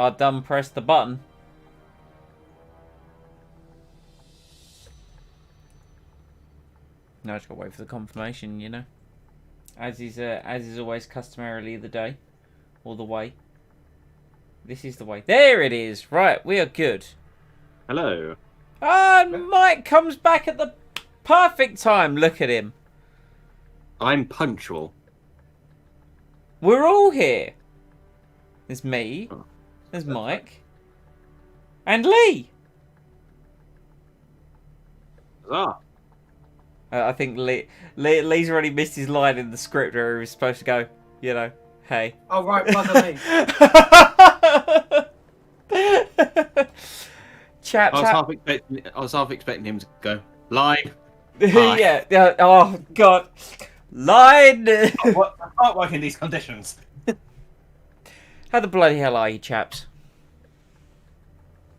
I done pressed the button. Now I just gotta wait for the confirmation, you know. As is always customarily the day. Or the way. This is the way. There it is! Right, we are good. Hello. And Mike comes back at the perfect time. Look at him. I'm punctual. We're all here. There's me. Oh, There's Mike. And Lee. Ah. I think Lee's already missed his line in the script where he was supposed to go, you know, hey. Oh, right, bugger me. Chaps, I was half expecting him to go, line. Hi. yeah, oh, God. Line! I can't work in these conditions. How the bloody hell are you, chaps?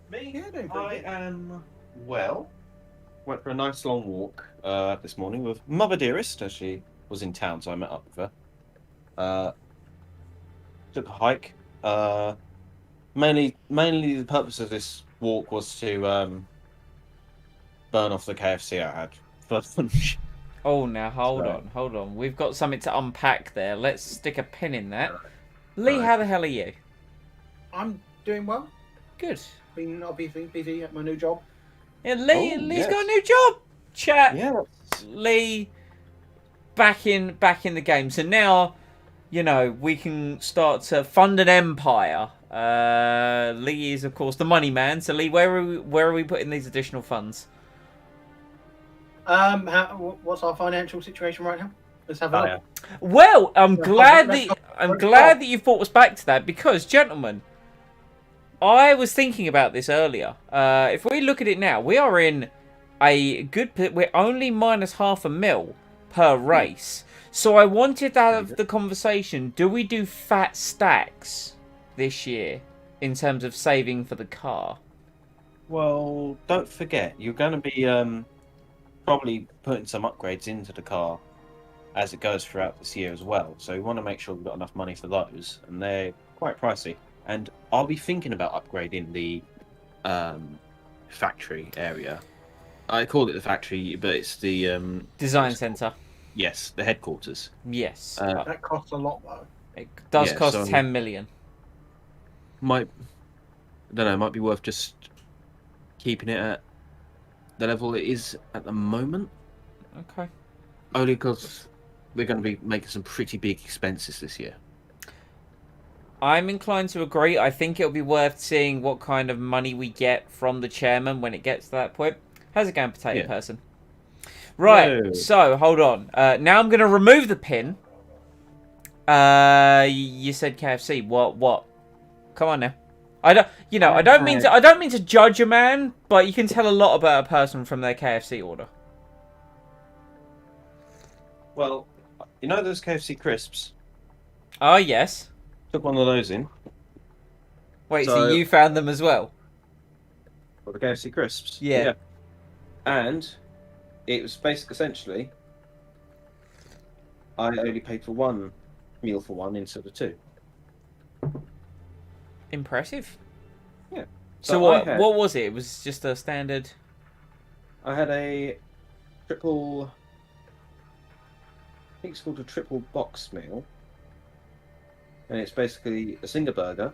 Me? Yeah, doing pretty I good. am well. Went for a nice long walk this morning with Mother Dearest, as she was in town, so I met up with her. Took a hike. Mainly the purpose of this walk was to burn off the KFC I had for lunch. Oh, now, hold on. We've got something to unpack there. Let's stick a pin in that. Lee, Right. how the hell are you? I'm doing well. Good. Been obviously busy at my new job. Yeah, Lee's yes. got a new job. Chat. Yeah. Lee back in the game. So now, you know, we can start to fund an empire. Lee is of course the money man. So Lee, where are we putting these additional funds? What's our financial situation right now? Let's have a look. Well, I'm glad let's that you've brought us back to that because, gentlemen, I was thinking about this earlier. If we look at it now, we are in a good. We're only minus $500,000 per race. So I wanted to have the conversation. Do we do fat stacks this year in terms of saving for the car? Well, don't forget, you're going to be probably putting some upgrades into the car as it goes throughout this year as well. So we want to make sure we've got enough money for those, and they're quite pricey. And I'll be thinking about upgrading the factory area. I call it the factory, but it's the Design centre. yes, the headquarters. Yes. That costs a lot though. It does yeah, cost so- 10 million. Might I don't know. Might be worth just keeping it at the level it is at the moment. Okay. Only because we're going to be making some pretty big expenses this year. I'm inclined to agree. I think it'll be worth seeing what kind of money we get from the chairman when it gets to that point. How's it going, potato Yeah. person? Right, No. so hold on. Now I'm going to remove the pin. You said KFC. What? Come on now. I don't mean to judge a man, but you can tell a lot about a person from their KFC order. Well, you know those KFC crisps? Oh, yes. Took one of those in. Wait, so So- you found them as well? For the KFC crisps. Yeah. And it was essentially, I only paid for one meal for one instead of two. Impressive. Yeah. So So what? I had- What was it? It was just a standard. I had a triple, I think it's called a triple box meal. And it's basically a Zinger burger,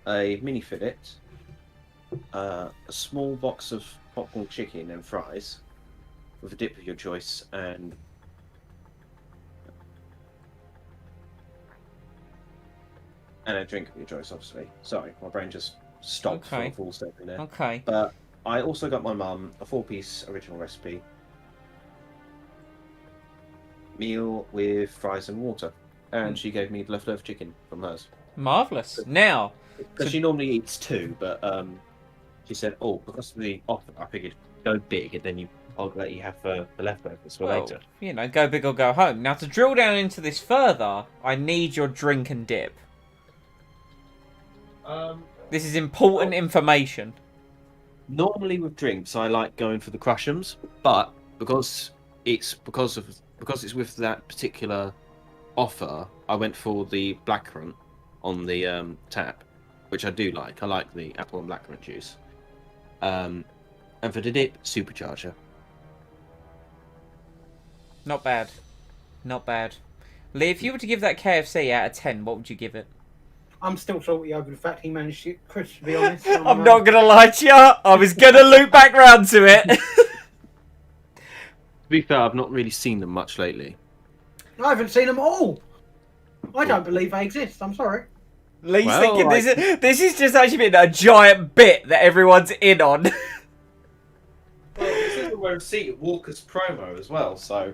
a mini fillet, a small box of popcorn chicken and fries, with a dip of your choice, and a drink of your choice, obviously. Sorry, my brain just stopped for Okay. a full step in there. Okay. But I also got my mum a 4-piece original recipe meal with fries and water. And she gave me leftover chicken from hers. Marvelous. Now, Because she normally eats 2, but she said, oh, because of the offer, I figured go big and then I'll let you have the leftovers for well, later. you know, go big or go home. Now, to drill down into this further, I need your drink and dip. This is important information. Normally with drinks, I like going for the Crush'ems, but because it's with that particular offer, I went for the blackcurrant on the tap. which I do like. I like the apple and blackcurrant juice. And for the dip, supercharger. Not bad. Not bad. Lee, if you were to give that KFC out of 10, what would you give it? I'm still salty over the fact he managed to get Chris, to be honest. I'm not going to lie to you. I was going to loop back round to it. To be fair, I've not really seen them much lately. I haven't seen them all. I don't believe they exist. I'm sorry. Lee's Well, thinking like- this is just actually been a giant bit that everyone's in on. Well, this is the Where Seat Walker's promo as well, so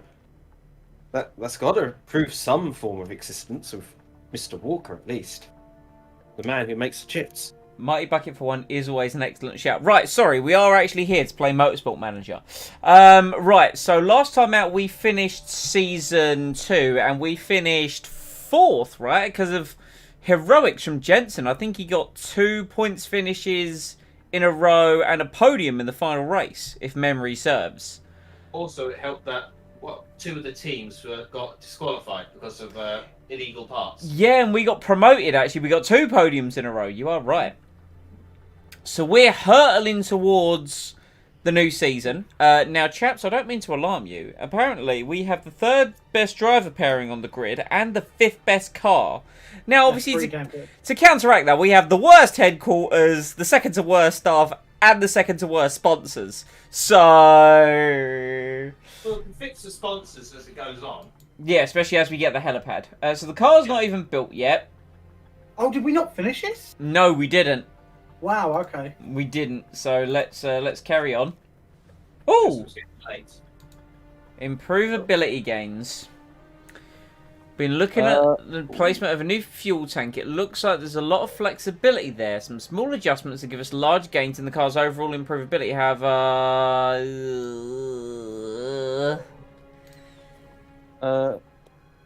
that's got to prove some form of existence of Mr. Walker at least, the man who makes the chips. Mighty Bucket for One is always an excellent shout. Right, sorry, we are actually here to play Motorsport Manager. Right, so last time out we finished Season 2 and we finished 4th, right? Because of heroics from Jensen. I think he got 2 points finishes in a row and a podium in the final race, if memory serves. Also, it helped that two of the teams got disqualified because of illegal parts. Yeah, and we got promoted, actually. We got 2 podiums in a row. You are right. So we're hurtling towards the new season. Now, chaps, I don't mean to alarm you. Apparently, we have the 3rd best driver pairing on the grid and the 5th best car. Now, obviously, to counteract that, we have the worst headquarters, the second to worst staff, and the second to worst sponsors. So... Well, we can fix the sponsors as it goes on. yeah, especially as we get the helipad. So the car's not even built yet. Oh, did we not finish this? No, we didn't. Wow, okay. We didn't. So let's carry on. Oh, It's getting late. improvability gains. Been looking at the placement of a new fuel tank. It looks like there's a lot of flexibility there. Some small adjustments that give us large gains in the car's overall improvability.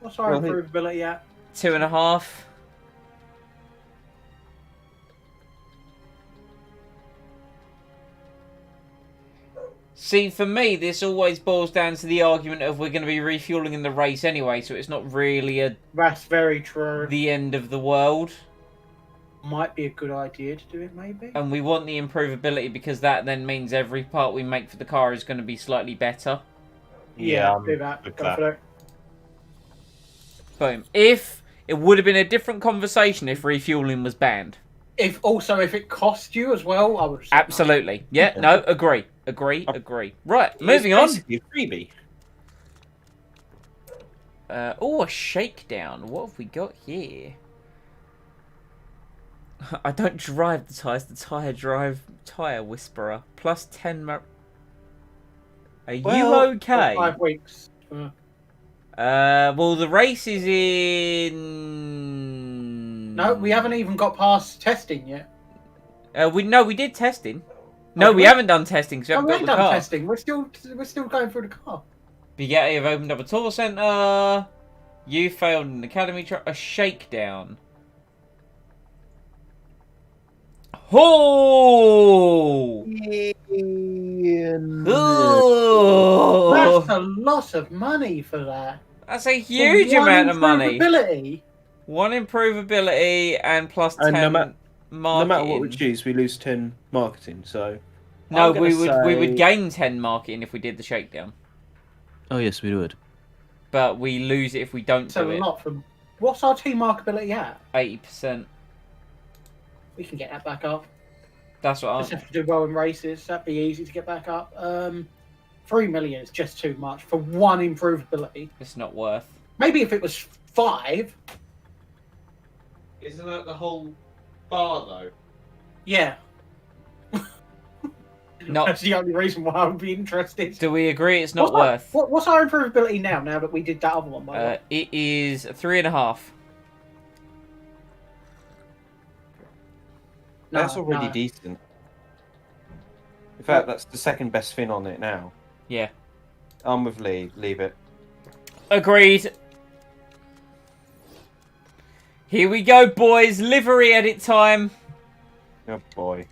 What's our improvability at? 2.5. See, for me, this always boils down to the argument of we're going to be refueling in the race anyway, so it's not really That's very true. the end of the world. Might be a good idea to do it, maybe. And we want the improvability because that then means every part we make for the car is going to be slightly better. Yeah, do that. with Go that. for it. Boom. If it would have been a different conversation if refueling was banned. If it cost you as well, I would. Absolutely. Yeah, no, agree. Agree. Right, moving on. Basically a freebie. Oh, a shakedown. What have we got here? I don't drive the tyres. The tyre drive tyre whisperer. Plus 10. Are you okay? 5 weeks. Well, the race is in. No, we haven't even got past testing yet. We did testing. No, we haven't done testing because we No, haven't we built ain't the done car. testing. We're still going through the car. Bugatti have opened up a tour centre. You failed an academy truck. A shakedown. Oh! Oh! That's a lot of money for that. That's a huge For one amount of money. improvability. 1 improvability and plus 10 And marketing. No matter what we choose, we lose 10 marketing. So No, I'm gonna we would say- gain 10 marketing if we did the shakedown. Oh yes, we would. But we lose it if we don't So do a it. lot from. What's our team markability at? 80%. We can get that back up. That's what Just I'm... have to do well in races. That'd be easy to get back up. 3 million is just too much for 1 improvability. It's not worth. Maybe if it was 5. Isn't that the whole bar though? Yeah. Not. That's the only reason why I would be interested. Do we agree it's not worth? What's our improvability now that we did that other one? By the way? It is 3.5. No, That's already no. decent. In fact, that's the second best thing on it now. Yeah. I'm with Lee. Leave it. Agreed. Here we go, boys. Livery edit time. Oh boy.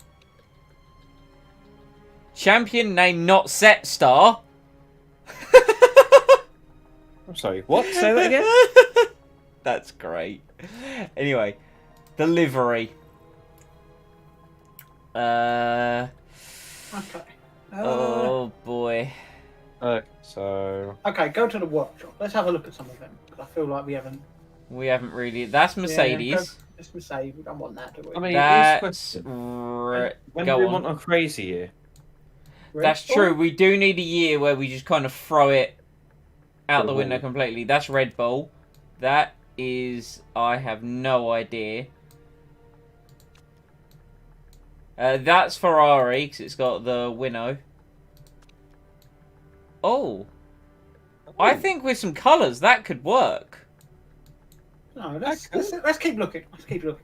Champion name not set star. I'm sorry. What? Say that again. That's great. Anyway, the livery. Uh. Okay. Oh boy. So Okay, go to the workshop. Let's have a look at some of them. 'Cause I feel like we haven't. We haven't really. That's Mercedes. Let's Mercedes. We don't want that, do we? I mean, That's question. When go do we on. want a crazy year? That's Red true. Bull? We do need a year where we just kind of throw it out Red the window Bull. completely. That's Red Bull. That is. I have no idea. That's Ferrari because it's got the winnow. Oh. I think with some colours that could work. No, let's keep looking. Let's keep looking.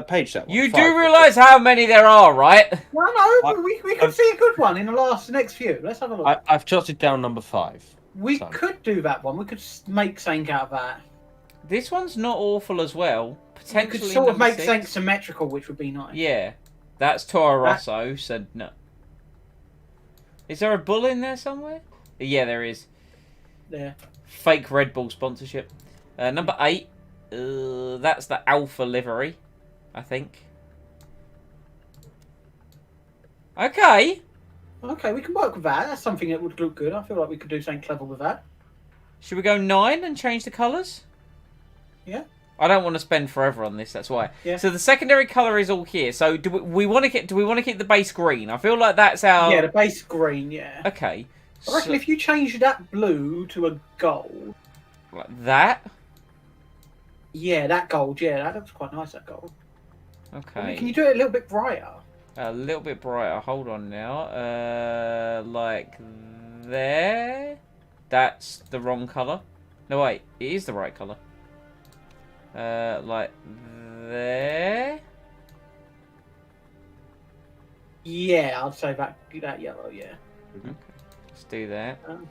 Page that one. You 5. do realise how many there are, right? No, we could see a good one in the next few. Let's have a look. I've jotted down number 5. We So. could do that one. We could make something out of that. This one's not awful as well. We Potentially could sort of number make 6. something symmetrical, which would be nice. Yeah, that's Toro Rosso. Said no. Is there a bull in there somewhere? Yeah, there is. There. Fake Red Bull sponsorship. Number 8. That's the Alpha livery, I think. Okay. Okay, we can work with that. That's something that would look good. I feel like we could do something clever with that. Should we go 9 and change the colours? Yeah. I don't want to spend forever on this. That's why. Yeah. So the secondary colour is all here. So do we want to get? Do we want to keep the base green? I feel like that's our. Yeah, the base green. Yeah. Okay. I reckon if you change that blue to a gold. Like that. Yeah, that gold. Yeah, that looks quite nice. That gold. Okay. I mean, can you do it a little bit brighter? A little bit brighter. Hold on now. Like there. That's the wrong colour. No, wait. It is the right colour. Like there. Yeah, I'd say that yellow. Yeah. Okay. Let's do that. Um,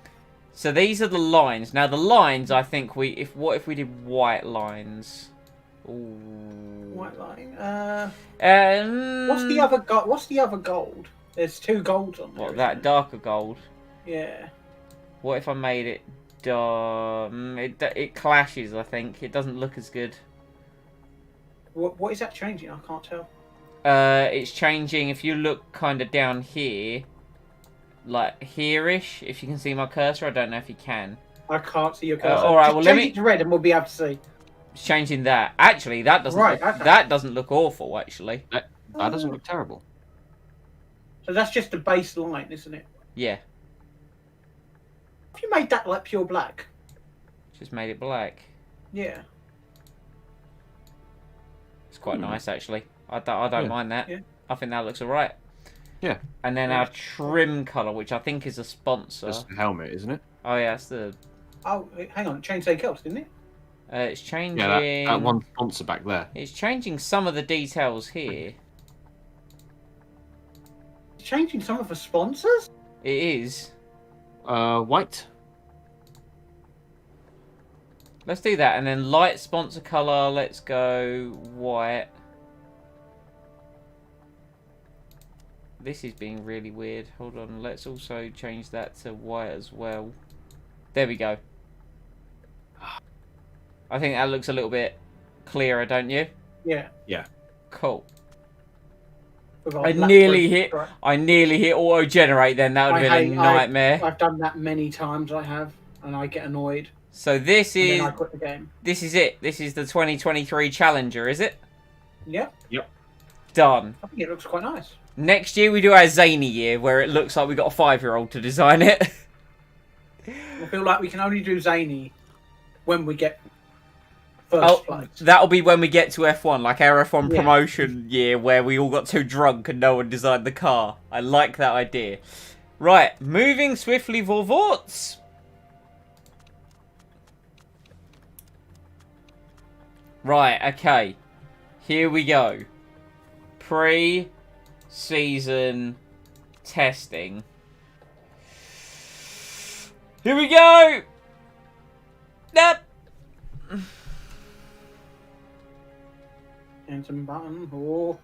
So these are the lines. Now the lines, I think what if we did white lines? Ooh. White line. What's What's the other gold? There's 2 golds on there. What, that darker gold? Yeah. What if I made it dark? It clashes, I think. It doesn't look as good. What is that changing? I can't tell. It's changing. If you look kind of down here, like here-ish, if you can see my cursor. I don't know if you can. I can't see your cursor. All right, Just well, let change me- it to red, and we'll be able to see. It's changing that. Actually, that doesn't. Right, Look, okay. That doesn't look awful. Actually, That doesn't look terrible. So that's just the base line, isn't it? yeah. If you made that like pure black. Just made it black. Yeah. It's quite nice, actually. I don't mind that. Yeah. I think that looks alright. Yeah. And then our trim colour, which I think is a sponsor. That's the helmet, isn't it? Oh, yeah, that's the... Oh, hang on. It changed something else, didn't it? It's changing... Yeah, that one sponsor back there. It's changing some of the details here. It's changing some of the sponsors? It is. White. Let's do that. And then light sponsor colour, let's go white. This is being really weird. Hold on. Let's also change that to white as well. There we go. I think that looks a little bit clearer, don't you? Yeah. Cool. With our I black nearly roof, hit. right. I nearly hit auto generate. Then that would have been a nightmare. I've done that many times. I have, and I get annoyed. So this And is then I quit the game. this is it. This is the 2023 Challenger, is it? Yeah. Done. I think it looks quite nice. Next year we do our zany year, where it looks like we got a 5-year-old to design it. I feel like we can only do zany when we get first place. That'll be when we get to F1, like our F1 Yeah. promotion year, where we all got too drunk and no one designed the car. I like that idea. Right, moving swiftly vorvorts. Right, okay. Here we go. Pre-season testing. Here we go! Yep. And some button. Oh.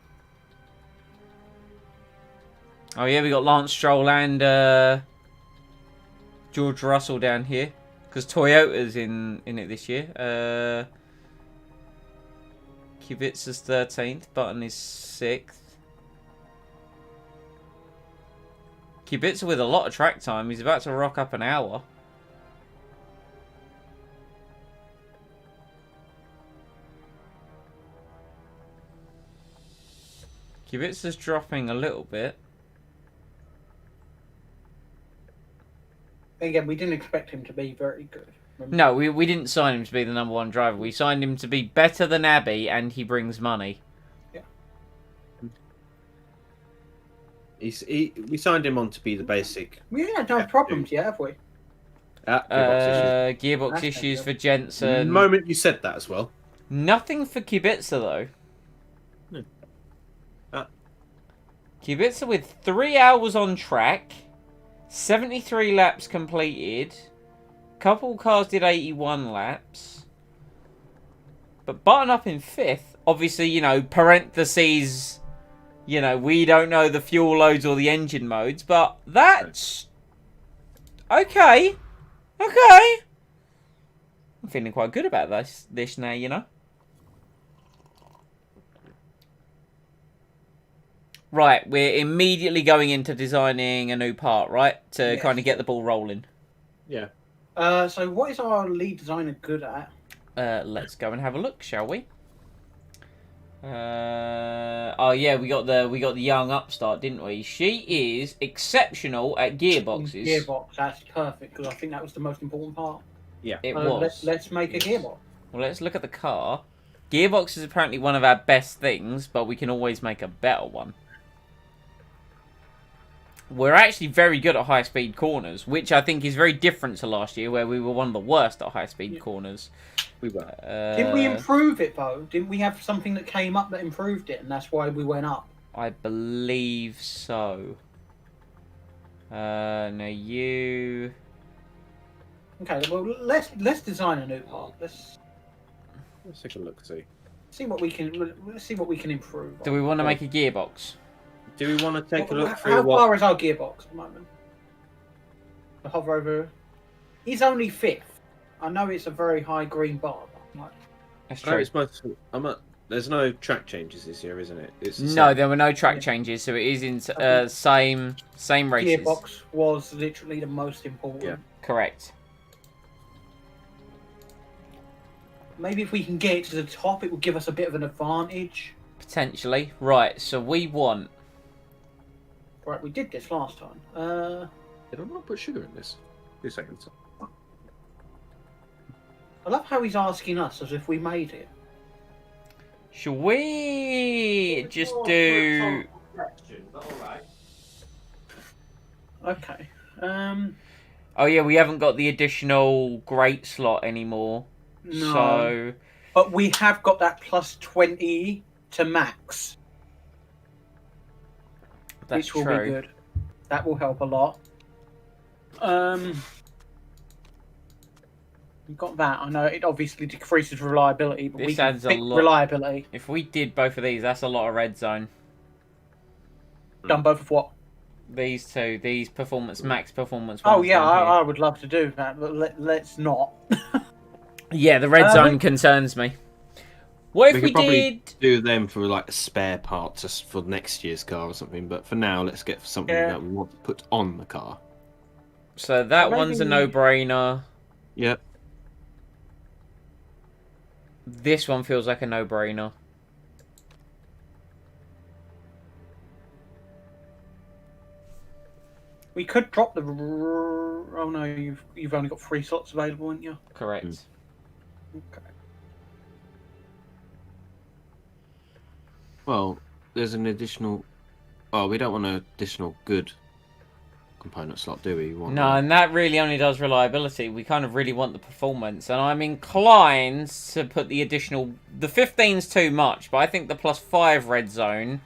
Oh yeah, we got Lance Stroll and George Russell down here. Because Toyota's in it this year. Kvyat's 13th. Button is 6th. Kubica with a lot of track time. He's about to rock up an hour. Kubica's dropping a little bit. Again, we didn't expect him to be very good. No, we didn't sign him to be the #1 driver. We signed him to be better than Abbey, and he brings money. Yeah. We signed him on to be the basic. We had no problems yet, have we? Gearbox That's issues good. for The Jensen. moment you said that as well. Nothing for Kubica, though. No. Kubica with 3 hours on track, 73 laps completed. Couple cars did 81 laps. But Button up in 5th. Obviously, you know, parentheses, you know, we don't know the fuel loads or the engine modes, but that's okay. Okay. I'm feeling quite good about this now, you know. Right, we're immediately going into designing a new part, right? To Yes. kind of get the ball rolling. Yeah. So what is our lead designer good at? Let's go and have a look, shall we? Oh yeah, we got the young upstart, didn't we? She is exceptional at gearboxes. Gearbox, that's perfect, because I think that was the most important part. It was. Let's make a gearbox. Well, let's look at the car. Gearbox is apparently one of our best things, but we can always make a better one. We're actually very good at high-speed corners, which I think is very different to last year, where we were one of the worst at high-speed corners. We were. Didn't we improve it, though? Didn't we have something that came up that improved it, and that's why we went up? I believe so. No, you... Okay, well, let's design a new part. Let's Let's take a look. see what we can. Let's see what we can improve. Do we want to make a gearbox? Do we want to take a look How through what? far is our gearbox at the moment? The hover over. He's only 5th. I know it's a very high green bar. But like, That's No, true. it's most, there's no track changes this year, isn't it? It's the No, same. there were no track changes, so it is in same races. gearbox was literally the most important. Yeah. Correct. Maybe if we can get it to the top, it will give us a bit of an advantage. Potentially. Right, so we want... Right, we did this last time. Did I not put sugar in this? 2 seconds. I love how he's asking us as if we made it. Should we just do... Alright. Okay. Oh yeah, we haven't got the additional grate slot anymore. No. So... But we have got that plus 20 to max, That's which will true. be good. That will help a lot. We've got that. I know it obviously decreases reliability, but This we can adds a pick lot. reliability. If we did both of these, that's a lot of red zone. Done both of what? These two, these performance, max performance Oh ones yeah, down here. I would love to do that, but let's not. Yeah, the red zone concerns me. What if we could probably did... do them for like a spare part just for next year's car or something. But for now, let's get something Yeah. that we want to put on the car. So that one's a Maybe- no-brainer. Yep. This one feels like a no-brainer. We could drop the. Oh no, you've only got 3 slots available, haven't you? Correct. Okay. Well, there's an additional. Oh, we don't want an additional good component slot, do we? Want No, and that really only does reliability. We kind of really want the performance, and I'm inclined to put the additional... The 15's too much, but I think the +5 red zone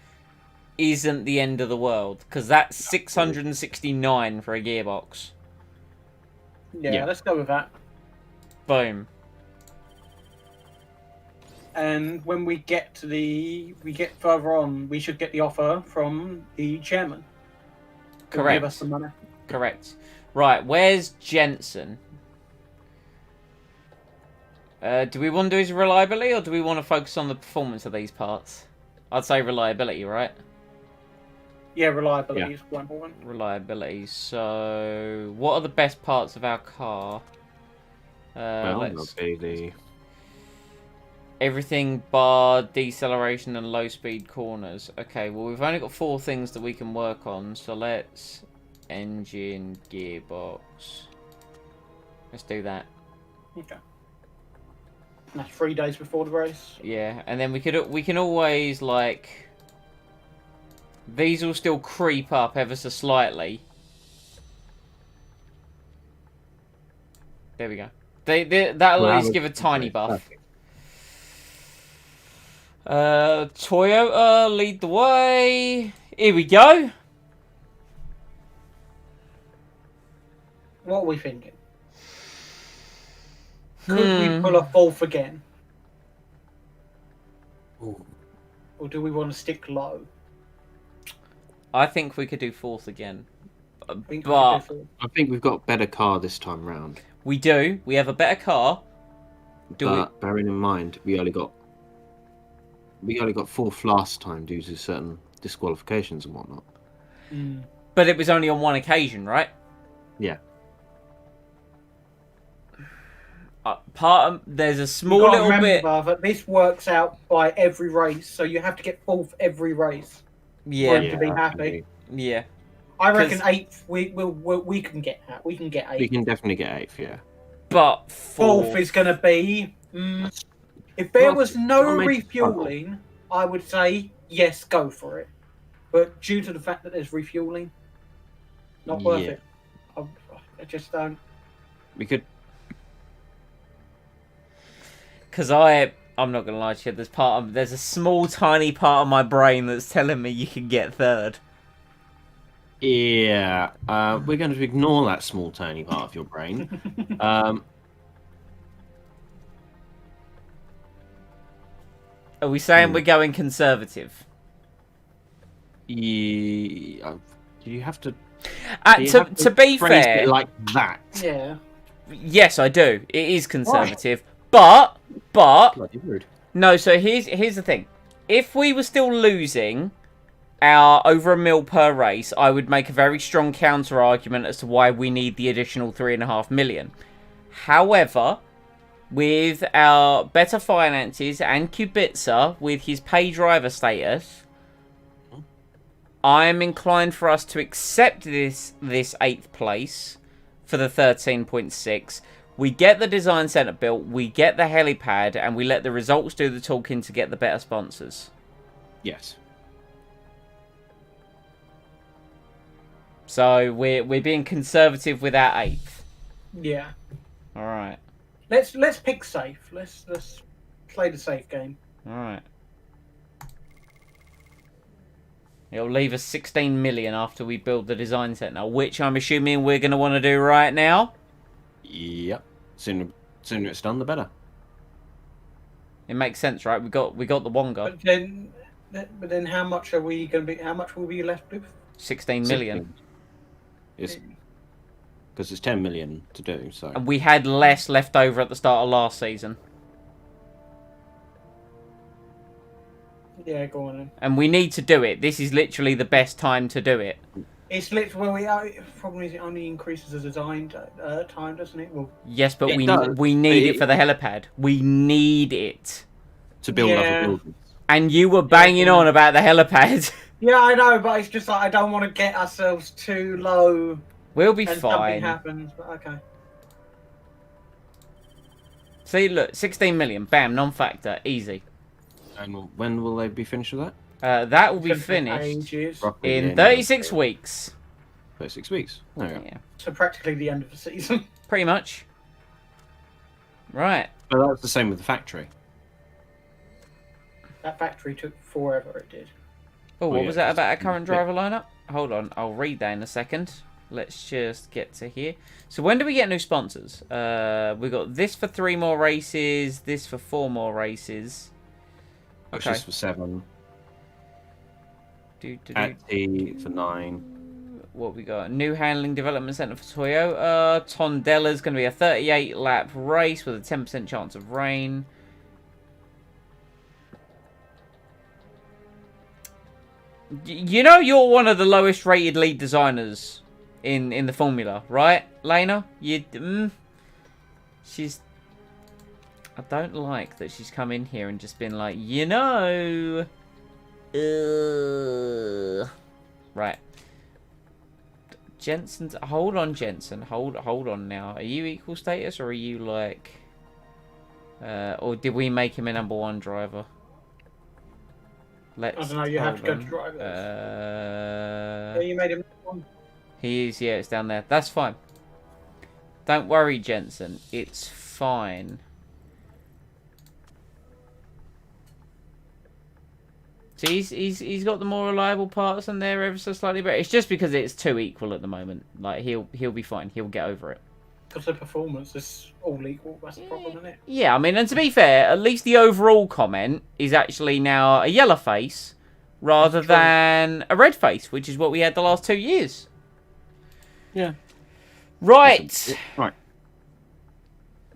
isn't the end of the world, because that's 669 for a gearbox. Yeah, let's go with that. Boom. And when we get further on, we should get the offer from the chairman. He'll Correct. Give us some money. Correct. Right, where's Jensen? Do we want to do his reliability, or do we want to focus on the performance of these parts? I'd say reliability, right? Yeah, reliability is quite important. Reliability. So, what are the best parts of our car? Well, Let's that'll be the... everything bar deceleration and low speed corners. Okay, well we've only got 4 things that we can work on, so let's engine, gearbox. Let's do that. Okay. That's 3 days before the race. Yeah, and then we can always like these will still creep up ever so slightly. There we go. That'll at least give a tiny buff. Toyota, lead the way. Here we go. What are we thinking? Could we pull a 4th again? Ooh. Or do we want to stick low? I think we could do 4th again. I think we could But do 4th. I think we've got a better car this time round. we do. We have a better car. But bearing in mind, we only got 4th last time due to certain disqualifications and whatnot. Mm. But it was only on one occasion, right? Yeah. There's a You small gotta little bit. remember that this works out by every race, so you have to get 4th every race. Yeah, to be happy. yeah. I reckon 8th. We can get that. We can get 8th. We can definitely get 8th, yeah. But 4th is going to be. If there Well, was no I mean- refueling, I would say yes, go for it. But due to the fact that there's refueling, not worth Yeah. it. I just don't. We could. Because I'm not gonna lie to you. There's a small, tiny part of my brain that's telling me you can get 3rd. Yeah. We're going to ignore that small, tiny part of your brain. Are we saying we're going conservative? Yeah. Do you have to? Do you To have to be phrase fair, it like that? Yeah. yes, I do. It is conservative, but Bloody rude. no. So here's the thing: if we were still losing our over $1 million per race, I would make a very strong counter argument as to why we need the additional $3.5 million. However, with our better finances and Kubica with his pay driver status, I am inclined for us to accept this 8th place for the 13.6. We get the design centre built, we get the helipad, and we let the results do the talking to get the better sponsors. Yes. So we're being conservative with our 8th. Yeah. All right. Let's pick safe. Let's play the safe game. All right. It'll leave us 16 million after we build the design centre, which I'm assuming we're going to want to do right now. Yep. Sooner it's done, the better. It makes sense, right? We got the Wonga. But then, how much are we going to be? How much will we be left with? 16 million. It's because it's 10 million to do. So And we had less left over at the start of last season. Yeah, go on then. And we need to do it. This is literally the best time to do it. It's literally problem is it only increases the design time, doesn't it? Well, Yes, but It we does. need it for the helipad. We need it. to build Yeah. other buildings. And you were banging on about the helipad. yeah, I know, but it's just like I don't want to get ourselves too low We'll be and something fine. happens. But okay. See, look, 16 million. Bam, non-factor. Easy. And when will they be finished with that? That will be It's gonna take finished ages. Roughly the in end of 36 weeks. 36 weeks. There we go. Yeah, So practically the end of the season. pretty much. Right. But that's the same with the factory. That factory took forever. It did. Oh, what yeah, was that it's- about our current driver lineup? Hold on, I'll read that in a second. Let's just get to here. So when do we get new sponsors? We got this for 3 more races, this for 4 more races. Which Okay. is for 7. Do, At T for 9. What we got? New handling development center for Toyota. Tondella's going to be a 38 lap race with a 10% chance of rain. You know you're one of the lowest rated lead designers in the formula, right, Lena? She's... I don't like that she's come in here and just been like, you know... Right. Jensen's... Hold on, Jensen. Hold on now. Are you equal status or are you like... or did we make him a #1 driver? I don't know, you have to go to drivers. Yeah, you made him one. He is, yeah, it's down there. That's fine. Don't worry, Jensen. It's fine. So he's got the more reliable parts and they're ever so slightly better. It's just because it's too equal at the moment. Like he'll be fine. He'll get over it. Because the performance is all equal. That's the problem, isn't it? Yeah, I mean, and to be fair, at least the overall comment is actually now a yellow face rather than a red face, which is what we had the last 2 years. Yeah. Right. Right.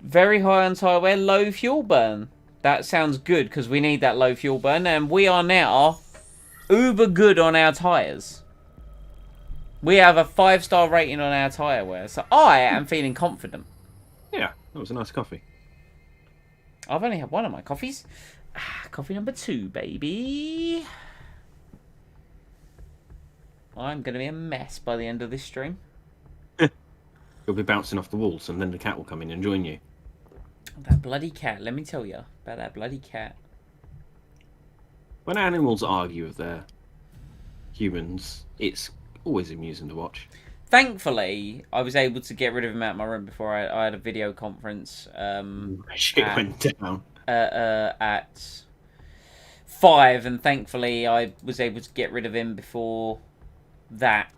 Very high on tyre wear, low fuel burn. That sounds good because we need that low fuel burn, and we are now uber good on our tyres. We have a 5-star rating on our tyre wear, so I am feeling confident. Yeah, that was a nice coffee. I've only had one of my coffees. Coffee number 2, baby. I'm going to be a mess by the end of this stream. You'll be bouncing off the walls, and then the cat will come in and join you. That bloody cat, let me tell you about that bloody cat. When animals argue with their humans, it's always amusing to watch. Thankfully, I was able to get rid of him out of my room before I had a video conference. Shit went down. At 5, and thankfully I was able to get rid of him before that.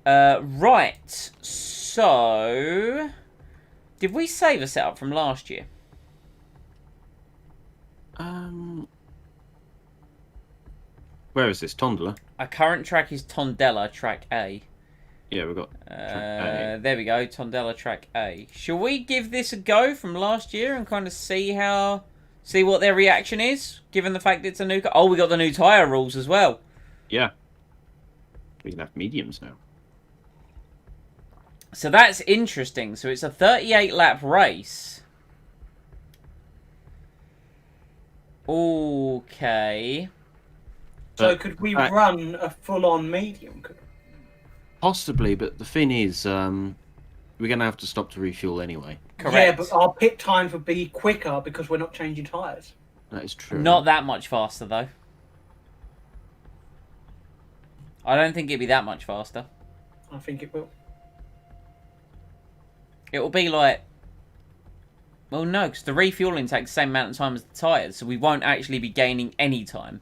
Right, so... Did we save a setup from last year? Where is this? Tondela? Our current track is Tondela, track A. Yeah, we've got track A. There we go, Tondela, track A. Shall we give this a go from last year and kind of see what their reaction is, given the fact it's a new... Oh, we got the new tyre rules as well. Yeah. We can have mediums now. So that's interesting. So it's a 38-lap race. Okay. So could we run a full-on medium? Possibly, but the thing is, we're going to have to stop to refuel anyway. Correct. Yeah, but our pit times would be quicker because we're not changing tyres. That is true. Not that much faster, though. I don't think it'd be that much faster. I think it will. It will be like... Well, no, because the refueling takes the same amount of time as the tyres, so we won't actually be gaining any time.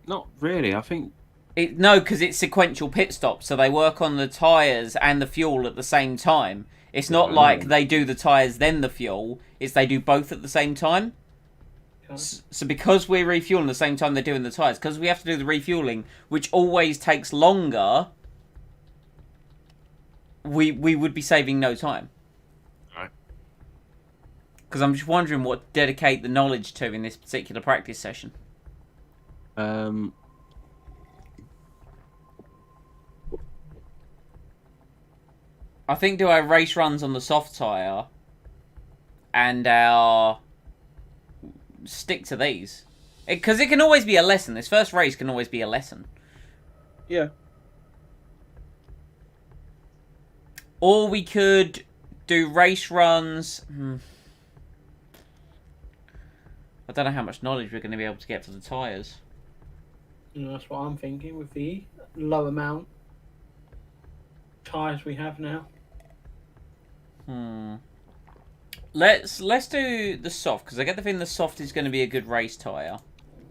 Not really, I think... No, because it's sequential pit stops, so they work on the tyres and the fuel at the same time. It's not like they do the tyres then the fuel, it's they do both at the same time. Okay. So because we're refueling the same time they're doing the tyres, because we have to do the refueling, which always takes longer, we would be saving no time. Because I'm just wondering what to dedicate the knowledge to in this particular practice session. I think do our race runs on the soft tyre and our... Stick to these. Because it can always be a lesson. This first race can always be a lesson. Yeah. Or we could do race runs... I don't know how much knowledge we're going to be able to get for the tyres. That's what I'm thinking with the low amount tyres we have now. Let's do the soft, because I get the feeling the soft is going to be a good race tyre.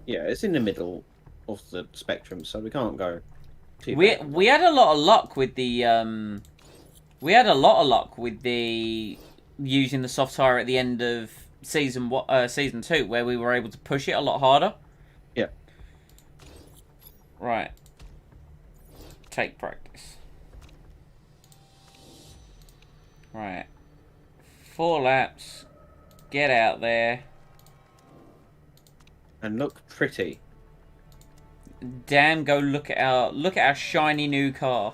Yeah, it's in the middle of the spectrum, so we can't go too bad. We had a lot of luck with the using the soft tyre at the end of season 2, where we were able to push it a lot harder. Yeah. Right. Take practice. Right. 4 laps. Get out there. And look pretty. Damn, go look at our shiny new car.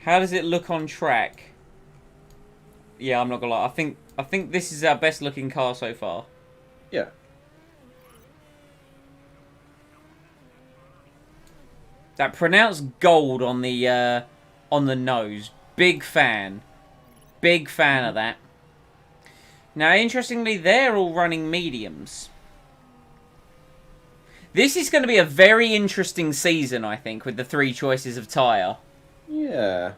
How does it look on track? Yeah, I'm not gonna lie. I think this is our best looking car so far. Yeah. That pronounced gold on the nose. Big fan. Big fan of that. Now, interestingly, they're all running mediums. This is going to be a very interesting season, I think, with the 3 choices of tyre. Yeah.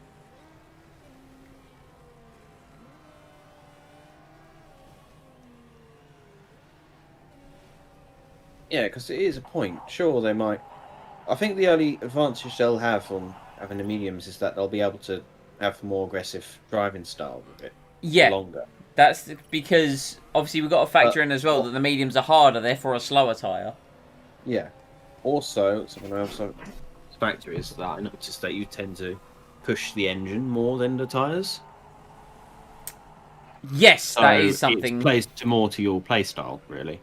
Yeah, because it is a point. Sure, they might. I think the only advantage they'll have on having the mediums is that they'll be able to have more aggressive driving style with it. Yeah. Longer. That's because, obviously, we've got to factor in as well that the mediums are harder, therefore a slower tyre. Yeah. Also, something else to factor is that I noticed that you tend to push the engine more than the tyres. Yes, that is something. It plays more to your play style, really.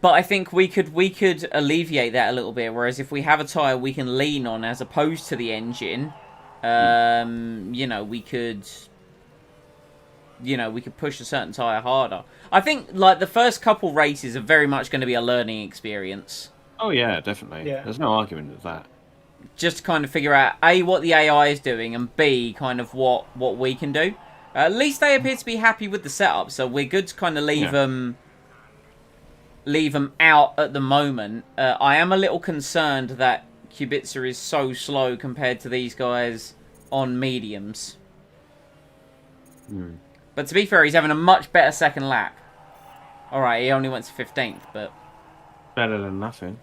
But I think we could alleviate that a little bit. Whereas if we have a tyre we can lean on as opposed to the engine, you know, we could push a certain tyre harder. I think like the first couple races are very much going to be a learning experience. Oh yeah, definitely. Yeah. There's no argument with that. Just to kind of figure out A, what the AI is doing, and B, kind of what we can do. At least they appear to be happy with the setup, so we're good to kind of leave them out at the moment. I am a little concerned that Kubica is so slow compared to these guys on mediums. But to be fair, he's having a much better second lap. Alright, he only went to 15th, but... Better than nothing.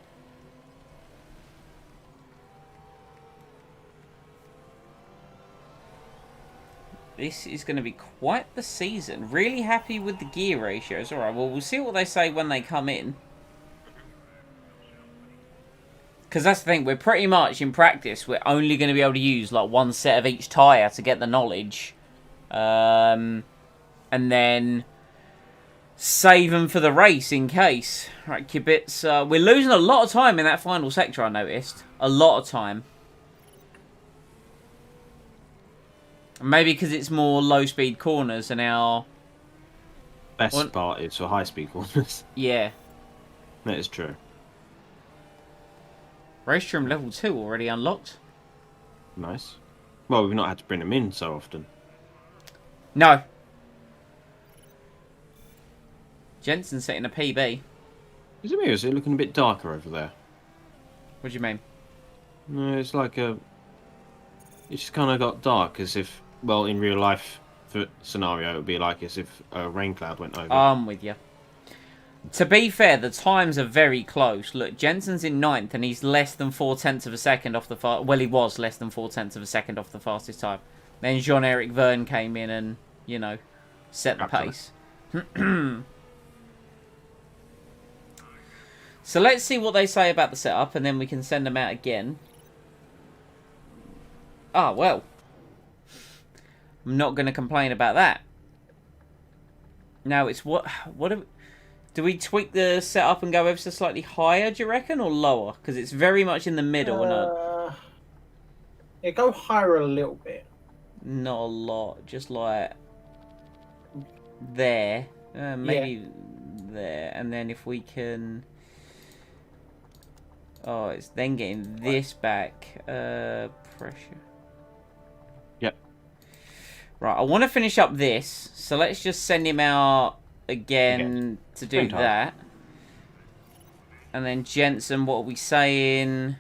This is going to be quite the season. Really happy with the gear ratios. Alright, well, we'll see what they say when they come in. Because that's the thing, we're pretty much, in practice, we're only going to be able to use, like, one set of each tyre to get the knowledge. And then save them for the race in case. Right, Kubica, we're losing a lot of time in that final sector, I noticed. A lot of time. Maybe because it's more low-speed corners and our... Best part is for high-speed corners. Yeah. That is true. Race trim level 2 already unlocked. Nice. Well, we've not had to bring them in so often. No. Jensen setting a PB. Is it me or is it looking a bit darker over there? What do you mean? No, it's like a... It just kind of got dark as if... Well, in real life scenario, it would be like as if a rain cloud went over. I'm with you. To be fair, the times are very close. Look, Jensen's in 9th and he's less than 4/10 of a second off the well, he was less than 4/10 of a second off the fastest time. Then Jean-Eric Verne came in and, you know, set the pace. So let's see what they say about the setup and then we can send them out again. Ah, well. I'm not going to complain about that. Now, it's do we tweak the setup and go ever so slightly higher, do you reckon, or lower? Because it's very much in the middle. Yeah, go higher a little bit. Not a lot, just like there. Maybe there. And then if we can... Oh, it's then getting this back. Pressure. Yep. Right, I want to finish up this, so let's just send him out again to do that. And then Jensen, what are we saying?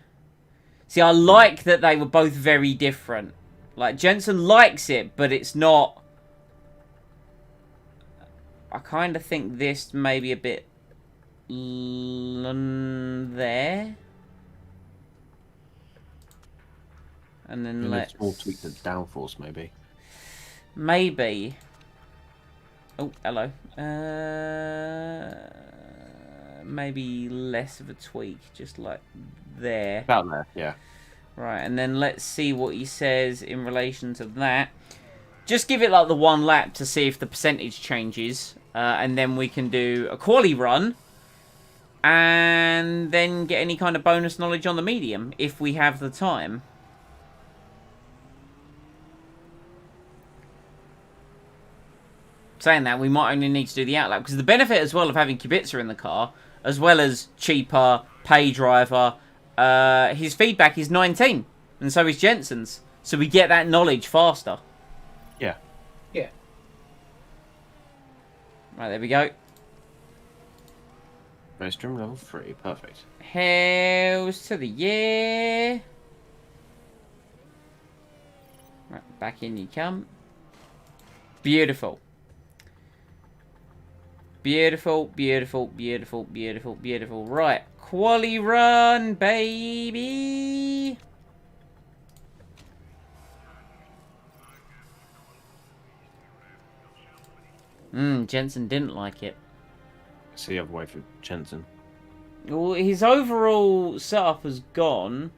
See, I like that they were both very different. Like, Jensen likes it, but it's not... I kind of think this may be a bit... there. And then let's... More tweak the downforce, maybe. Maybe. Oh, hello. Maybe less of a tweak, just like there. About there, yeah. Right, and then let's see what he says in relation to that. Just give it like the 1 lap to see if the percentage changes. And then we can do a quali run. and then get any kind of bonus knowledge on the medium if we have the time. Saying that, we might only need to do the outlap, because the benefit as well of having Kubica in the car, as well as cheaper, pay driver, his feedback is 19, and so is Jensen's. So we get that knowledge faster. Yeah. Yeah. Right, there we go. Maelstrom level 3, perfect. Hells to the yeah. Right, back in you come. Beautiful. Beautiful, beautiful, beautiful, beautiful, beautiful. Right, quali run, baby. Jensen didn't like it. It's the other way for Jensen. Well, his overall setup has gone.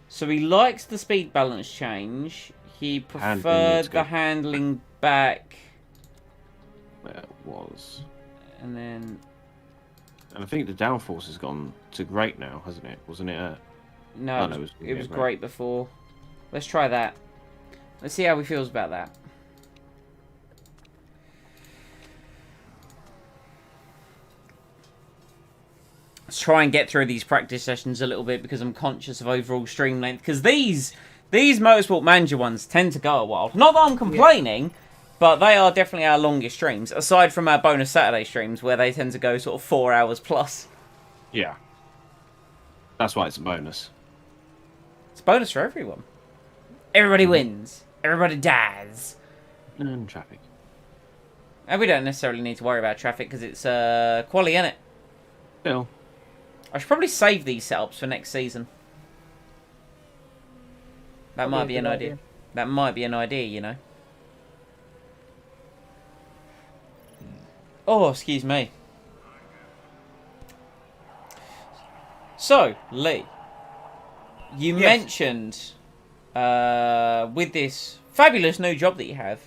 So he likes the speed balance change. He preferred the handling back. Where it was. And then... And I think the downforce has gone to great now, hasn't it? Wasn't it? No, it was great before. Let's try that. Let's see how he feels about that. Let's try and get through these practice sessions a little bit, because I'm conscious of overall stream length. Because these Motorsport Manager ones tend to go a while. Not that I'm complaining, but they are definitely our longest streams, aside from our bonus Saturday streams, where they tend to go sort of 4 hours plus. Yeah. That's why it's a bonus. It's a bonus for everyone. Everybody wins. Everybody dies. And traffic. And we don't necessarily need to worry about traffic, because it's quali, innit? Still. I should probably save these setups for next season. That might be an idea. That might be an idea, you know. Oh, excuse me. So, Lee, you mentioned with this fabulous new job that you have,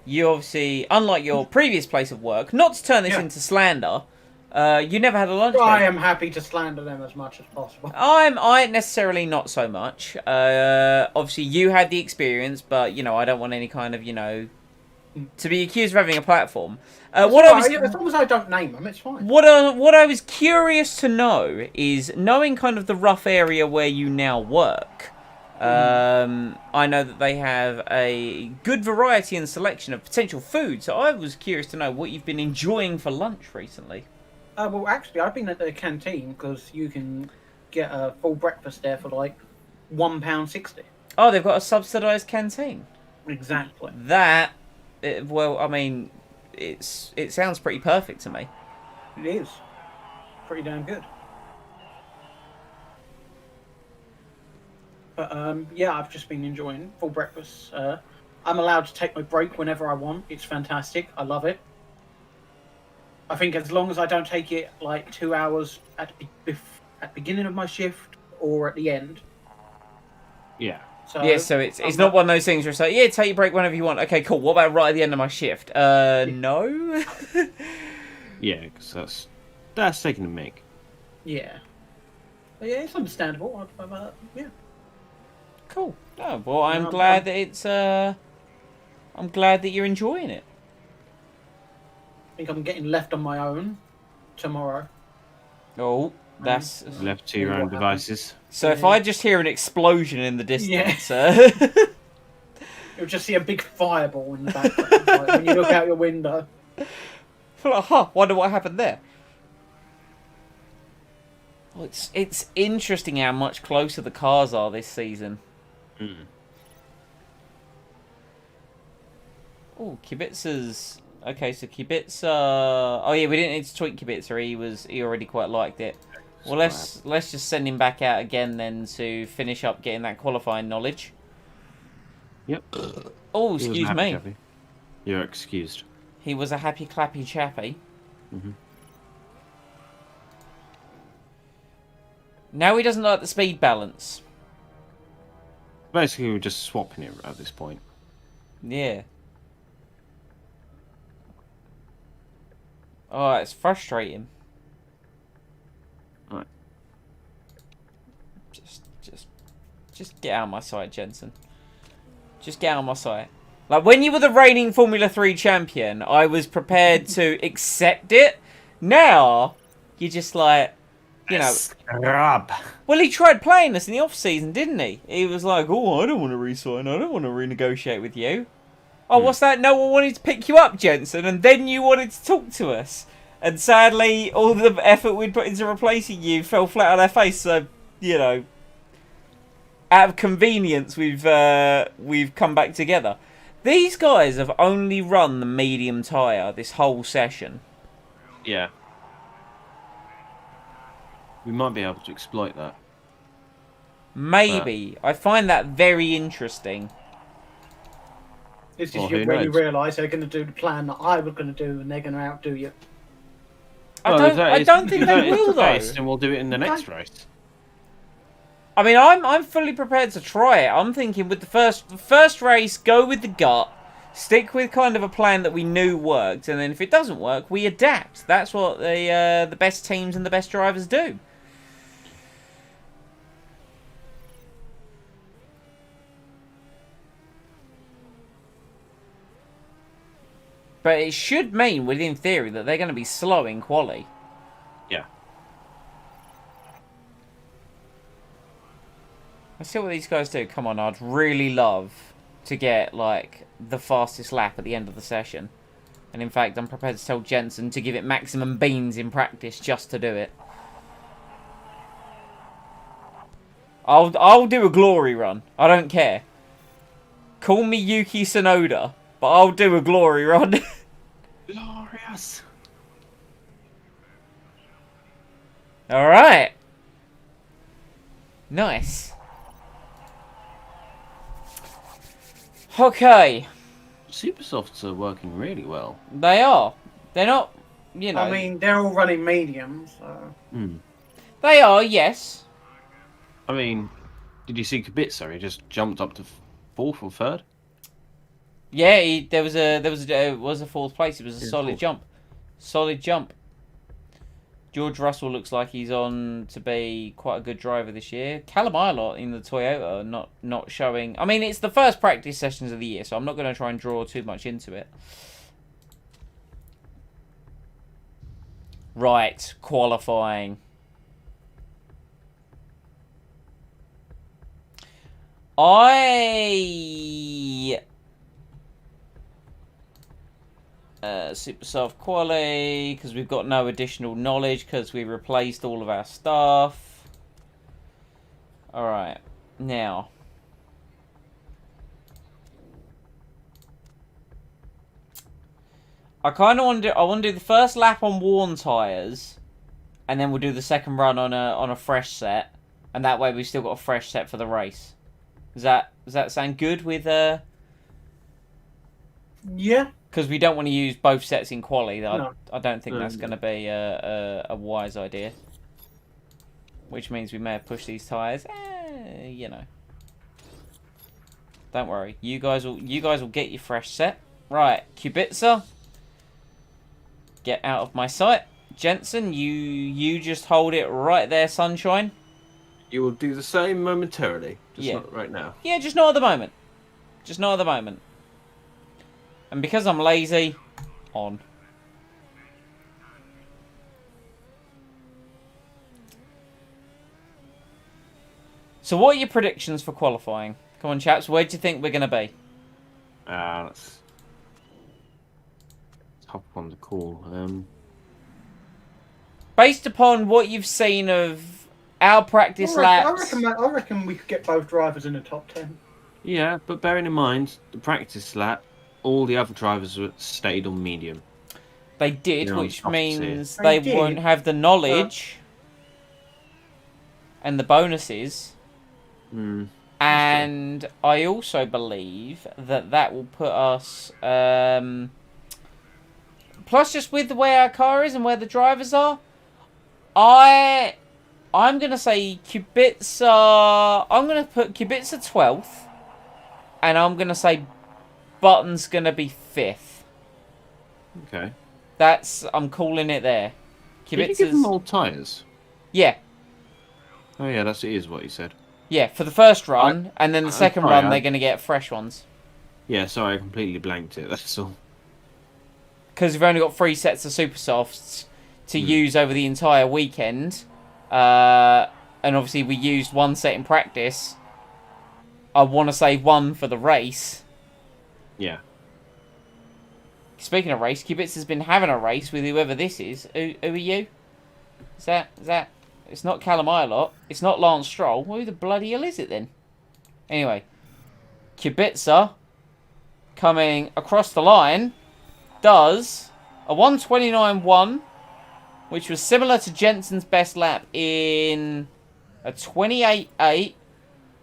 you obviously, unlike your previous place of work, not to turn this into slander, you never had a lunch break. I am happy to slander them as much as possible. I necessarily not so much. Obviously, you had the experience, but, you know, I don't want any kind of, you know, to be accused of having a platform. As long as I don't name them, it's fine. What I was curious to know is, knowing kind of the rough area where you now work, I know that they have a good variety and selection of potential food, so I was curious to know what you've been enjoying for lunch recently. Well, actually, I've been at the canteen, because you can get a full breakfast there for like £1.60. Oh, they've got a subsidised canteen. Exactly. That, well, I mean, it sounds pretty perfect to me. It is. Pretty damn good. But, yeah, I've just been enjoying full breakfast. I'm allowed to take my break whenever I want. It's fantastic. I love it. I think as long as I don't take it like 2 hours at the beginning of my shift or at the end. Yeah. So, yeah, so it's not one of those things where it's like, yeah, take your break whenever you want. Okay, cool. What about right at the end of my shift? No. Yeah, because that's taking a mick. Yeah. But yeah, it's understandable. Yeah. Cool. Oh, well, I'm glad that it's. I'm glad that you're enjoying it. I think I'm getting left on my own tomorrow. Oh, that's Left to your own devices. so. If I just hear an explosion in the distance, you'll just see a big fireball in the background like, when you look out your window. Wonder what happened there. Well, it's interesting how much closer the cars are this season. Oh, Kubica's. Okay, so Kubica. Oh yeah, we didn't need to tweak Kubica. He already quite liked it. Well, let's just send him back out again then to finish up getting that qualifying knowledge. Yep. Oh, excuse me. Chappy. You're excused. He was a happy clappy chappy. Now he doesn't like the speed balance. Basically, we're just swapping it at this point. Yeah. Oh, it's frustrating. Just get out of my sight, Jensen. Just get out of my sight. Like, when you were the reigning Formula 3 champion, I was prepared to accept it. Now, you're just like, you know... Scrub. Well, he tried playing us in the off-season, didn't he? He was like, oh, I don't want to re-sign. I don't want to renegotiate with you. Oh, what's that? No one wanted to pick you up, Jensen, and then you wanted to talk to us. And sadly, all the effort we'd put into replacing you fell flat on our face, so, you know... Out of convenience, we've come back together. These guys have only run the medium tyre this whole session. Yeah. We might be able to exploit that. Maybe. I find that very interesting. This is Well, who when you knows? realise they're going to do the plan that I was going to do, and they're going to outdo you. I don't think they will, though. And we'll do it in the next race. I mean, I'm fully prepared to try it. I'm thinking with the first race, go with the gut, stick with kind of a plan that we knew worked, and then if it doesn't work, we adapt. That's what the best teams and the best drivers do. But it should mean, within theory, that they're going to be slow in quali. Yeah. Let's see what these guys do. Come on, I'd really love to get, like, the fastest lap at the end of the session. And in fact, I'm prepared to tell Jensen to give it maximum beans in practice just to do it. I'll do a glory run. I don't care. Call me Yuki Tsunoda, but I'll do a glory run. Glorious. Alright. Nice. Okay. Supersofts are working really well. They are. They're not, you know. I mean, they're all running mediums, so... They are, yes. I mean, did you see Kubica? He just jumped up to 4th or 3rd. Yeah, there was a fourth place. It was a solid jump. Solid jump. George Russell looks like he's on to be quite a good driver this year. Callum Ilott in the Toyota not showing. I mean, it's the first practice sessions of the year, so I'm not going to try and draw too much into it. Right, qualifying. Super soft quali, because we've got no additional knowledge, because we replaced all of our stuff. Alright, now. I kind of want to do the first lap on worn tyres, and then we'll do the second run on a fresh set, and that way we've still got a fresh set for the race. Does that sound good with Yeah. Because we don't want to use both sets in quali. No. I don't think that's going to be a wise idea. Which means we may have pushed these tyres. You know. Don't worry. You guys will get your fresh set. Right, Kubica. Get out of my sight. Jensen, you just hold it right there, sunshine. You will do the same momentarily, just not right now. Yeah, just not at the moment. Just not at the moment. And because I'm lazy, on. So what are your predictions for qualifying? Come on, chaps. Where do you think we're going to be? That's tough one to call. Based upon what you've seen of our practice laps... I reckon we could get both drivers in the top 10. Yeah, but bearing in mind, the practice lap, all the other drivers stayed on medium. They did, You know, which tough to means see. they They did, won't have the knowledge and the bonuses. And I also believe that will put us... plus, just with the way our car is and where the drivers are, I'm going to say Kubica... I'm going to put Kubica 12th. And I'm going to say Button's going to be 5th. Okay. I'm calling it there. Did you give them old tyres? Yeah. Oh yeah, it is what he said. Yeah, for the first run, and then the second sorry, run they're going to get fresh ones. Yeah, sorry, I completely blanked it. That's all. Because we've only got 3 sets of super softs to use over the entire weekend, and obviously we used 1 set in practice. I want to save 1 for the race. Yeah. Speaking of race, Cubits has been having a race with whoever this is. Who are you? Is that? It's not Callum Ilott. It's not Lance Stroll. Who the bloody hell is it then? Anyway, Kubica coming across the line does a 1:29.1, which was similar to Jensen's best lap in a 28.8,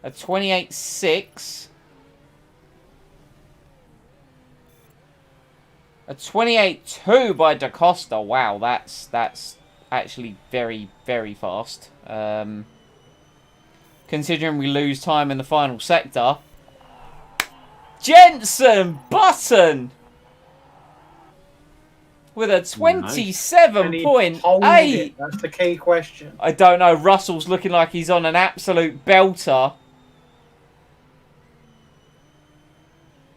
a 28.6, a 28.2 by Da Costa. Wow, that's actually very, very fast. Considering we lose time in the final sector. Jensen Button with a 27.8. That's the key question. I don't know. Russell's looking like he's on an absolute belter.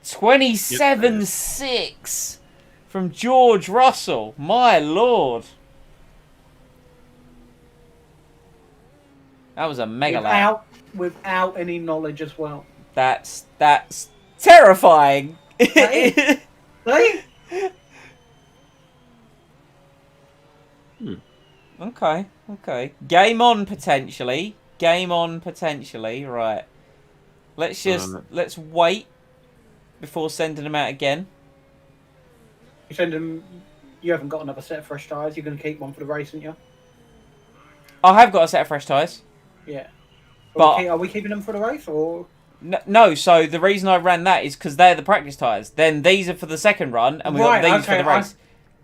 27.6 from George Russell. My lord. That was a mega lap. Without any knowledge as well. That's terrifying. Hey? Hey? Okay. Game on potentially. Right. Let's wait before sending them out again. You haven't got another set of fresh tyres. You're going to keep one for the race, aren't you? I have got a set of fresh tyres. Yeah. But are we keeping them for the race or? No, so the reason I ran that is because they're the practice tyres. Then these are for the second run, and we got these for the race.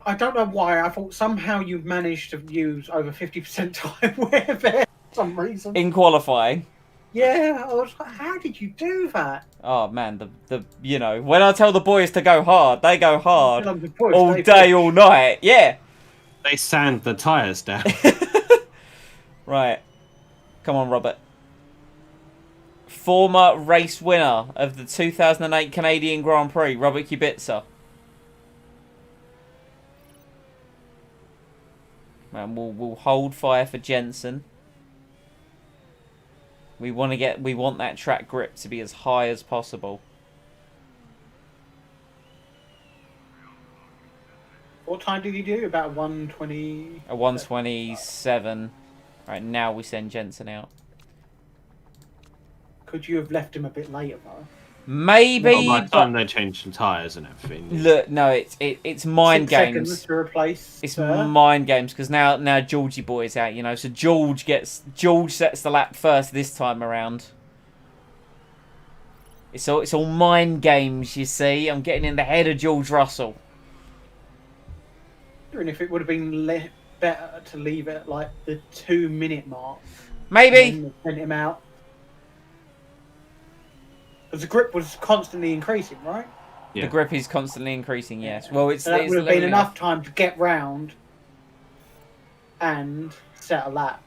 I don't know why. I thought somehow you managed to use over 50% time wear there for some reason. In qualifying. Yeah, I was like, how did you do that? Oh man, when I tell the boys to go hard, they go hard all day, push. all night. Yeah. They sand the tyres down. Right. Come on, Robert. Former race winner of the 2008 Canadian Grand Prix, Robert Kubica. And we'll hold fire for Jensen. We want that track grip to be as high as possible. What time did he do? About 1:20. A 1:27. Right, now we send Jensen out. Could you have left him a bit later though? Maybe. Well, by the time they changed some tyres and everything. Look, no, it's mind 6 games. seconds to replace. It's mind games because now Georgie boy's out, so George sets the lap first this time around. It's all mind games, you see. I'm getting in the head of George Russell. And if it would have been better to leave it at like the 2-minute mark. Maybe. Send him out. Because the grip was constantly increasing, right? Yeah. The grip is constantly increasing, yes. Well, so that would have been enough time to get round and set a lap.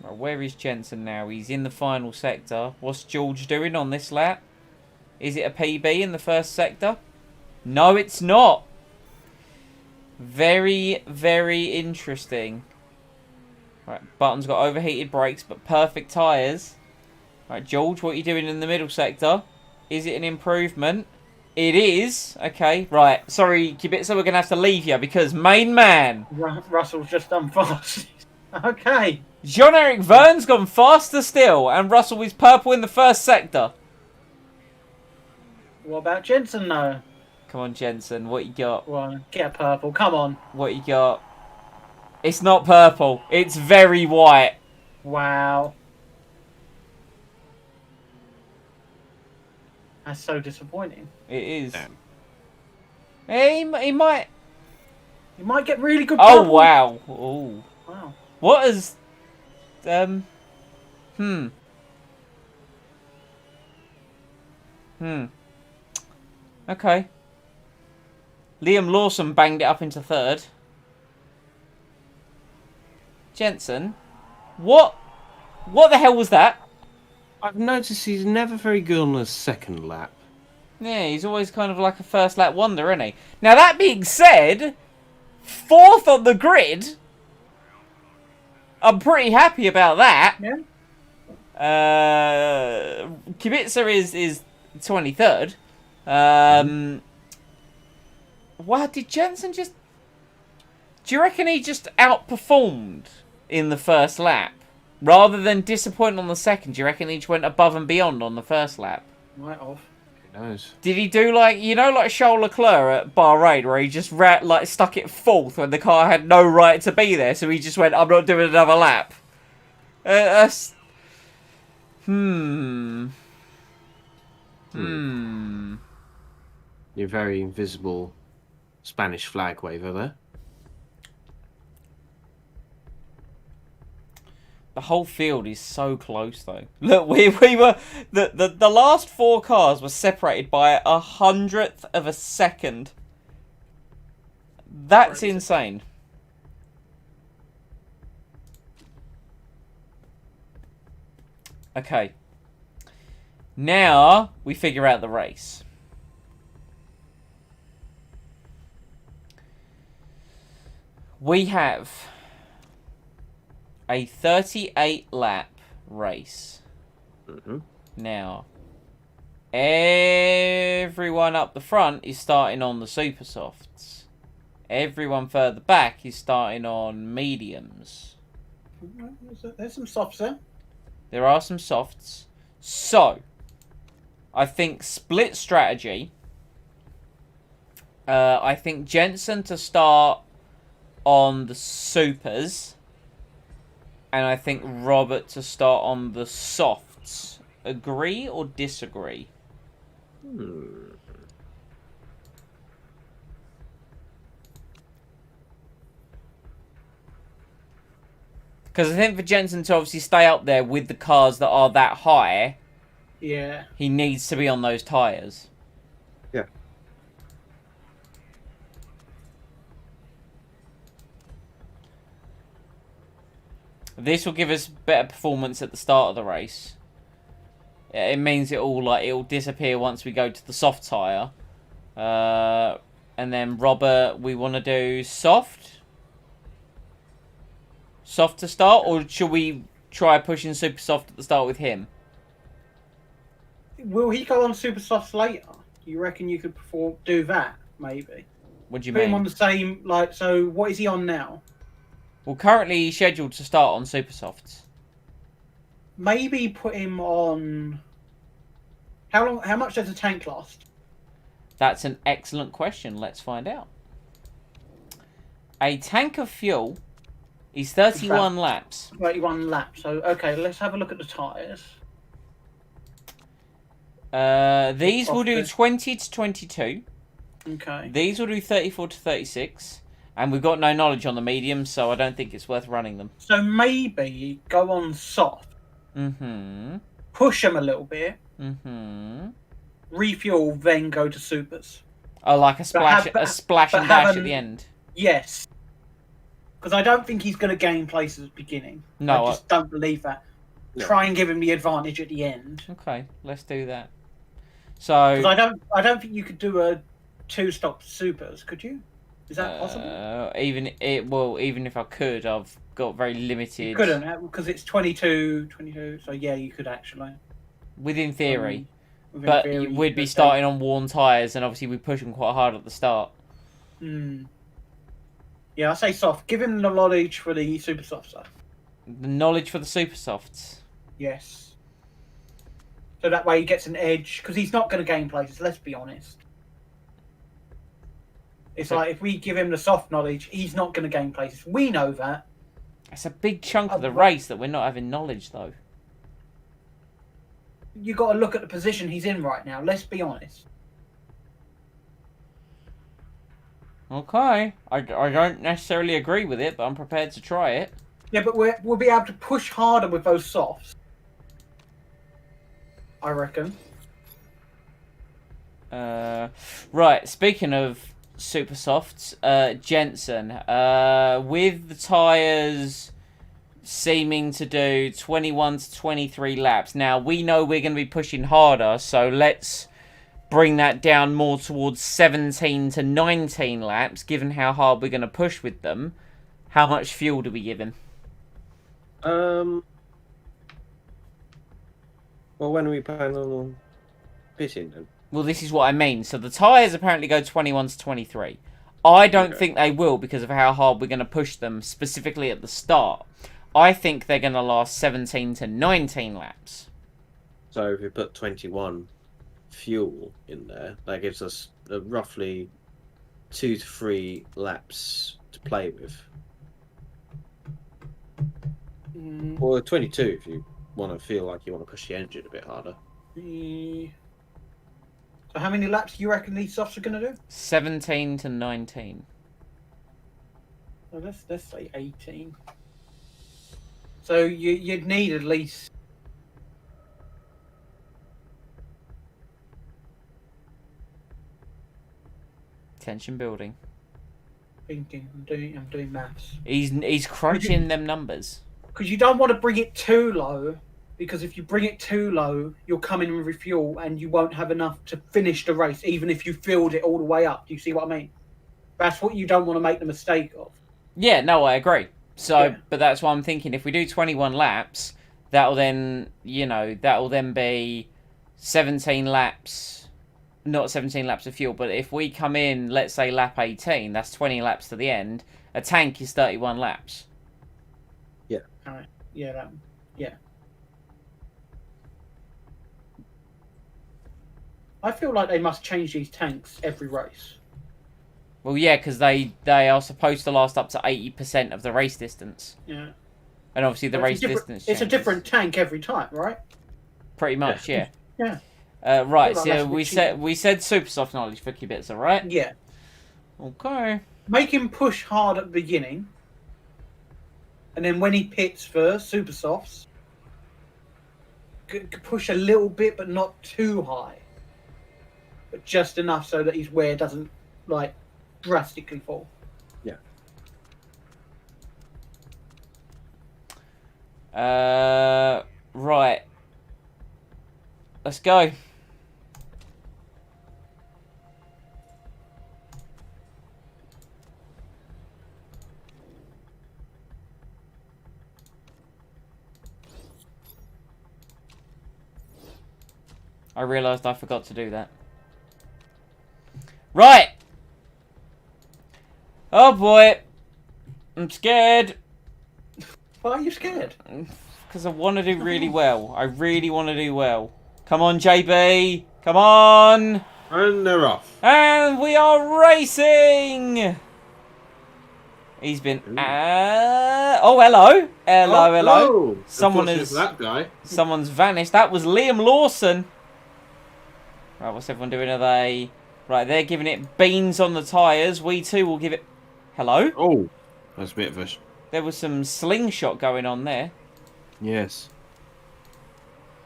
Right, where is Jensen now? He's in the final sector. What's George doing on this lap? Is it a PB in the first sector? No, it's not. Very, very interesting. Right, Button's got overheated brakes, but perfect tyres. Right, George, what are you doing in the middle sector? Is it an improvement? It is. Okay, right. Sorry, Kubica, we're going to have to leave you because main man. Russell's just done fast. Okay. Jean-Eric Verne's gone faster still, and Russell is purple in the first sector. What about Jensen, though? Come on, Jensen, what you got? Well, get purple, come on. What you got? It's not purple. It's very white. Wow. That's so disappointing. It is. Damn. He might... You might get really good Oh, purple. wow. Ooh. Wow. What is... Okay. Liam Lawson banged it up into third. Jensen, what What the hell was that? I've noticed he's never very good on the second lap. Yeah, he's always kind of like a first lap wonder, isn't he? Now, that being said, 4th on the grid. I'm pretty happy about that. Yeah. Kubica is 23rd. Wow, did Jensen just... Do you reckon he just outperformed in the first lap? Rather than disappoint on the second, do you reckon he just went above and beyond on the first lap? Might have. Who knows? Did he do like, you know, like Charles Leclerc at Bahrain, where he just like stuck it 4th when the car had no right to be there, so he just went, I'm not doing another lap. That's... Your very invisible Spanish flag waver there. The whole field is so close, though. Look, we were... The last 4 cars were separated by 100th of a second. That's insane. Okay. Now, we figure out the race. We have a 38 lap race. Now, everyone up the front is starting on the super softs. Everyone further back is starting on mediums. There's some softs there. There are some softs. So, I think split strategy. I think Jensen to start on the supers. And I think Robert to start on the softs. Agree or disagree? Because I think for Jensen to obviously stay up there with the cars that are that high, Yeah. he needs to be on those tyres. Yeah. This will give us better performance at the start of the race. It means it'll disappear once we go to the soft tyre. And then Robert, we want to do soft? Soft to start, or should we try pushing super soft at the start with him? Will he go on super softs later? You reckon you could do that, maybe? What do you Put him mean? on the same, like, so what is he on now? Well, currently he's scheduled to start on super softs. Maybe put him on... How much does a tank last? That's an excellent question. Let's find out. A tank of fuel is 31 laps. 31 laps. So, okay, let's have a look at the tyres. These will do 20 to 22. Okay. These will do 34 to 36. And we've got no knowledge on the mediums, so I don't think it's worth running them. So maybe go on soft. Mm-hmm. Push them a little bit. Mm-hmm. Refuel, then go to supers. Oh, like a splash, but a splash and dash at the end. Yes. Because I don't think he's going to gain places at the beginning. No, I just don't believe that. No. Try and give him the advantage at the end. Okay, let's do that. So, Because I don't think you could do a 2-stop supers, could you? Is that possible? even if I could, I've got very limited. You couldn't, because it's 22. So yeah, you could actually. Within theory. Within But theory, we'd you be could starting on worn tyres, and obviously we push them quite hard at the start. Yeah, I say soft. Give him the knowledge for the super soft stuff. The knowledge for the super softs. Yes. So that way he gets an edge, because he's not going to gain places, let's be honest. It's like, if we give him the soft knowledge, he's not going to gain places. We know that. It's a big chunk of the race that we're not having knowledge, though. You got to look at the position he's in right now, let's be honest. Okay. I don't necessarily agree with it, but I'm prepared to try it. Yeah, but we'll be able to push harder with those softs. I reckon. Right, speaking of super softs, Jensen, with the tyres seeming to do 21 to 23 laps. Now, we know we're going to be pushing harder, so let's bring that down more towards 17 to 19 laps, given how hard we're going to push with them. How much fuel do we give him? Well, when are we planning on pitching then? Well, this is what I mean. So the tyres apparently go 21 to 23. I don't think they will because of how hard we're going to push them, specifically at the start. I think they're going to last 17 to 19 laps. So if we put 21 fuel in there, that gives us roughly 2 to 3 laps to play with. Or 22 if you want to feel like you want to push the engine a bit harder. So how many laps do you reckon these softs are going to do? 17 to 19. Well, let's say 18. So you'd need at least... Tension building. Thinking, I'm doing maths. He's crunching them numbers. Because you don't want to bring it too low, because if you bring it too low, you'll come in and refuel, and you won't have enough to finish the race, even if you filled it all the way up. Do you see what I mean? That's what you don't want to make the mistake of. Yeah, no, I agree. So, Yeah. but that's why I'm thinking if we do 21 laps, that'll then, that'll then be 17 laps, not 17 laps of fuel, but if we come in, let's say lap 18, that's 20 laps to the end, a tank is 31 laps. Yeah. Alright. Yeah, yeah. I feel like they must change these tanks every race. Well, yeah, because they are supposed to last up to 80% of the race distance. Yeah. And obviously the But race distance It's a changes. different tank every time, right? Pretty much, yeah. Yeah. Right, Feel like so that's a bit we said super soft knowledge for Kubica, right? Yeah. Okay. Make him push hard at the beginning. And then when he pits for super softs, push a little bit, but not too high. But just enough so that his wear doesn't, like, drastically fall. Yeah. Right. Let's go. I realised I forgot to do that. Right! Oh boy! I'm scared! Why are you scared? Because I want to do really well. I really want to do well. Come on, JB! Come on! And they're off. And we are racing! He's been... oh, hello! Hello, hello. Someone is... that guy. Someone's vanished. That was Liam Lawson. Right, what's everyone doing? Are they... Right, they're giving it beans on the tyres. We too will give it... Hello? Oh, that's a bit of a... There was some slingshot going on there. Yes.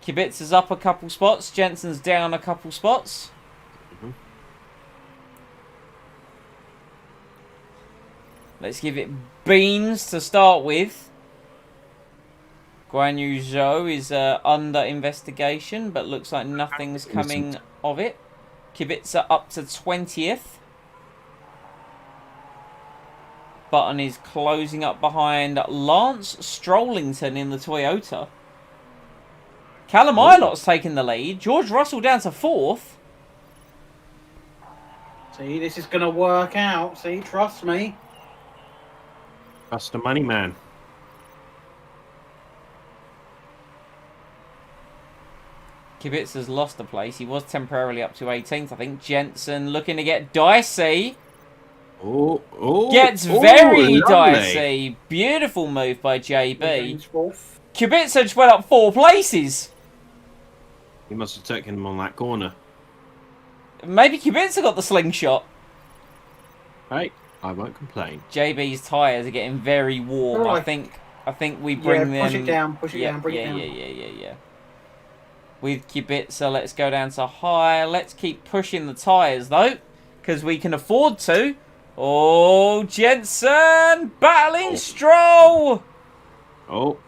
Kubica's up a couple spots. Jensen's down a couple spots. Mhm. Let's give it beans to start with. Guan Yu Zhou is under investigation, but looks like nothing's coming of it. Kubica up to 20th. Button is closing up behind Lance Strollington in the Toyota. Callum Ilot's taking the lead. George Russell down to 4th. See, this is going to work out. See, trust me. That's the money man. Kubica's lost the place. He was temporarily up to 18th, I think. Jensen looking to get dicey. Oh, Gets very dicey. Beautiful move by JB. Kubica just went up 4 places. He must have taken him on that corner. Maybe Kubica got the slingshot. Hey, I won't complain. JB's tyres are getting very warm. Oh, I think we bring them... push it down, bring it down. Yeah. With Kubica, let's go down to high. Let's keep pushing the tyres, though, because we can afford to. Oh, Jensen! Battling Stroll! Oh,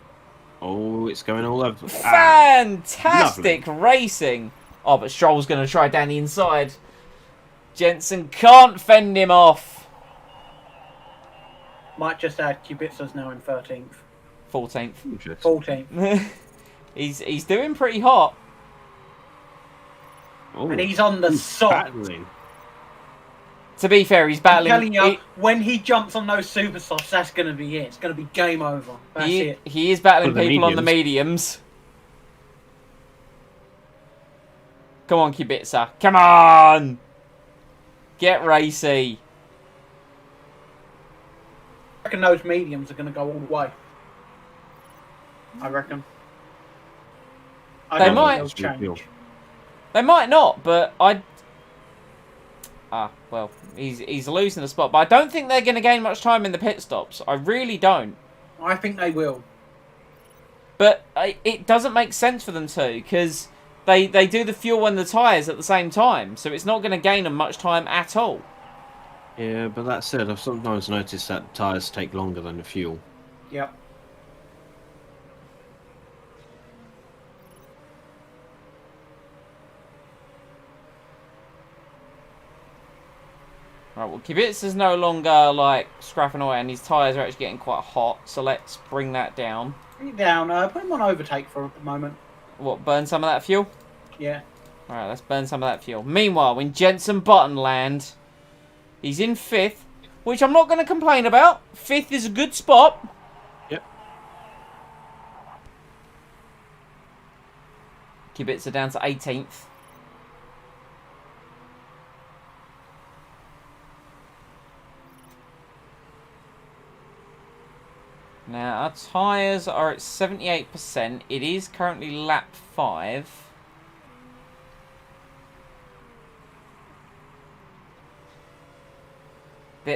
it's going all over. Fantastic racing. Oh, but Stroll's going to try down the inside. Jensen can't fend him off. Might just add Kubica's now in 13th. 14th. 14th. he's doing pretty hot. Oh, And he's on the soft. battling. To be fair, he's battling. I'm telling you, when he jumps on those super softs, that's going to be it. It's going to be game over. That's it. He is battling For the people on the mediums. Come on, Kubica. Come on! Get racy. I reckon those mediums are going to go all the way. I reckon. I They don't might. think they'll change. They might not, but well, he's losing the spot. But I don't think they're going to gain much time in the pit stops. I really don't. I think they will. But it doesn't make sense for them to, because they do the fuel and the tyres at the same time. So it's not going to gain them much time at all. Yeah, but that said, I've sometimes noticed that tyres take longer than the fuel. Yep. Right, well, Kubica's no longer, like, scrapping away, and his tyres are actually getting quite hot, so let's bring that down. Bring it down. Put him on overtake for a moment. What, burn some of that fuel? Yeah. Alright, let's burn some of that fuel. Meanwhile, in Jensen Button land, he's in 5th, which I'm not going to complain about. 5th is a good spot. Yep. Kubica down to 18th. Now, our tyres are at 78%. It is currently lap 5.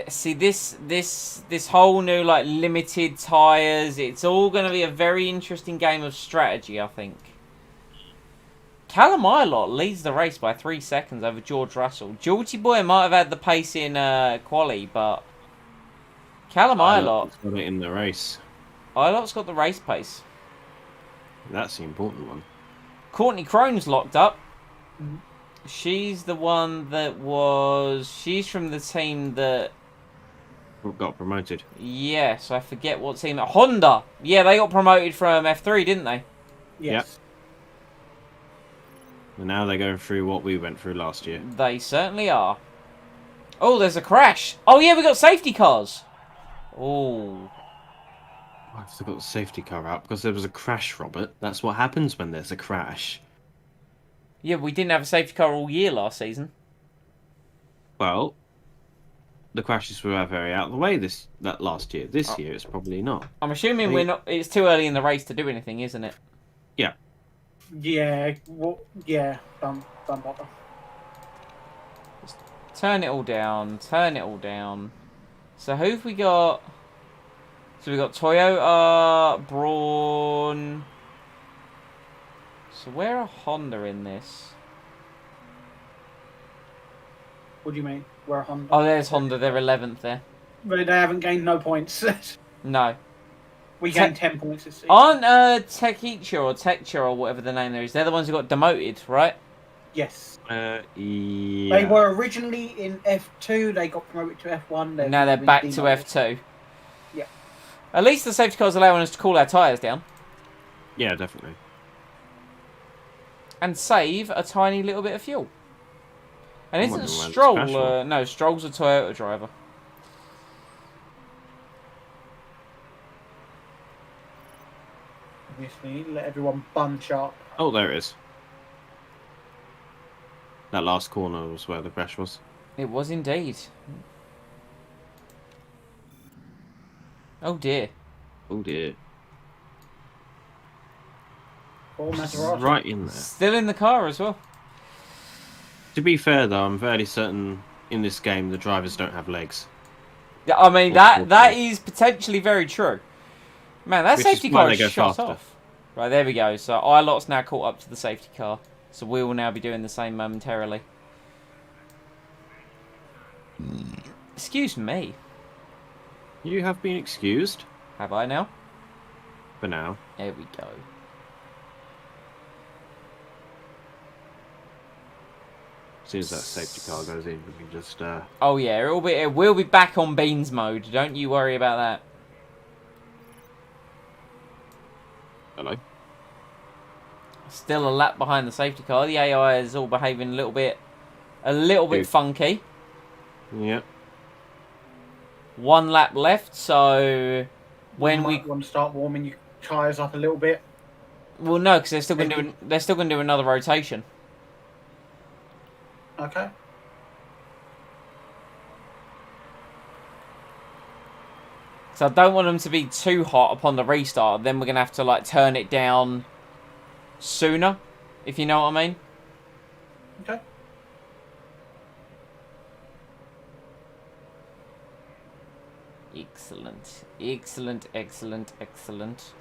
See, this whole new, like, limited tyres, it's all going to be a very interesting game of strategy, I think. Callum Ilott leads the race by 3 seconds over George Russell. Georgie Boy might have had the pace in quali, but Callum Ilott's got it in the race. Ilott's got the race pace. That's the important one. Courtney Crone's locked up. She's the one that she's from the team that got promoted. Yes, I forget what team. Honda. Yeah, they got promoted from F3, didn't they? Yes. Yep. And now they're going through what we went through last year. They certainly are. Oh, there's a crash. Oh, yeah, we got safety cars. Oh. I forgot the safety car out because there was a crash, Robert. That's what happens when there's a crash. Yeah, we didn't have a safety car all year last season. Well, the crashes were very out of the way last year. This year, it's probably not. I'm assuming we're not. It's too early in the race to do anything, isn't it? Yeah. Yeah. Well, yeah. Don't bother. Just turn it all down. Turn it all down. So who've we got? So we got Toyota, Braun. So where are Honda in this? What do you mean? Where Honda? Oh, there's Honda. They're 11th there. But they haven't gained no points. No. We gained 10 points this season. Aren't Tekicha or Tekcha or whatever the name there is? They're the ones who got demoted, right? Yes. Yeah. They were originally in F2. They got promoted to F1. Now they're back to F2. Yeah. At least the safety car's allowing us to cool our tyres down. Yeah, definitely. And save a tiny little bit of fuel. And I isn't wonder why it's Stroll... special. no, Stroll's a Toyota driver. Obviously, let everyone bunch up. Oh, there it is. That last corner was where the crash was. It was indeed. Oh dear. Oh dear. Or Maserati. Right in there. Still in the car as well. To be fair, though, I'm fairly certain in this game the drivers don't have legs. Yeah, I mean, that is potentially very true. Man, that Which is safety why car they is go shot faster. off. Right, there we go. So Ilot's now caught up to the safety car. So we will now be doing the same momentarily. Excuse me. You have been excused. Have I now? for now. There we go. As soon as that safety car goes in, we can just... Oh yeah, it will be back on beans mode. Don't you worry about that. Hello. Still a lap behind the safety car. The AI is all behaving a little bit funky. Yeah. 1 lap left, so when you might want to start warming your tyres up a little bit. Well, no, because they're still going to do another rotation. Okay. So I don't want them to be too hot upon the restart. Then we're going to have to like turn it down sooner, if you know what I mean. Okay. Excellent. Excellent, excellent, excellent.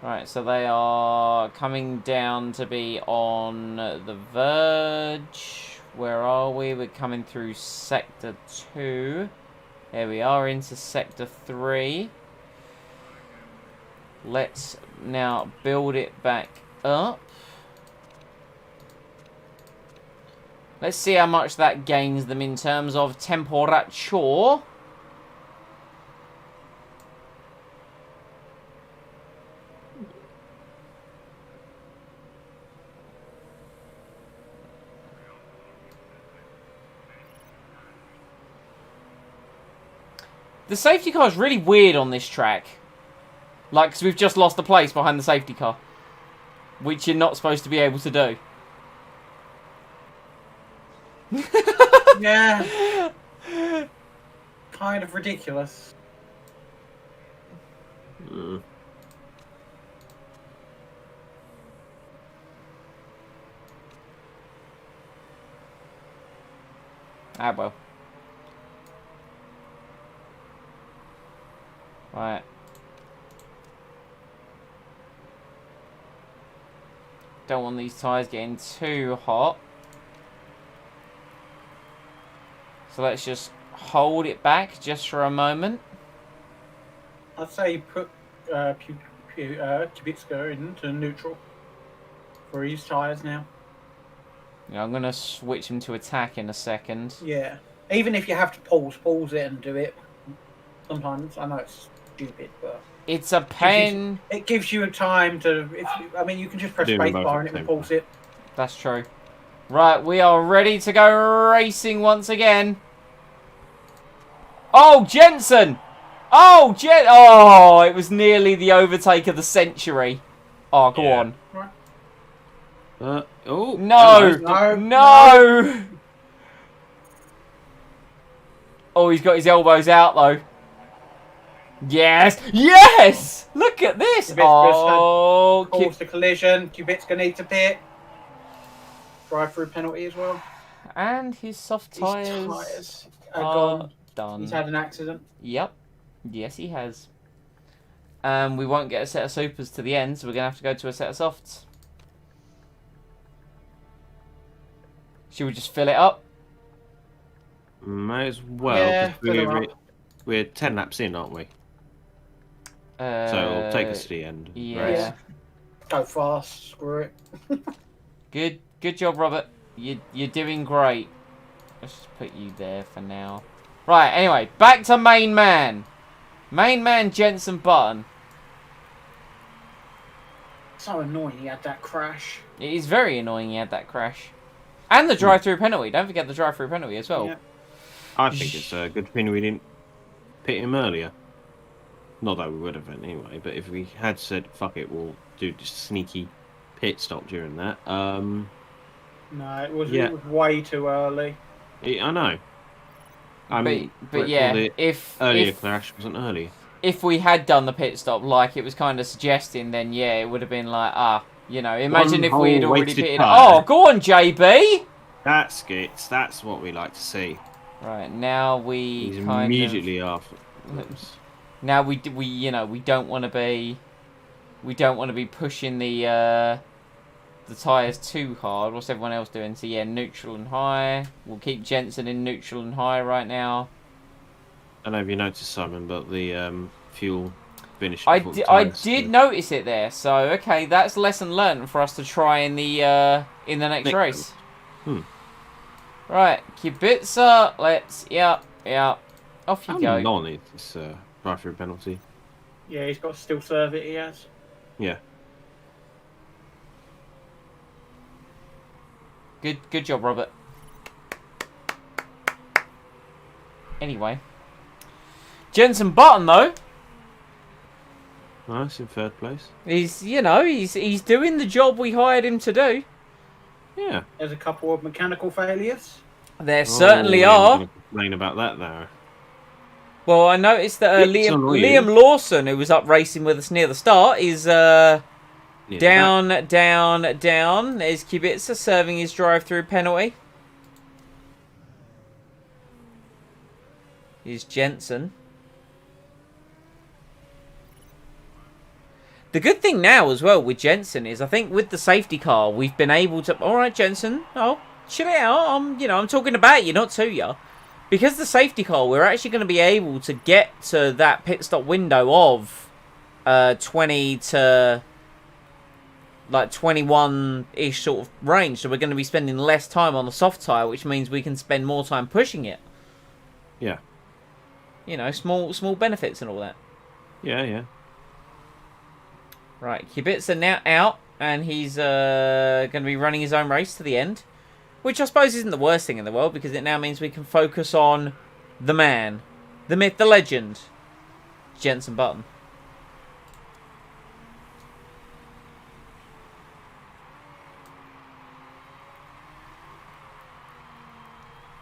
Right, so they are coming down to be on the verge. Where are we? We're coming through Sector 2. There we are, into Sector 3. Let's now build it back up. Let's see how much that gains them in terms of temperature. The safety car is really weird on this track. Like, because we've just lost the place behind the safety car. Which you're not supposed to be able to do. Yeah. Kind of ridiculous. Ah, well. Right. Don't want these tyres getting too hot. So let's just hold it back just for a moment. I'd say put Kubica into neutral for his tyres now. Yeah, I'm going to switch him to attack in a second. Yeah. Even if you have to pause it and do it. Sometimes. I know it's stupid, but... It's a pain. It gives you a time to... you can just press spacebar and it will pause it. That's true. Right, we are ready to go racing once again. Oh, Jensen! Oh, oh, it was nearly the overtake of the century. Oh, go on. Right. Oh. No! Oh, he's got his elbows out, though. Yes! Yes! Look at this! Cause the collision. Kubica needs to pit. Drive-through penalty as well. And his soft tyres are done. He's had an accident. Yep. Yes, he has. We won't get a set of supers to the end, so we're going to have to go to a set of softs. Should we just fill it up? Might as well. Yeah, we're 10 laps in, aren't we? So it'll take us to the end. Yeah. Go fast. Screw Good it. job, Robert. You're doing great. Let's just put you there for now. Right, anyway, back to main man. Main man Jensen Button. So annoying he had that crash. It is very annoying he had that crash. And the drive-through penalty. Don't forget the drive-through penalty as well. Yeah. I think it's a good thing we didn't pit him earlier. Not that we would have anyway, but if we had said, fuck it, we'll do just sneaky pit stop during that. No, it was way too early. I know. But yeah, the if crash wasn't early. If we had done the pit stop like it was kind of suggesting, then yeah, it would have been like, imagine if we had already pitted. Tire. Oh, go on, JB. That's good. That's what we like to see. Right, now He's immediately after. Now we don't want to be pushing the tyres too hard. What's everyone else doing? So yeah, neutral and high. We'll keep Jensen in neutral and high right now. I don't know if you noticed, Simon, but the fuel finish. I before the I tyres did slip. notice it there. So okay, that's lesson learned for us to try in the next Next race. one. Right, Kubica, let's yeah. Off you How go. long is this drive-through penalty? Yeah, he's got to still serve it. He has. Yeah. Good job, Robert. Anyway. Jenson Button though. Nice in third place. He's doing the job we hired him to do. Yeah. There's a couple of mechanical failures. There certainly I'm are. gonna complain about that though. Well, I noticed that It's annoying. Liam Lawson, who was up racing with us near the start, is Near the down. back. There's Kubica serving his drive-through penalty. Here's Jensen. The good thing now as well with Jensen is I think with the safety car we've been able to. All right, Jensen. Oh, chill it out. I'm talking about you, not to you. Because the safety car, we're actually going to be able to get to that pit stop window of 20 to like 21-ish sort of range. So we're going to be spending less time on the soft tyre, which means we can spend more time pushing it. Yeah. You know, small benefits and all that. Yeah. Right, Kubica now out, and he's going to be running his own race to the end. Which I suppose isn't the worst thing in the world, because it now means we can focus on the man, the myth, the legend, Jenson Button.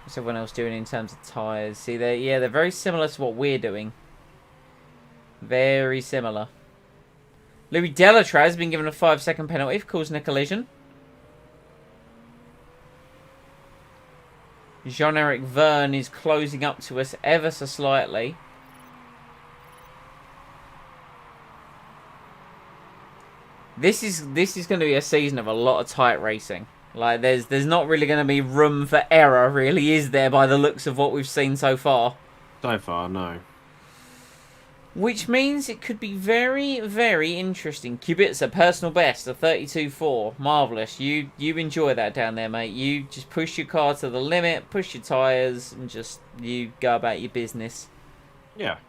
What's everyone else doing in terms of tyres? See, they're very similar to what we're doing. Very similar. Louis Delatraz has been given a 5-second penalty for causing a collision. Jean-Eric Verne is closing up to us ever so slightly. This is going to be a season of a lot of tight racing. Like there's not really going to be room for error, really, is there, by the looks of what we've seen so far? So far, no. Which means it could be very, very interesting. Kubica, personal best, a 32.4. Marvellous. You enjoy that down there, mate. You just push your car to the limit, push your tyres, and just you go about your business. Yeah.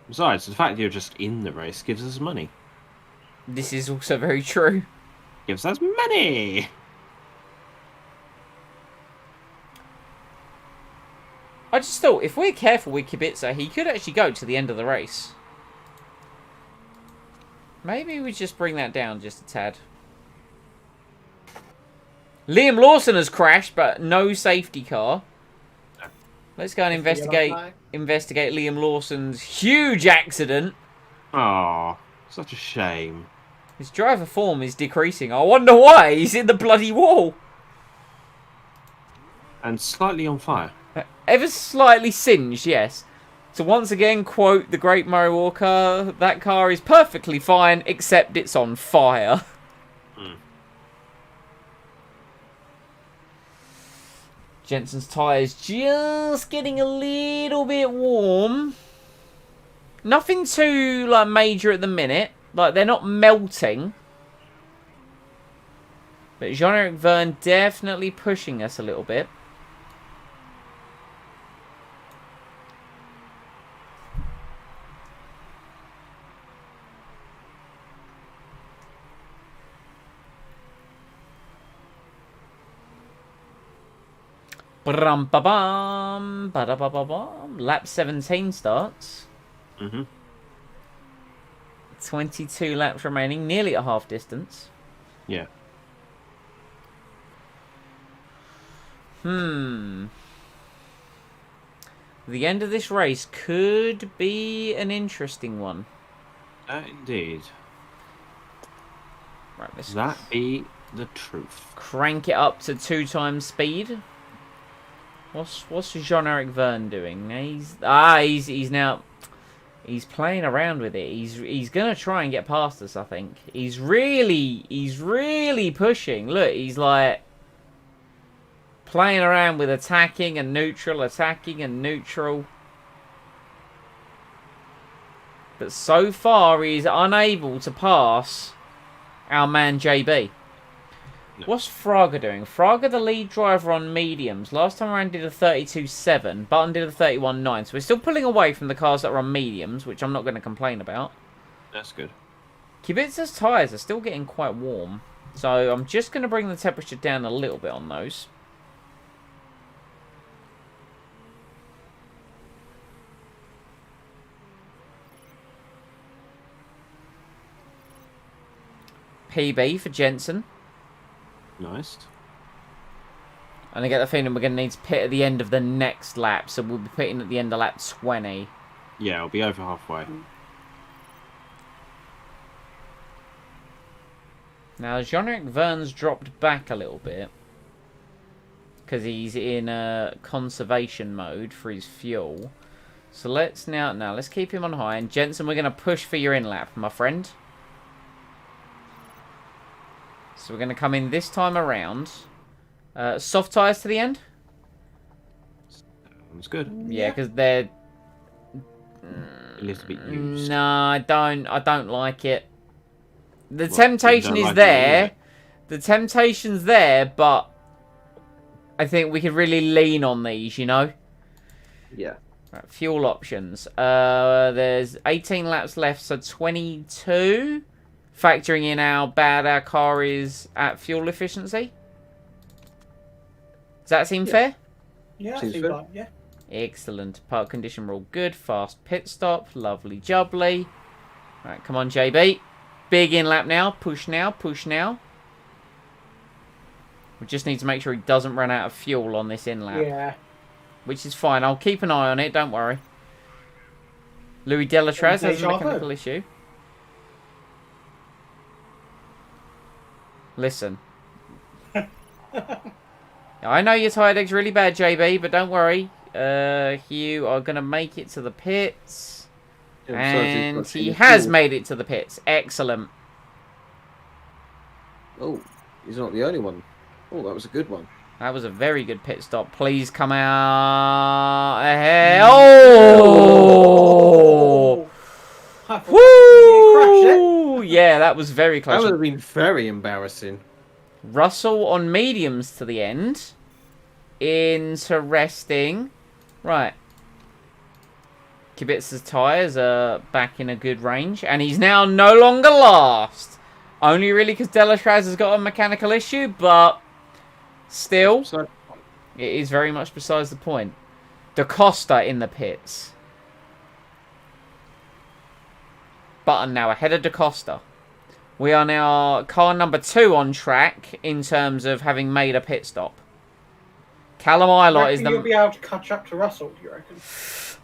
Besides, the fact that you're just in the race gives us money. This is also very true. Gives us money! I just thought, if we're careful with Kubica, he could actually go to the end of the race. Maybe we just bring that down just a tad. Liam Lawson has crashed, but no safety car. Let's go and investigate Liam Lawson's huge accident. Oh, such a shame. His driver form is decreasing. I wonder why. He's in the bloody wall. And slightly on fire. Ever slightly singed, yes. So once again, quote the great Murray Walker, that car is perfectly fine, except it's on fire. Jensen's tyres just getting a little bit warm. Nothing too like major at the minute. Like they're not melting. But Jean-Eric Verne definitely pushing us a little bit. Brum-ba-bum, ba-da-ba-ba-bum. Lap 17 starts. 22 laps remaining, nearly at half distance. Yeah. The end of this race could be an interesting one. Indeed. Right, let's That be the truth. crank it up to 2 times speed. What's Jean-Eric Verne doing? He's now playing around with it. He's gonna try and get past us, I think. He's really pushing. Look, he's like playing around with attacking and neutral. But so far, he's unable to pass our man JB. No. What's Fraga doing? Fraga, the lead driver on mediums. Last time around did a 32.7. Button did a 31.9. So we're still pulling away from the cars that are on mediums, which I'm not going to complain about. That's good. Kubica's tyres are still getting quite warm. So I'm just going to bring the temperature down a little bit on those. PB for Jensen. Nice. And I get the feeling we're going to need to pit at the end of the next lap. So we'll be pitting at the end of lap 20. Yeah, I'll be over halfway. Now, Jean-Eric Verne's dropped back a little bit. Because he's in conservation mode for his fuel. So let's let's keep him on high. And Jensen, we're going to push for your in-lap, my friend. So we're going to come in this time around. Soft tyres to the end? Sounds good. Yeah, because they're... A little bit used. No, I don't like it. The Well, temptation you don't is like it, there. yeah. The temptation's there, but I think we could really lean on these, you know? Yeah. Right, fuel options. There's 18 laps left, so 22. Factoring in how bad our car is at fuel efficiency. Does that seem fair? Yeah, Seems seems fair. like, yeah. Excellent. Park condition rule good. Fast pit stop. Lovely jubbly. Right, come on, JB. Big in lap now. Push now. Push now. We just need to make sure he doesn't run out of fuel on this in lap. Yeah. Which is fine. I'll keep an eye on it. Don't worry. Louis Delatraz has a Deja vu. mechanical issue. Listen. I know your tyre deck's really bad, JB, but don't worry. You are going to make it to the pits. And he has made it to the pits. Excellent. Oh, he's not the only one. Oh, that was a good one. That was a very good pit stop. Please come out ahead. Oh! I thought you crashed it. Woo! Yeah, that was very That close. would have been very embarrassing. Russell on mediums to the end. Interesting. Right. Kubica's tyres are back in a good range. And he's now no longer last. Only really because Delatraz has got a mechanical issue, but still, So, it is very much besides the point. Da Costa in the pits. Button now ahead of Da Costa. We are now car number 2 on track in terms of having made a pit stop. Callum Ilott is You'll be able to catch up to Russell, do you reckon?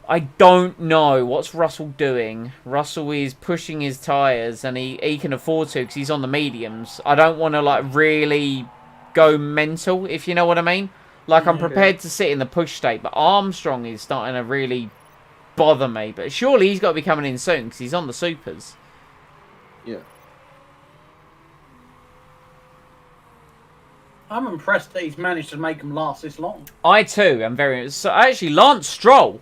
I don't know. What's Russell doing? Russell is pushing his tyres and he can afford to because he's on the mediums. I don't want to like really go mental, if you know what I mean. Like I'm prepared to sit in the push state, but Armstrong is starting to really bother me. But surely he's got to be coming in soon because he's on the supers. yeah. I'm impressed that he's managed to make them last this long. I too am very... So actually, Lance Stroll.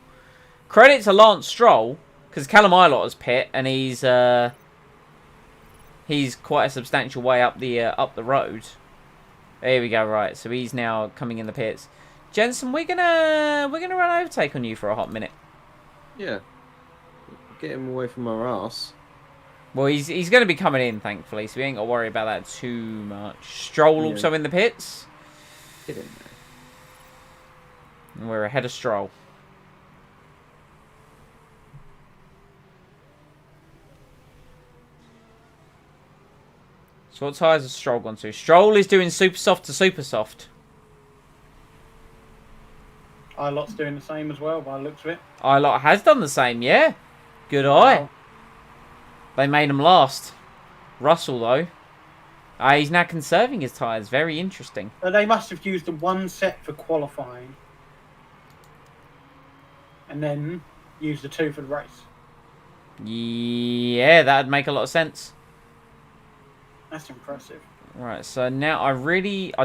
Credit to Lance Stroll because Callum Ilott has pit and he's quite a substantial way up the road. There we go. Right, so he's now coming in the pits. Jensen, we're gonna run overtake on you for a hot minute. Yeah. Get him away from our ass. Well, he's going to be coming in, thankfully, so we ain't got to worry about that too much. Stroll also in the pits. Get in there. And we're ahead of Stroll. So what tyres has Stroll gone to? Stroll is doing super soft to super soft. Ilott's doing the same as well, by the looks of it. Ilott has done the same, yeah. Good eye. Wow. They made him last. Russell, though. He's now conserving his tyres. Very interesting. So they must have used the one set for qualifying. And then used the 2 for the race. Yeah, that'd make a lot of sense. That's impressive. Right, so now I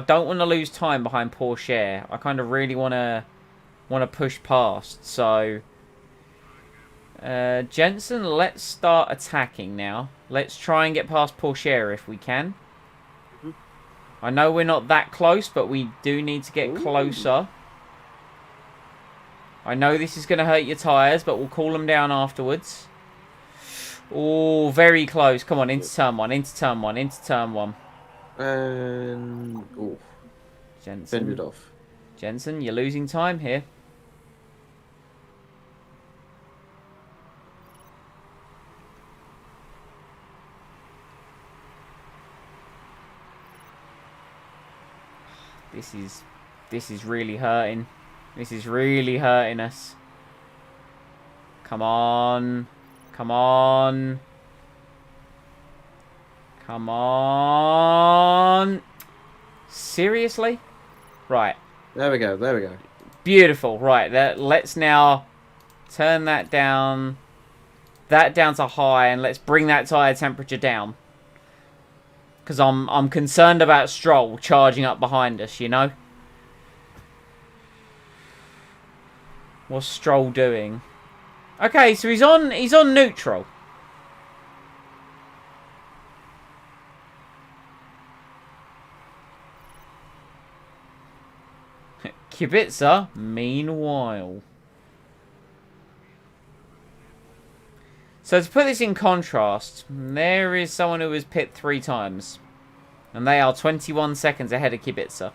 don't want to lose time behind Porsche. I kind of really want to push past. So Jensen, let's start attacking now. Let's try and get past Porchera if we can. I know we're not that close, but we do need to get closer. I know this is going to hurt your tyres, but we'll cool them down afterwards. Oh, very close. Come on, into turn one, into turn one, into turn one. And... Oh, Jensen. fended off. Jensen, you're losing time here. This is really hurting. This is really hurting us. Come on. Come on. Come on. Seriously? Right. There we go, there we go. Beautiful. Right, let's now turn that down. That down to high, and let's bring that tyre temperature down. Because I'm concerned about Stroll charging up behind us, you know? What's Stroll doing? Okay, so he's on neutral. Kubica, meanwhile. So to put this in contrast, there is someone who was pit 3 times. And they are 21 seconds ahead of Kubica.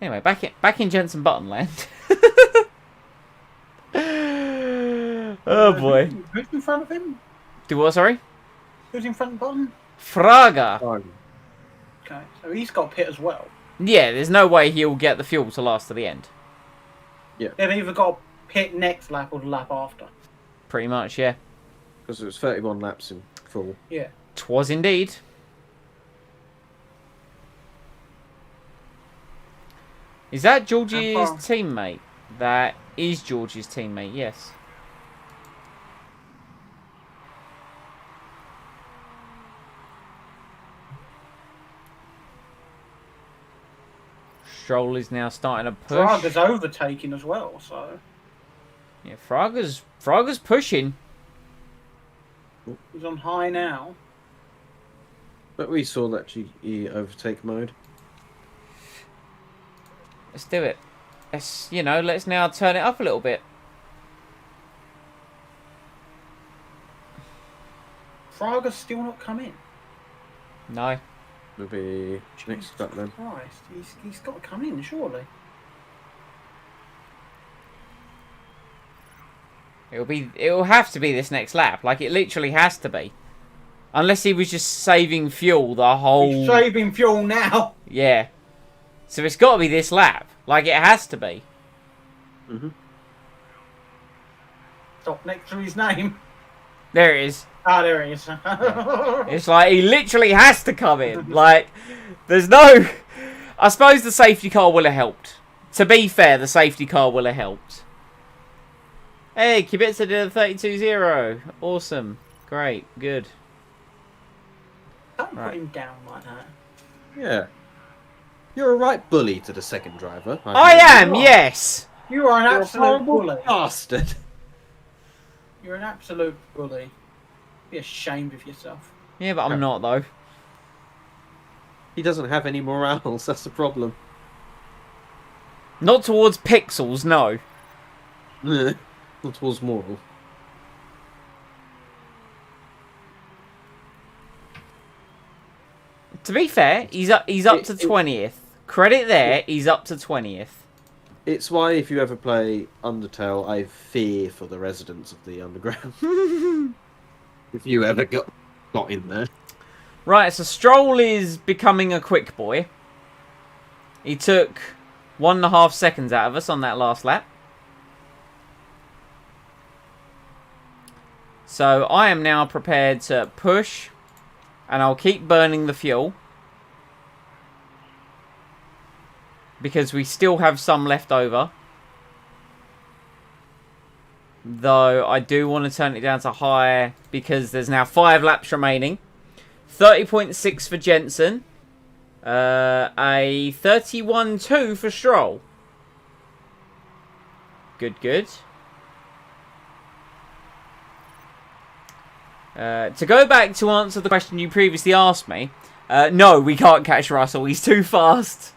Anyway, back in Jensen Button land. Oh boy. Who's in front of him? Do what, sorry? Who's in front of Button? Fraga. Okay, so he's got pit as well. Yeah, there's no way he'll get the fuel to last to the end. They've either got pit next lap or the lap after. Pretty much, yeah. Because it was 31 laps in full. Yeah. 'Twas indeed. Is that George's teammate? That is George's teammate, yes. Stroll is now starting to push. Fraga's overtaking as well, so... Yeah, Fraga's pushing. He's on high now. But we saw that GE overtake mode. Let's do it. Let's now turn it up a little bit. Fraga's still not come in. No. Will be next up then. Christ, he's got to come in, surely. It'll have to be this next lap. Like, it literally has to be. Unless he was just saving fuel the whole... He's saving fuel now. Yeah. So it's got to be this lap. Like, it has to be. Mm-hmm. Stop next to his name. There it is. Ah, there he is. It's like, he literally has to come in. Like, there's no... I suppose the safety car will have helped. To be fair, the safety car will have helped. Hey, Kubica did a 32-0. Awesome. Great. Good. Don't put him down like that. Yeah. You're a right bully to the second driver. I am, yes. You are an You're a absolute horrible bully. bastard. You're an absolute bully. Be ashamed of yourself. Yeah, but I'm not, though. He doesn't have any morals, that's the problem. Not towards pixels, no. Not towards moral. To be fair, he's up to 20th. Credit there, he's up to 20th. It's why if you ever play Undertale, I fear for the residents of the underground. If you ever got in there. Right, so Stroll is becoming a quick boy. He took 1.5 seconds out of us on that last lap. So I am now prepared to push, and I'll keep burning the fuel. Because we still have some left over. Though I do want to turn it down to high because there's now 5 laps remaining. 30.6 for Jensen. A 31-2 for Stroll. Good, good. To go back to answer the question you previously asked me, no, we can't catch Russell. He's too fast.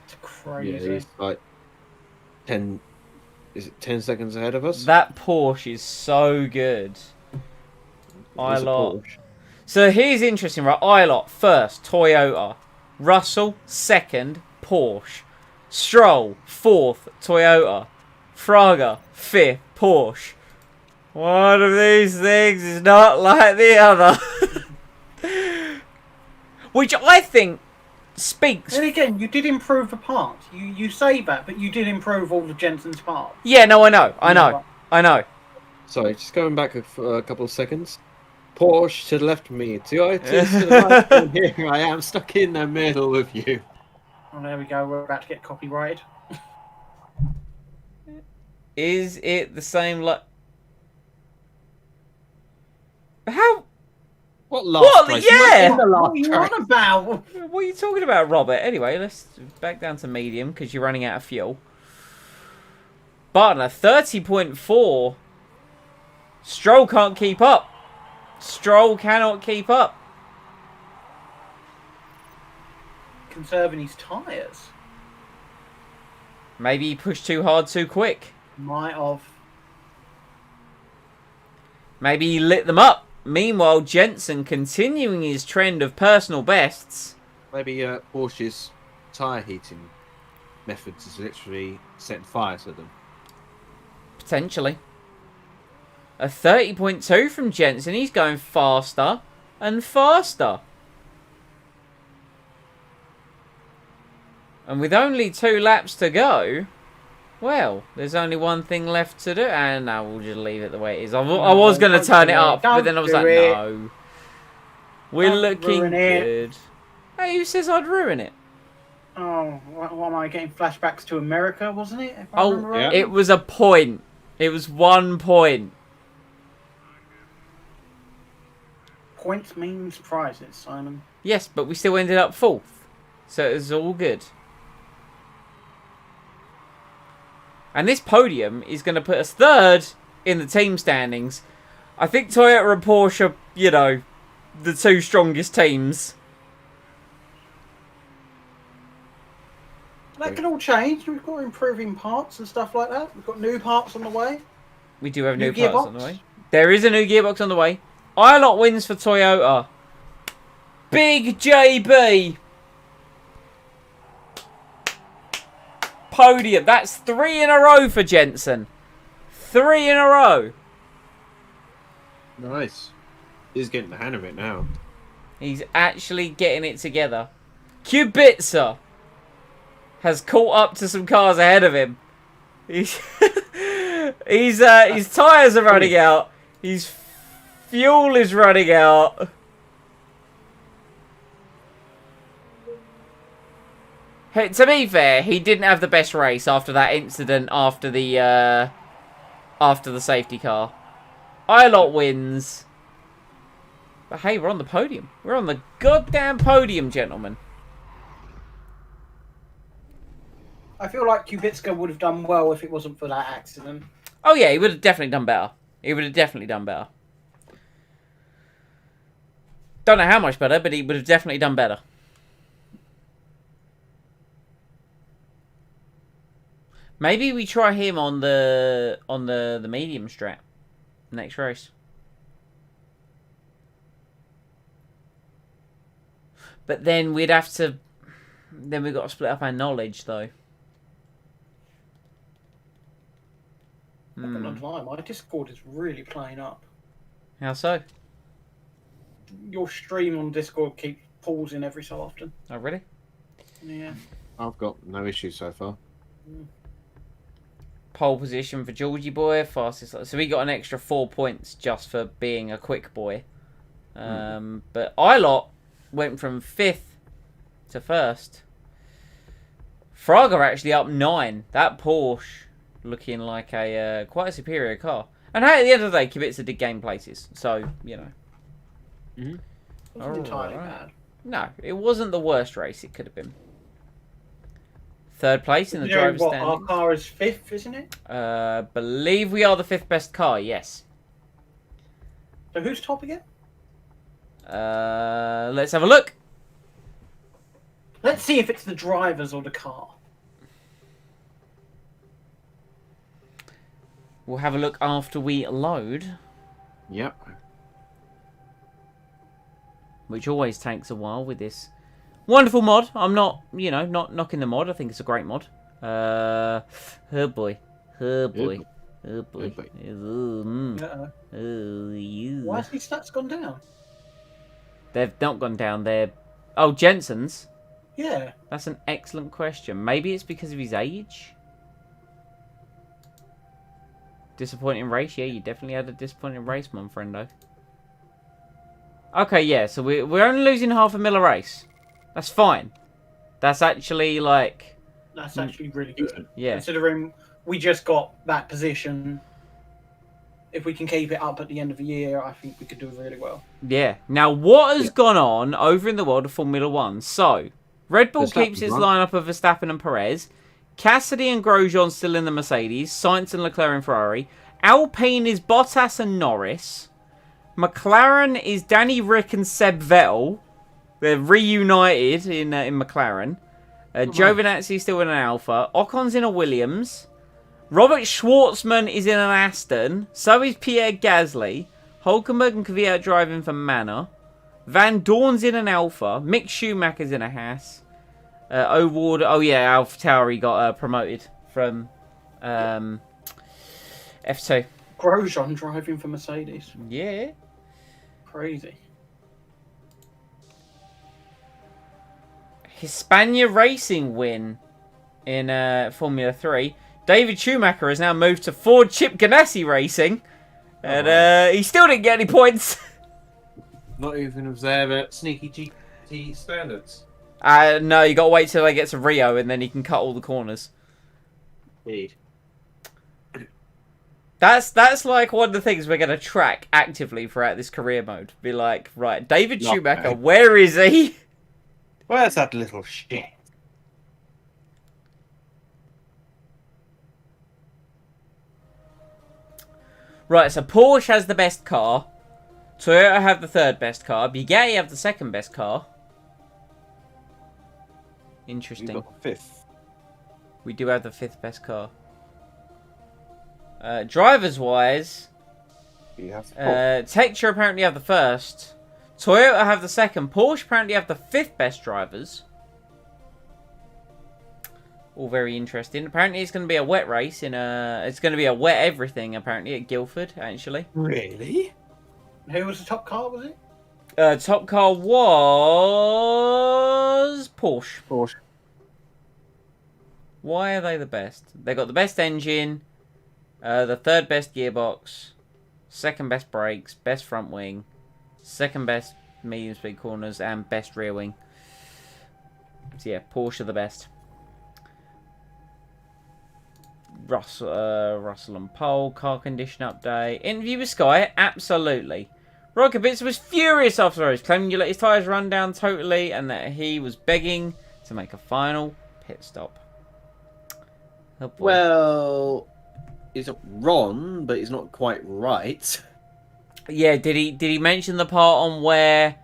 It's crazy. Yeah, he's like 10. Is it 10 seconds ahead of us? That Porsche is so good. It's a Ilott. Porsche. So here's interesting, right? Ilott first, Toyota. Russell second, Porsche. Stroll fourth, Toyota. Fraga fifth, Porsche. One of these things is not like the other. Which I think speaks... Then again, you did improve the parts. You say that, but you did improve all of Jensen's parts. Yeah, no, I know. Sorry, just going back a couple of seconds. Porsche to the left of me, Toyota to the right, and here I am stuck in the middle of you. Oh, there we go. We're about to get copyrighted. Is it the same like... How... What last What? place? Yeah! What the What last are you track? on about? What are you talking about, Robert? Anyway, let's back down to medium because you're running out of fuel. Barton, 30.4. Stroll can't keep up. Stroll cannot keep up. Conserving his tyres. Maybe he pushed too hard too quick. Might have. Maybe he lit them up. Meanwhile, Jensen continuing his trend of personal bests. Maybe Porsche's tyre heating methods is literally setting fire to them. Potentially. A 30.2 from Jensen. He's going faster and faster. And with only 2 laps to go, well, there's only one thing left to do. And now we'll just leave it the way it is. I was going to turn it up, but then I was like, no. We're looking good. Hey, who says I'd ruin it? Oh, what am I getting? Flashbacks to America, wasn't it? If I remember yeah. right? It was a point. It was 1 point. Points means prizes, Simon. Yes, but we still ended up 4th. So it was all good. And this podium is going to put us 3rd in the team standings. I think Toyota and Porsche are, you know, the 2 strongest teams. That can all change. We've got improving parts and stuff like that. We've got new parts on the way. We do have New new parts on gearbox. the way. There is a new gearbox on the way. Ilott wins for Toyota. Big JB. Podium. That's 3 in a row for Jensen. 3 in a row. Nice. He's getting the hang of it now. He's actually getting it together. Kubica has caught up to some cars ahead of him. His tyres are running out. His fuel is running out. Hey, to be fair, he didn't have the best race after that incident after the safety car. Ilott wins. But hey, we're on the podium. We're on the goddamn podium, gentlemen. I feel like Kubica would have done well if it wasn't for that accident. Oh yeah, he would have definitely done better. He would have definitely done better. Don't know how much better, but he would have definitely done better. Maybe we try him on the medium strat next race. But then we'd have to. Then we've got to split up our knowledge, though. I'm not gonna lie, my Discord is really playing up. How so? Your stream on Discord keeps pausing every so often. Oh, really? Yeah. I've got no issues so far. Pole position for Georgie boy, fastest. So we got an extra 4 points just for being a quick boy. But Ilott went from 5th to 1st. Fraga actually up 9. That Porsche looking like a quite a superior car. And hey, at the end of the day, Kubica did game places, so you know. Wasn't entirely Alright. bad. No, it wasn't the worst race it could have been. Third place in the Considering driver's what, our standings. car is 5th, isn't it? Believe we are the 5th best car, yes. So who's top again? Let's have a look. Let's see if it's the drivers or the car. We'll have a look after we load, Yep. which always takes a while with this wonderful mod. I'm not, not knocking the mod. I think it's a great mod. Oh boy. Oh boy. Oh boy. Why has these stats gone down? They've not gone down. They're... Oh, Jensen's? Yeah. That's an excellent question. Maybe it's because of his age? Disappointing race? Yeah, you definitely had a disappointing race, my friendo. Okay, yeah, so we're only losing half a mil a race. That's fine. That's actually, like... That's actually really good. Yeah. Considering we just got that position, if we can keep it up at the end of the year, I think we could do really well. Yeah. Now, what has gone on over in the world of Formula One? So, Red Bull keeps its lineup of Verstappen and Perez. Cassidy and Grosjean still in the Mercedes. Sainz and Leclerc in Ferrari. Alpine is Bottas and Norris. McLaren is Danny Rick and Seb Vettel. They're reunited in McLaren. Giovinazzi is still in an Alpha. Ocon's in a Williams. Robert Schwartzman is in an Aston. So is Pierre Gasly. Hulkenberg and Kvyat driving for Manor. Van Dorn's in an Alpha. Mick Schumacher's in a Haas. O'Ward. Oh yeah, AlphaTauri got promoted from F2. Grosjean driving for Mercedes. Yeah. Crazy. Hispania Racing win in Formula 3. David Schumacher has now moved to Ford Chip Ganassi Racing. And he still didn't get any points. Not even of their sneaky GT standards. No, you got to wait till they get to Rio and then he can cut all the corners. Indeed. That's like one of the things we're going to track actively throughout this career mode. Be like, right, David Schumacher, where is he? Where's that little shit? Right, so Porsche has the best car. Toyota have the third best car. Bugatti have the second best car. Interesting. You've got the 5th. We do have the 5th best car. Drivers-wise, You have Tecture apparently have the first. Toyota have the second. Porsche apparently have the 5th best drivers. All very interesting. Apparently it's going to be a wet race. It's going to be a wet everything, apparently, at Guildford, actually. Really? Who was the top car, was it? Top car was Porsche. Porsche. Why are they the best? They got the best engine, the third best gearbox, second best brakes, best front wing, second best medium speed corners, and best rear wing. So yeah, Porsche are the best. Russell and Pole, car condition update. Interview with Sky, absolutely. Roy Kubica was furious after the race, claiming you let his tyres run down totally and that he was begging to make a final pit stop. Oh boy. Well, he's not wrong, but he's not quite right. Yeah, did he mention the part on where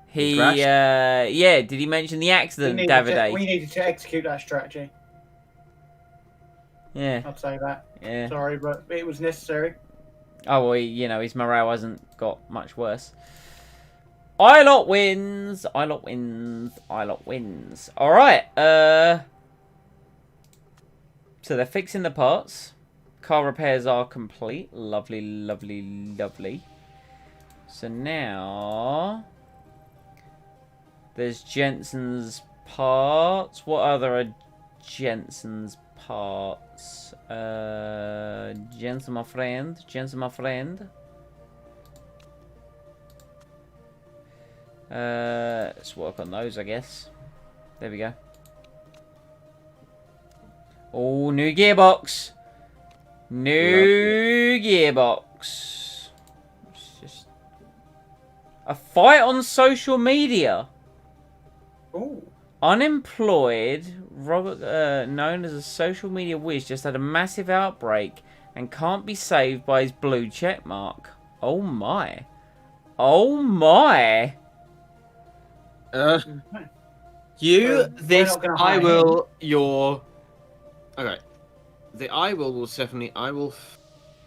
he crashed? Yeah, did he mention the accident, Davide? We needed to execute that strategy. Yeah. I'd say that. Yeah. Sorry, but it was necessary. Oh, well, his morale hasn't got much worse. Ilot wins. Ilot wins. Ilot wins. All right. So they're fixing the parts. Car repairs are complete. Lovely, lovely, lovely. So now there's Jensen's parts. What other are Jensen's parts? Jensen, my friend. Jensen, my friend. Let's work on those, I guess. There we go. Oh, new gearbox. New gearbox. It's just a fight on social media. Ooh. Unemployed Robert, known as a social media whiz, just had a massive outbreak and can't be saved by his blue check mark. Oh my. Oh my. You, We're this, not gonna I hire will, your... Okay. The I will definitely, I will,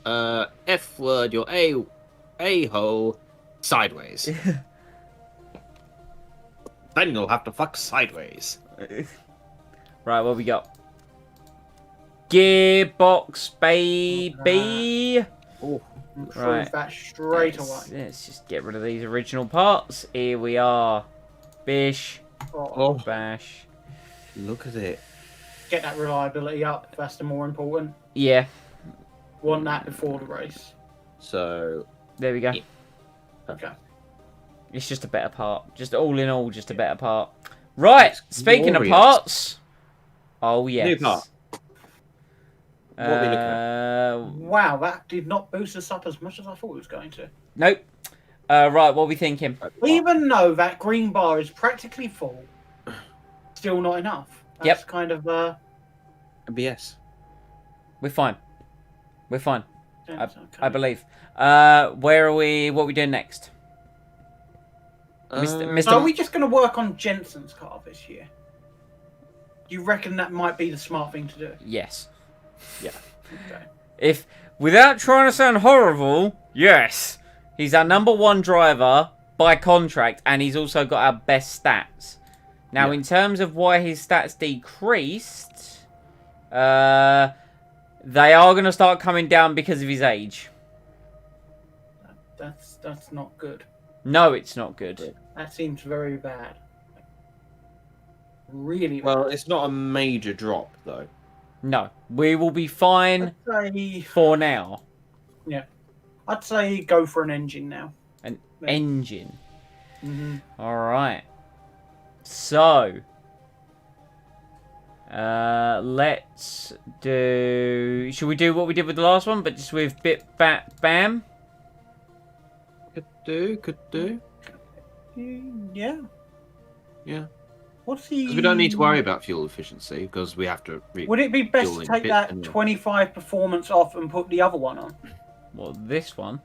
F word, your a-hole, sideways. Then you'll have to fuck sideways. Right, what we got? Gearbox, baby. Oh, Improve Right. that straight Let's, away. let's just get rid of these original parts. Here we are. Bish, Oh, bash. look at it. get that reliability up. That's the more important. Yeah, Want that before the race. So, there we go. Yeah. Okay. It's just a better part. Just all in all, just a better part. Right, speaking of glorious. parts. Oh, yes. New part. What are we looking at? Wow, that did not boost us up as much as I thought it was going to. Nope. Right, what are we thinking? Even though that green bar is practically full, still not enough. That's kind of BS. We're fine. We're fine. okay. I believe. Where are we? What are we doing next? Mr. So are we just going to work on Jensen's car this year? Do you reckon that might be the smart thing to do? Yes. Yeah. Okay. If, without trying to sound horrible, yes. He's our #1 driver by contract, and he's also got our best stats. Now, Yeah. in terms of why his stats decreased, they are going to start coming down because of his age. That's not good. No, it's not good. That seems very bad. Really bad. Well, it's not a major drop, though. No, we will be fine I'd say, for now. I'd say go for an engine now. An Yeah. engine. Mm-hmm. All right. So, let's do. Should we do what we did with the last one, but just with bit bat bam? Could do. Yeah. Yeah. What's the? Because we don't need to worry about fuel efficiency, because we have to... Would it be best fuel to in take bit that anyway. 25 performance off and put the other one on? Well, this one.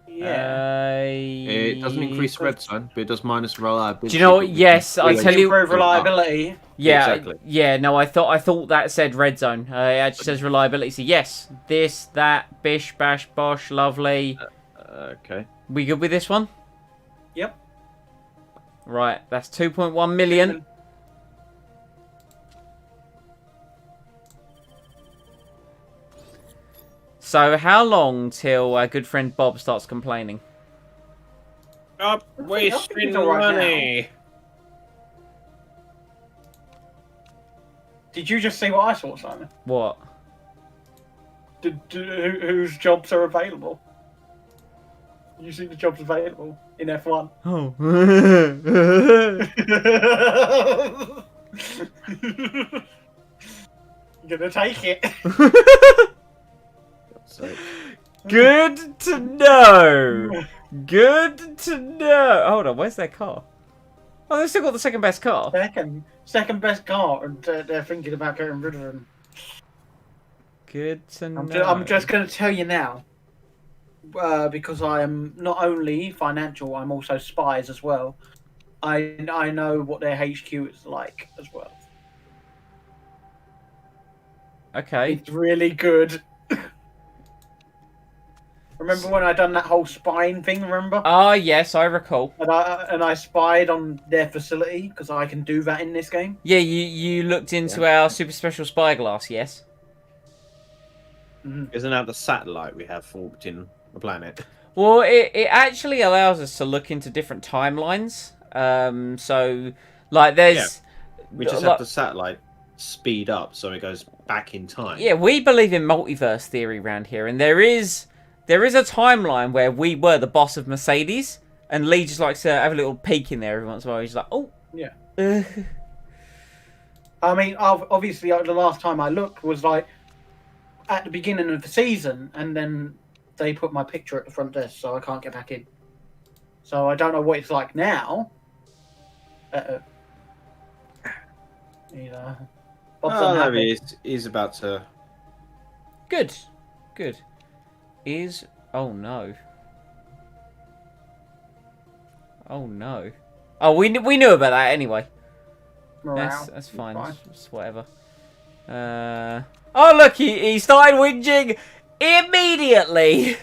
Yeah. It doesn't increase redstone, but it does minus reliability. Do you know what? Yes, I It tell you. improve reliability. Yeah, Exactly. yeah. No, I thought that said red zone. It actually says reliability. So yes, this, that, bish, bash, bosh, lovely. Okay. We good with this one? Yep. Right, that's 2.1 million. So how long till our good friend Bob starts complaining? Stop wasting money. Did you just see what I saw, Simon? What? Whose jobs are available? You see the jobs available in F1? Oh. You're gonna take it. So, Good to know. Good to know. Hold on, where's their car? Oh, they've still got the second best car. Second best car, and they're thinking about getting rid of him. Good to know. I'm just going to tell you now, because I am not only financial, I'm also spies as well. I know what their HQ is like as well. Okay. It's really good. Remember when I done that whole spying thing? Remember? Ah, yes, I recall. And I spied on their facility because I can do that in this game. Yeah, you looked into our super special spyglass, yes? isn't that the satellite we have orbiting the planet? Well, it actually allows us to look into different timelines. So, like, there's... We just like- have the satellite speed up so it goes back in time. Yeah, we believe in multiverse theory around here, and there is a timeline where we were the boss of Mercedes, and Lee just likes to have a little peek in there every once in a while. He's like, oh. Yeah. I mean, obviously, the last time I looked was like at the beginning of the season, and then they put my picture at the front desk, so I can't get back in. So I don't know what it's like now. He's, Bob's Oh, there unhappy. he is. He's about to. Good. Good. Is... Oh, no. Oh, no. Oh, we knew about that anyway. Morale. That's fine. It's whatever. Oh, look, he started whinging immediately.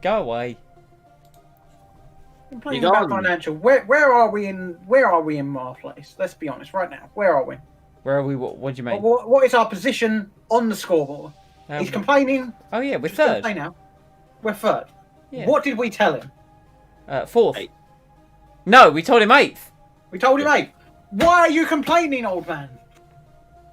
Go away. Complaining You about gone? financial. Where are we in our place? Let's be honest, right now. Where are we? Where are we? What do you mean? What is our position on the scoreboard? He's complaining. Oh, yeah, we're Just gonna third. say now. We're third. Yeah. What did we tell him? Fourth. 8th. No, we told him 8th. We told him 8. Why are you complaining, old man?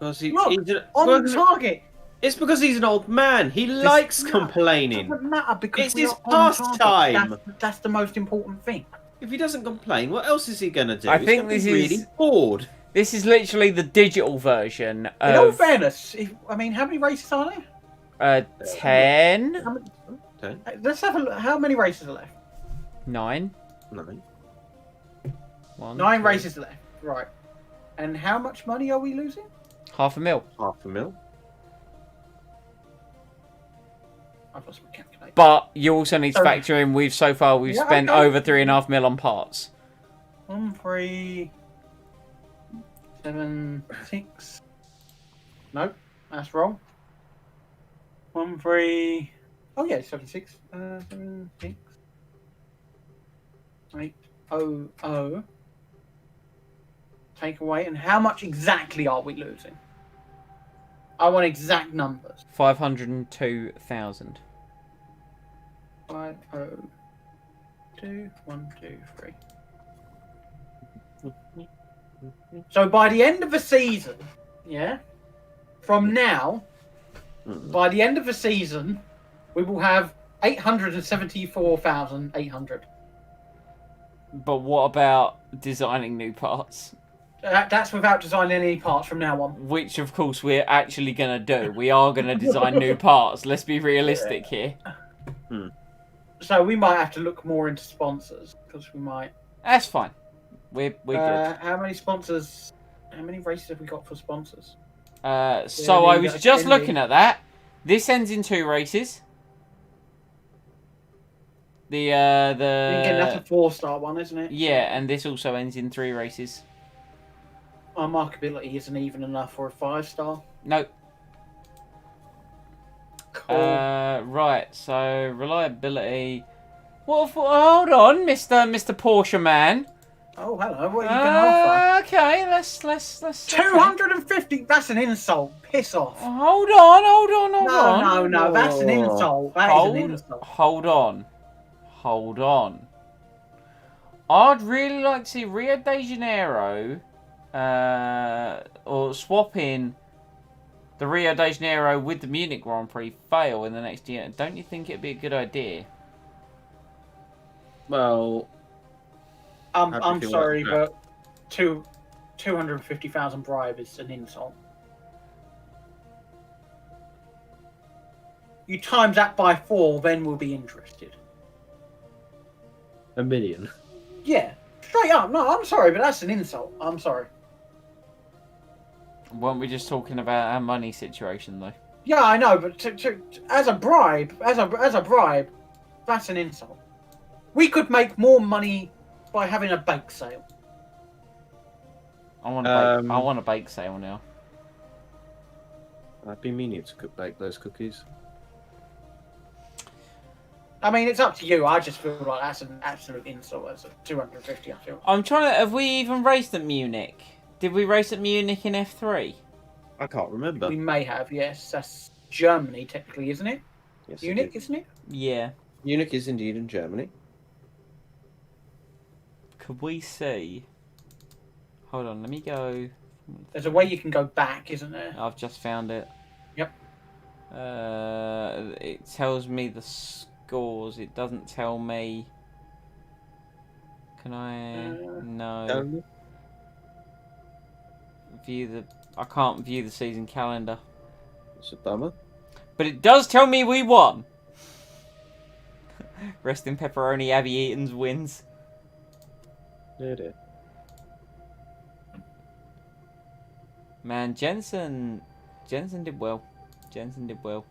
Because Look, he's on target. It's because he's an old man. He likes complaining. Doesn't matter because It's we his are on target. pastime. That's the most important thing. If he doesn't complain, what else is he gonna do? I He's think gonna be this really is- bored. This is literally the digital version In all of fairness, how many races are there? 10, How many, Okay. let's have a look. How many races are left? 9, No. 1, 9 2, races left. Right. And how much money are we losing? $500,000. $500,000. I've lost my calculator. But you also need to Sorry. factor in we've spent okay. over $3.5 on parts. 1, 3, 7, 6. Nope, that's wrong. 1, 3. Oh yeah, 7, 6. 7, 6. 8, 0, 0. Take away, and how much exactly are we losing? I want exact numbers. 502,000. 5, 0, 2, 1, 2, 3. So by the end of the season, yeah, from now, by the end of the season, we will have 874,800. But what about designing new parts? That's without designing any parts from now on. Which, of course, we're actually going to do. We are going to design new parts. Let's be realistic here. So we might have to look more into sponsors because we might. That's fine. We're good. How many sponsors? How many races have we got for sponsors? So I was just looking at that. This ends in 2 races. Again, that's a 4-star one, isn't it? Yeah, and this also ends in 3 races. Our markability isn't even enough for a 5-star. Nope. Cool. Right. So reliability. Hold on, Mr. Porsche man. Oh, hello. What are you going to offer? Okay, let's. 250. That's an insult. Piss off. Hold on. No. That's an insult. That is an insult. Hold on. I'd really like to see Rio de Janeiro, or swap in the Rio de Janeiro with the Munich Grand Prix fail in the next year. Don't you think it'd be a good idea? Well, I'm feel sorry, about but 250,000 bribe is an insult. You times that by 4, then we'll be interested. $1 million. Yeah, straight up. No, I'm sorry, but that's an insult. I'm sorry. Weren't we just talking about our money situation though? Yeah, I know, but as a bribe, that's an insult. We could make more money by having a bake sale. I want a bake sale now. I've been meaning to bake those cookies. I mean, it's up to you. I just feel like that's an absolute insult. That's a 250, I feel. I'm trying to. Have we even raced at Munich? Did we race at Munich in F3? I can't remember. We may have, yes. That's Germany, technically, isn't it? Yes, Munich, it is. isn't it? Yeah. Munich is indeed in Germany. Could we see? Hold on, let me go. There's a way you can go back, isn't there? I've just found it. Yep. It tells me the scores. It doesn't tell me. Can I? No. View the. I can't view the season calendar. It's a bummer. But it does tell me we won. Rest in pepperoni. Abby Eaton's wins. Yeah, dear. Man, Jensen did well. Jensen did well.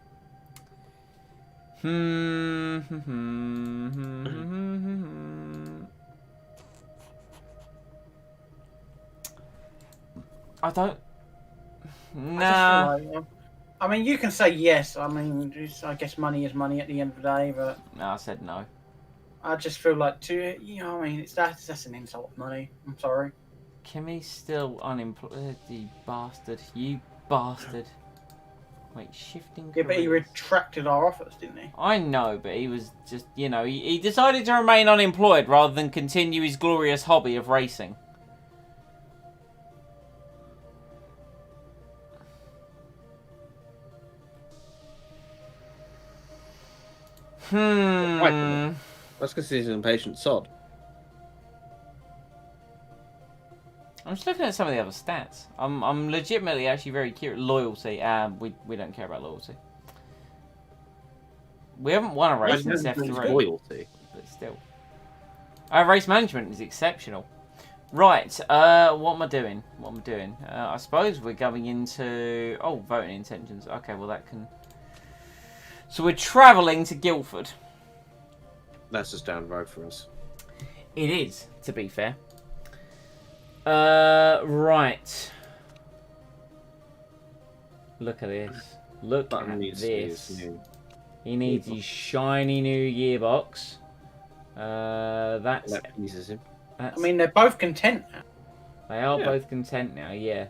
I don't. Nah. I just feel like, I mean, you can say yes. I mean, I guess money is money at the end of the day, but No, I said no. I just feel like I mean, that's an insult of money. I'm sorry. Kimmy's still unemployed. You bastard. You bastard. Wait, shifting Yeah, but he careers. retracted our offers, didn't he? I know, but he was just, he decided to remain unemployed rather than continue his glorious hobby of racing. That's because he's an impatient sod. I'm just looking at some of the other stats. I'm legitimately actually very curious. Loyalty. We don't care about loyalty. We haven't won a race since F3. Loyalty. But still. Our race management is exceptional. Right, what am I doing? I suppose we're going into... Oh, voting intentions. Okay, well that can... So we're travelling to Guildford. That's just down the road for us. It is, to be fair. Right. Look at this. Look Button at needs this. new. He needs his shiny new gearbox. That pleases him. I mean, they're both content now. They are Yeah. both content now, yeah.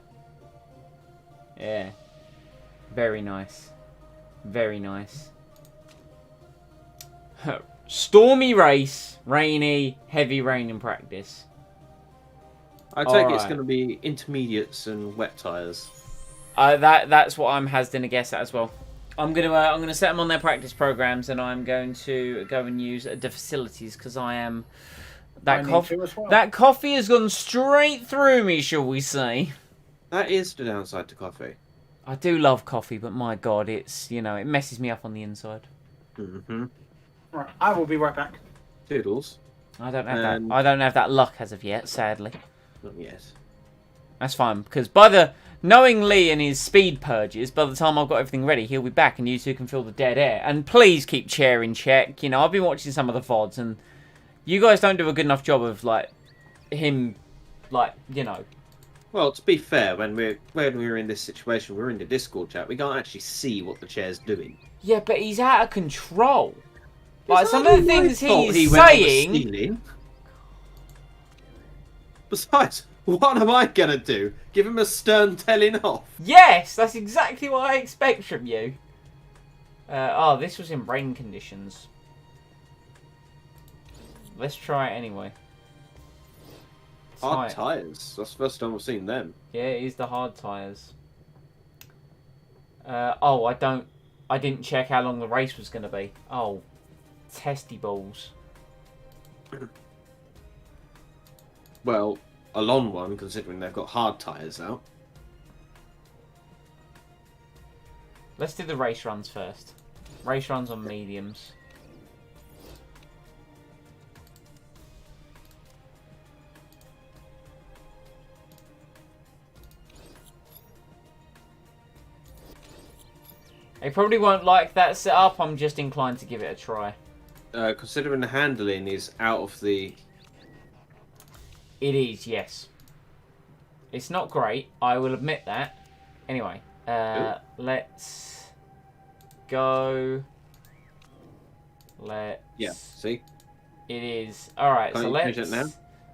Yeah. Very nice. Very nice. Stormy race, rainy, heavy rain in practice. I take it's Alright. going to be intermediates and wet tyres. That's what I'm hasding a guess at as well. I'm gonna set them on their practice programs, and I'm going to go and use the facilities because I am that I coffee. need to as well. That coffee has gone straight through me, shall we say? That is the downside to coffee. I do love coffee, but my God, it's it messes me up on the inside. Mm-hmm. Right, I will be right back. Toodles. I don't have that luck as of yet, sadly. Not yet. That's fine because knowing Lee and his speed purges, by the time I've got everything ready, he'll be back and you two can fill the dead air. And please keep Chair in check. I've been watching some of the VODs and you guys don't do a good enough job of him. Well, to be fair, when we're in this situation, we're in the Discord chat. We can't actually see what the chair's doing. Yeah, but he's out of control. It's Some of hardly the things my fault he's he went on the saying. ceiling. Besides, what am I gonna do? Give him a stern telling off? Yes, that's exactly what I expect from you. This was in rain conditions. Let's try it anyway. Hard Tight. tyres. That's the first time I've seen them. Yeah, it is the hard tyres. I didn't check how long the race was going to be. Oh, testy balls. Well, a long one, considering they've got hard tyres out. Let's do the race runs first. Race runs on mediums. They probably won't like that setup. I'm just inclined to give it a try. Considering the handling is out of the... It is, yes. It's not great. I will admit that. Anyway, let's go. Yeah, see? It is. Alright, Can't so you let's... change it now?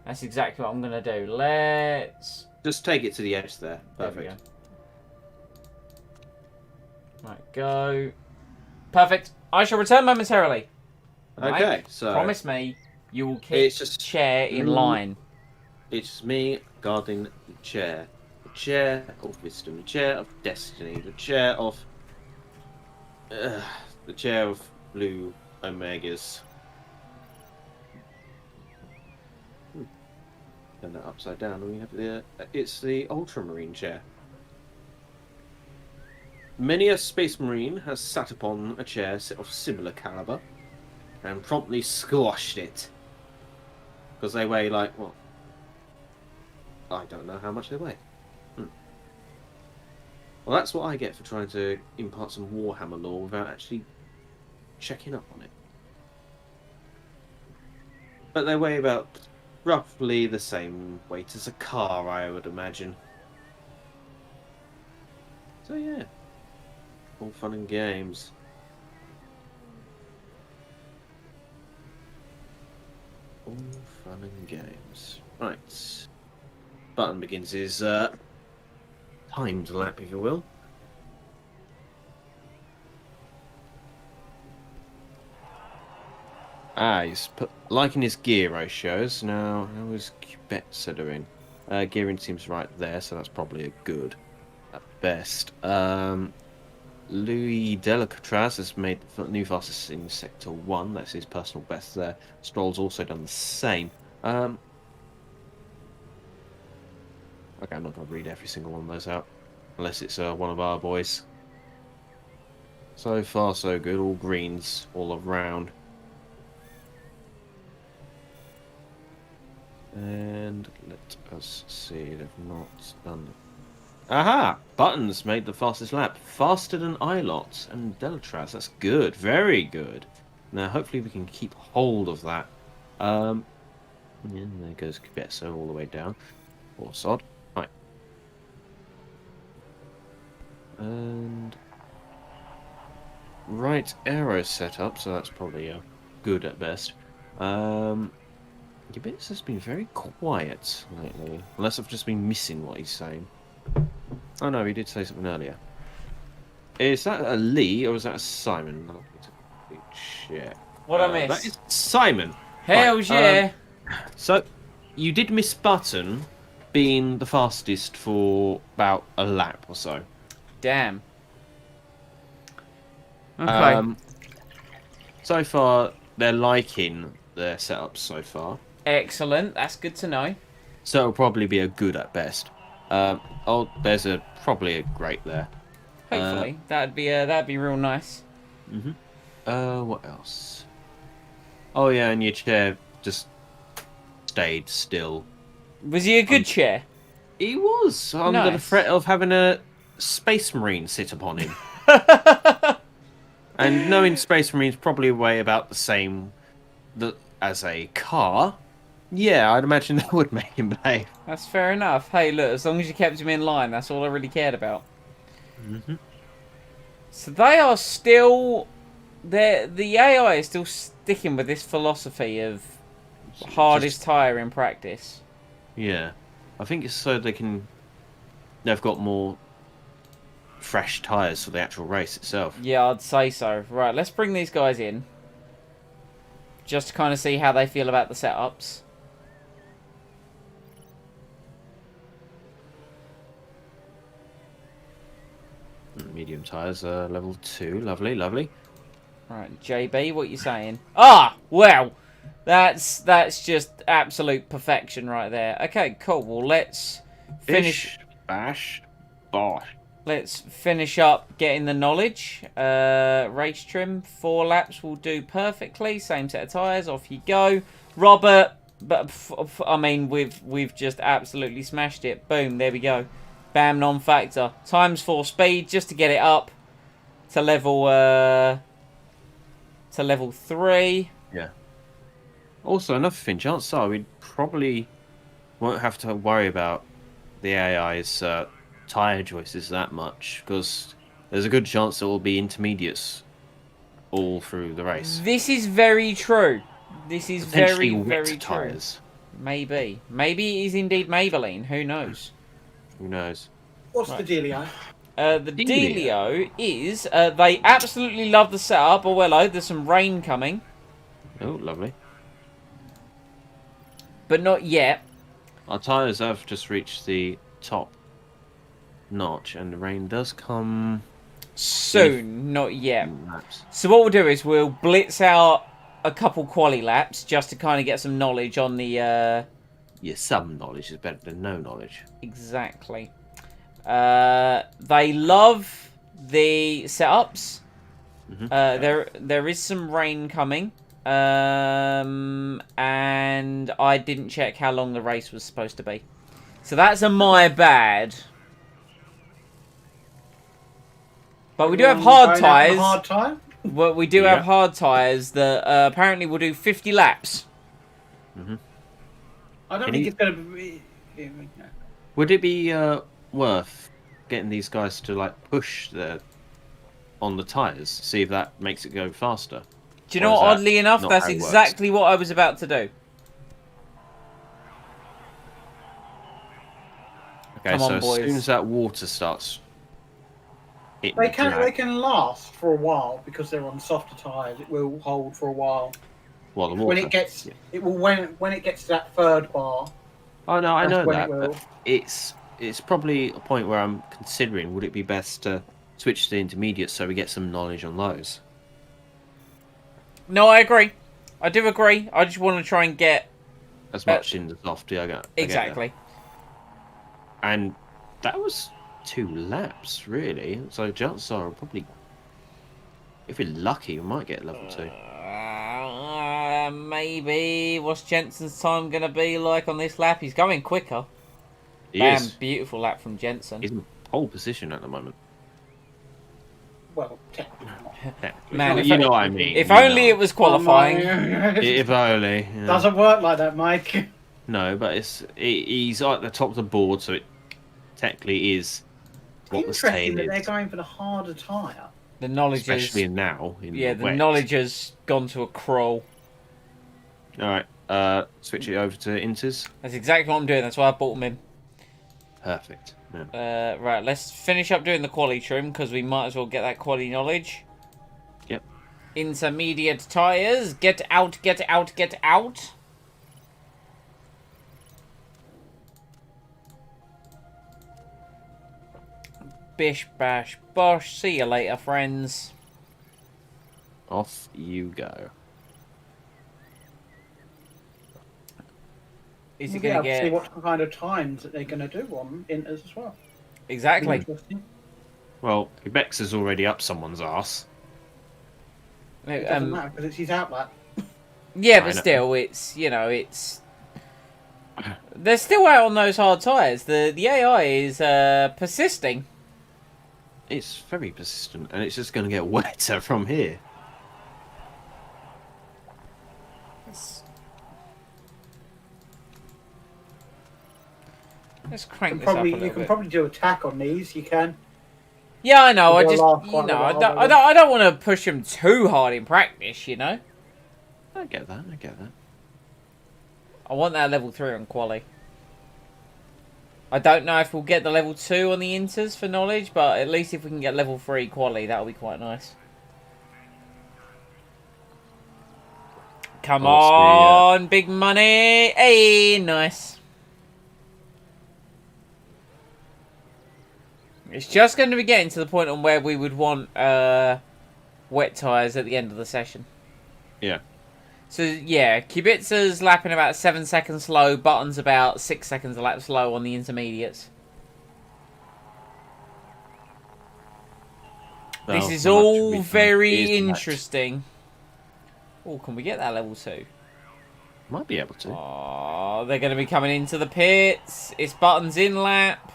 That's exactly what I'm going to do. Let's... Just take it to the edge there. There we Perfect. go. Right, go. Perfect. I shall return momentarily. Right? Okay, so... Promise me you will keep It's just- chair in line. It's me guarding the chair. The chair of wisdom. The chair of destiny. The chair of... the chair of blue omegas. Turn that upside down and we have the... It's the ultramarine chair. Many a space marine has sat upon a chair of similar caliber and promptly squashed it. Because they weigh like, well, I don't know how much they weigh. Well, that's what I get for trying to impart some Warhammer lore without actually checking up on it. But they weigh about roughly the same weight as a car, I would imagine. So yeah, all fun and games. All fun and games. Right. Button begins his timed lap, if you will. He's liking his gear ratios. Now, how is Quebecsa doing? Gearing seems right there, so that's probably a good at best. Louis Delicatraz has made the new fastest in Sector 1. That's his personal best there. Stroll's also done the same. Okay, I'm not going to read every single one of those out. Unless it's one of our boys. So far, so good. All greens all around. And let us see, they've not done it. Aha! Buttons made the fastest lap. Faster than Ilot and Delatraz. That's good. Very good. Now, hopefully we can keep hold of that. And there goes Quebecsa all the way down. Or sod. Right. And... right arrow setup, so that's probably good at best. Gibbets has been very quiet lately, unless I've just been missing what he's saying. Oh no, he did say something earlier. Is that a Lee or is that a Simon? Shit. What I missed? That is Simon. Hells Right, yeah. So, you did miss Button being the fastest for about a lap or so. Damn. Okay. So far, they're liking their setups so far. Excellent. That's good to know. So it'll probably be a good at best. There's probably a great there. Hopefully, that'd be real nice. What else? Oh yeah, and your chair just stayed still. Was he a good chair? He was under the Nice. threat of having a space marine sit upon him. And knowing space marines probably weigh about the same as a car. Yeah, I'd imagine that would make him behave. That's fair enough. Hey, look, as long as you kept him in line, that's all I really cared about. So they are still... The AI is still sticking with this philosophy of hardest tyre in practice. Yeah. I think it's so they've got more fresh tyres for the actual race itself. Yeah, I'd say so. Right, let's bring these guys in. Just to kind of see how they feel about the setups. Medium tyres, level 2. Lovely, lovely. Right, JB, what you saying? Ah, well, that's just absolute perfection right there. Okay, cool. Well, let's finish. Bish, bash, bosh. Let's finish up getting the knowledge. Race trim, 4 laps will do perfectly. Same set of tyres. Off you go, Robert. But I mean, we've just absolutely smashed it. Boom, there we go. Bam, non-factor. Times 4 speed just to get it up to level 3. Yeah. Also, another thing, chances are we probably won't have to worry about the AI's tyre choices that much, because there's a good chance it will be intermediates all through the race. This is very true. This is Potentially very, wet very true. tyres. Maybe. Maybe it is indeed Maybelline. Who knows? Who knows? What's the dealio? The dealio is they absolutely love the setup. Oh, hello, there's some rain coming. Oh, lovely. But not yet. Our tyres have just reached the top notch, and the rain does come Soon, not yet. in laps. So what we'll do is we'll blitz out a couple quali laps just to kind of get some knowledge on the... Yeah, some knowledge is better than no knowledge. Exactly. They love the setups. There is some rain coming. And I didn't check how long the race was supposed to be. So that's a my bad. But we do have Everyone hard going out on a tyres. Hard time? Well, we do Yeah. have hard tyres that apparently will do 50 laps. I don't Can think you- it's going to be. Would it be worth getting these guys to like push on the tires, see if that makes it go faster? Do you Or know is what? that Oddly enough, not that's how it works? exactly what I was about to do. Okay, Come so on, as soon boys. as that water starts, They the can drag- they can last for a while because they're on softer tyres. It will hold for a while. well, the water. When it gets Yeah. it will when it gets to that third bar. Oh no, I that's know when that. it will. But it's probably a point where I'm considering: would it be best to switch to the intermediate so we get some knowledge on those? No, I agree. I do agree. I just want to try and get As much in the soft, yeah, I get that. exactly. And that was 2 laps, really. So chances are probably, if we're lucky, we might get level 2. Maybe. What's Jensen's time going to be like on this lap? He's going quicker. He Bam, is. beautiful lap from Jensen. He's in pole position at the moment. Well, technically not. Technically. Man, Well, if you I- know what I mean. If you only know. it was qualifying. If only. Yeah. Doesn't work like that, Mike. No, but he's at the top of the board, so it technically is what the Interesting saying that they're is. going for the harder tyre. The knowledge Especially is... now. In Yeah, the wet. knowledge has gone to a crawl. Alright, switch it over to Inters. That's exactly what I'm doing. That's why I bought them in. Perfect. Yeah. Right, let's finish up doing the quality trim because we might as well get that quality knowledge. Yep. Intermediate tyres. Get out, get out, get out. Bish, bash, bosh. See you later, friends. Off you go. Is it We'll going be to able to see get... what kind of times that they're going to do on Inters as well. Exactly. Interesting. Well, Bex is already up someone's ass. It doesn't matter because it's his outlet. Yeah, I but know. still, it's, you know, it's... They're still out on those hard tyres. The AI is persisting. It's very persistent, and it's just going to get wetter from here. Let's crank You this up a probably, little you can bit. probably do attack on these. You can. Yeah, I know. I They'll just, laugh you quite a know, lot, I don't want to push them too hard in practice, you know? I get that, I want that level 3 on quali. I don't know if we'll get the level 2 on the inters for knowledge, but at least if we can get level 3 quali, that'll be quite nice. Come on, big money. Hey, nice. It's just going to be getting to the point on where we would want wet tyres at the end of the session. Yeah. So, yeah, Kubica's lapping about 7 seconds slow, Button's about 6 seconds a lap slow on the intermediates. Well, This is how much all we can very is that. interesting. Oh, can we get that level 2? Might be able to. Oh, they're going to be coming into the pits. It's Button's in lap.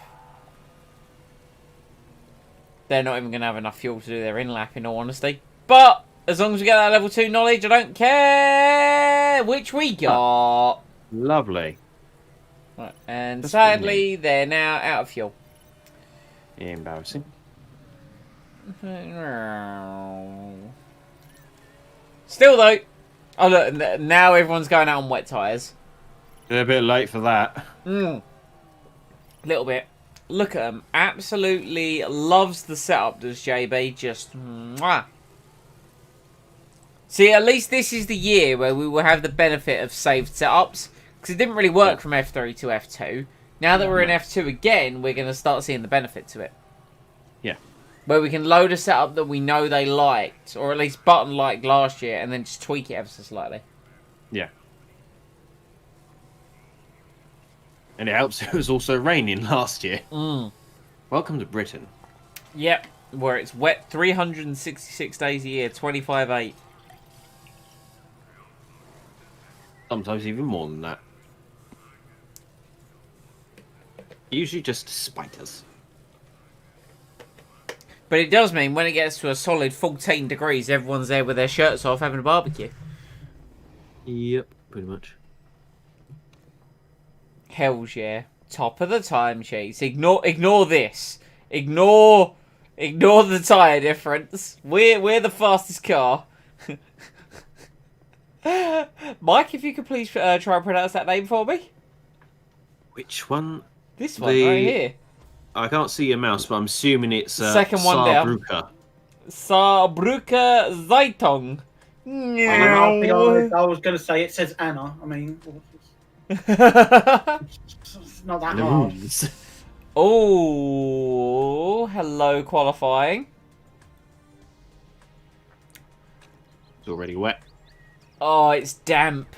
They're not even going to have enough fuel to do their in lap, in all honesty. But as long as we get that level 2 knowledge, I don't care which we got. Lovely. Right, and That's sadly, they're now out of fuel. Yeah, embarrassing. Still though, oh look, now everyone's going out on wet tyres. They're a bit late for that. Little bit. Look at him. Absolutely loves the setup, does JB. Just mwah. See, at least this is the year where we will have the benefit of saved setups. Because it didn't really work from F3 to F2. Now that we're in F2 again, we're going to start seeing the benefit to it. Yeah. Where we can load a setup that we know they liked. Or at least Button liked last year. And then just tweak it ever so slightly. Yeah. And it helps it was also raining last year. Welcome to Britain. Yep. Where it's wet 366 days a year. 25/8. Sometimes even more than that. Usually just spiders. But it does mean when it gets to a solid 14 degrees, everyone's there with their shirts off having a barbecue. Yep, pretty much. Hells yeah. Top of the timesheets. Ignore this. Ignore the tyre difference. We're the fastest car. Mike, if you could please try and pronounce that name for me. Which one? This one right here. I can't see your mouse, but I'm assuming it's Second one down. Saarbrücker Zeitung. I'll be honest, I was going to say it says Anna. I mean, it's not that hard. Oh, hello qualifying. It's already wet. Oh, it's damp.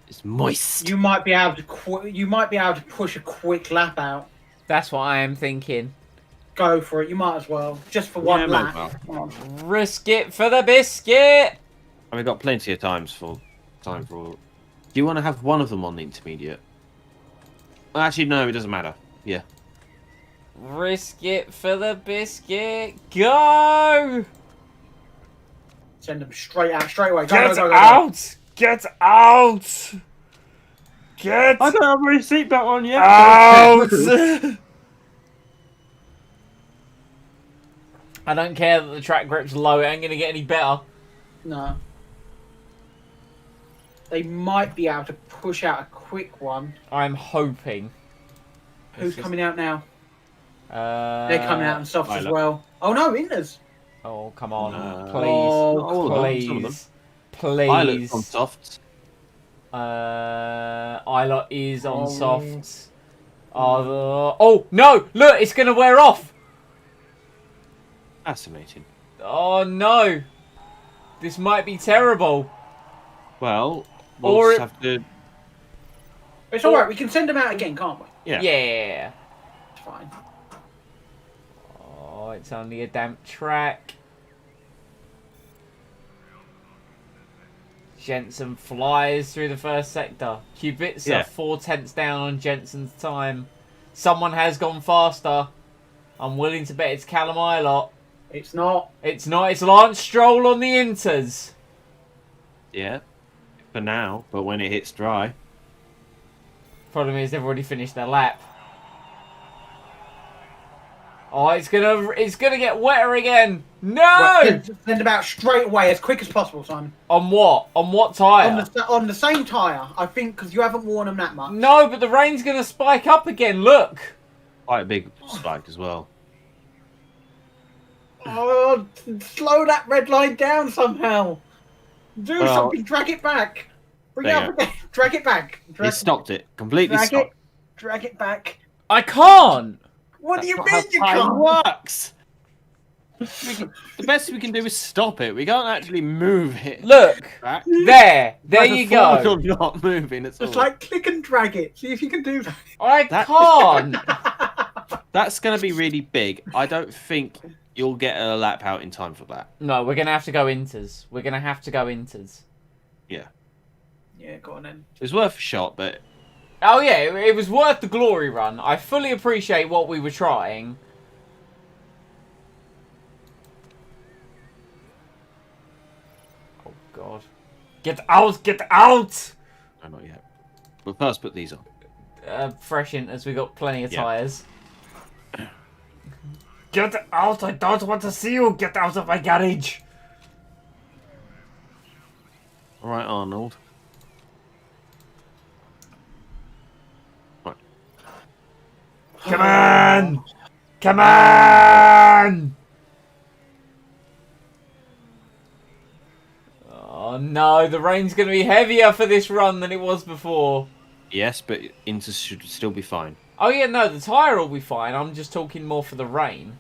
It's moist. You might be able to push a quick lap out. That's what I am thinking. Go for it. You might as well, just for one lap. Well. Come on. Risk it for the biscuit. And we've got plenty of time for. Do you want to have one of them on the intermediate? Well, actually, no, it doesn't matter. Yeah. Risk it for the biscuit. Go! Send them straight out, straight away. Go, Get go, go, go, out! Get out! Get I don't have my seatbelt on yet. out! I don't care that the track grip's low. It ain't gonna get any better. No. They might be able to push out a quick one. I'm hoping. Who's coming out now? They're They're coming out in soft as well. Oh no, Inners. Oh, come on. Not all of them, some of them. Please. Pilot's on softs. Isla is on softs. Oh, no! Look, it's going to wear off! Fascinating. Oh, no. This might be terrible. Well, Or we'll it- just have to. It's alright, we can send them out again, can't we? Yeah. Yeah. It's fine. Oh, it's only a damp track. Jensen flies through the first sector. Kubica 4/10 down on Jensen's time. Someone has gone faster. I'm willing to bet it's Callum Ilott. It's not. It's not. It's Lance Stroll on the Inters. Yeah. For now, but when it hits dry. Problem is they've already finished their lap. Oh, it's gonna get wetter again. No! Right, send them out straight away as quick as possible, Simon. On what? On what tyre? On the same tyre, I think, because you haven't worn them that much. No, but the rain's gonna spike up again. Look. Quite a big spike as well. Oh, slow that red line down somehow. Do Well, something. Drag it back. Bring it there up you again. Drag it back. It stopped it. Completely Drag stopped. it. Drag it back. I can't. What do you That's mean not you how time can't? works. The best we can do is stop it. We can't actually move it. Look. Back. There you go. Metaphorical not moving at all. Just like click and drag it. See if you can do that. I That- can't. That's going to be really big. I don't think you'll get a lap out in time for that. No, we're gonna have to go Inters. We're gonna have to go Inters. Yeah. Yeah, go on then. It was worth a shot, but Oh yeah, it was worth the glory run. I fully appreciate what we were trying. Oh god. Get out! Get out! no, not yet. But first, put these on. Fresh Inters, we got plenty of Yeah. tyres. Get out! I don't want to see you! Get out of my garage! All right, Arnold. Right. Come on! Come on! Oh no, the rain's going to be heavier for this run than it was before. Yes, but Inter should still be fine. Oh yeah, no, the tyre will be fine. I'm just talking more for the rain.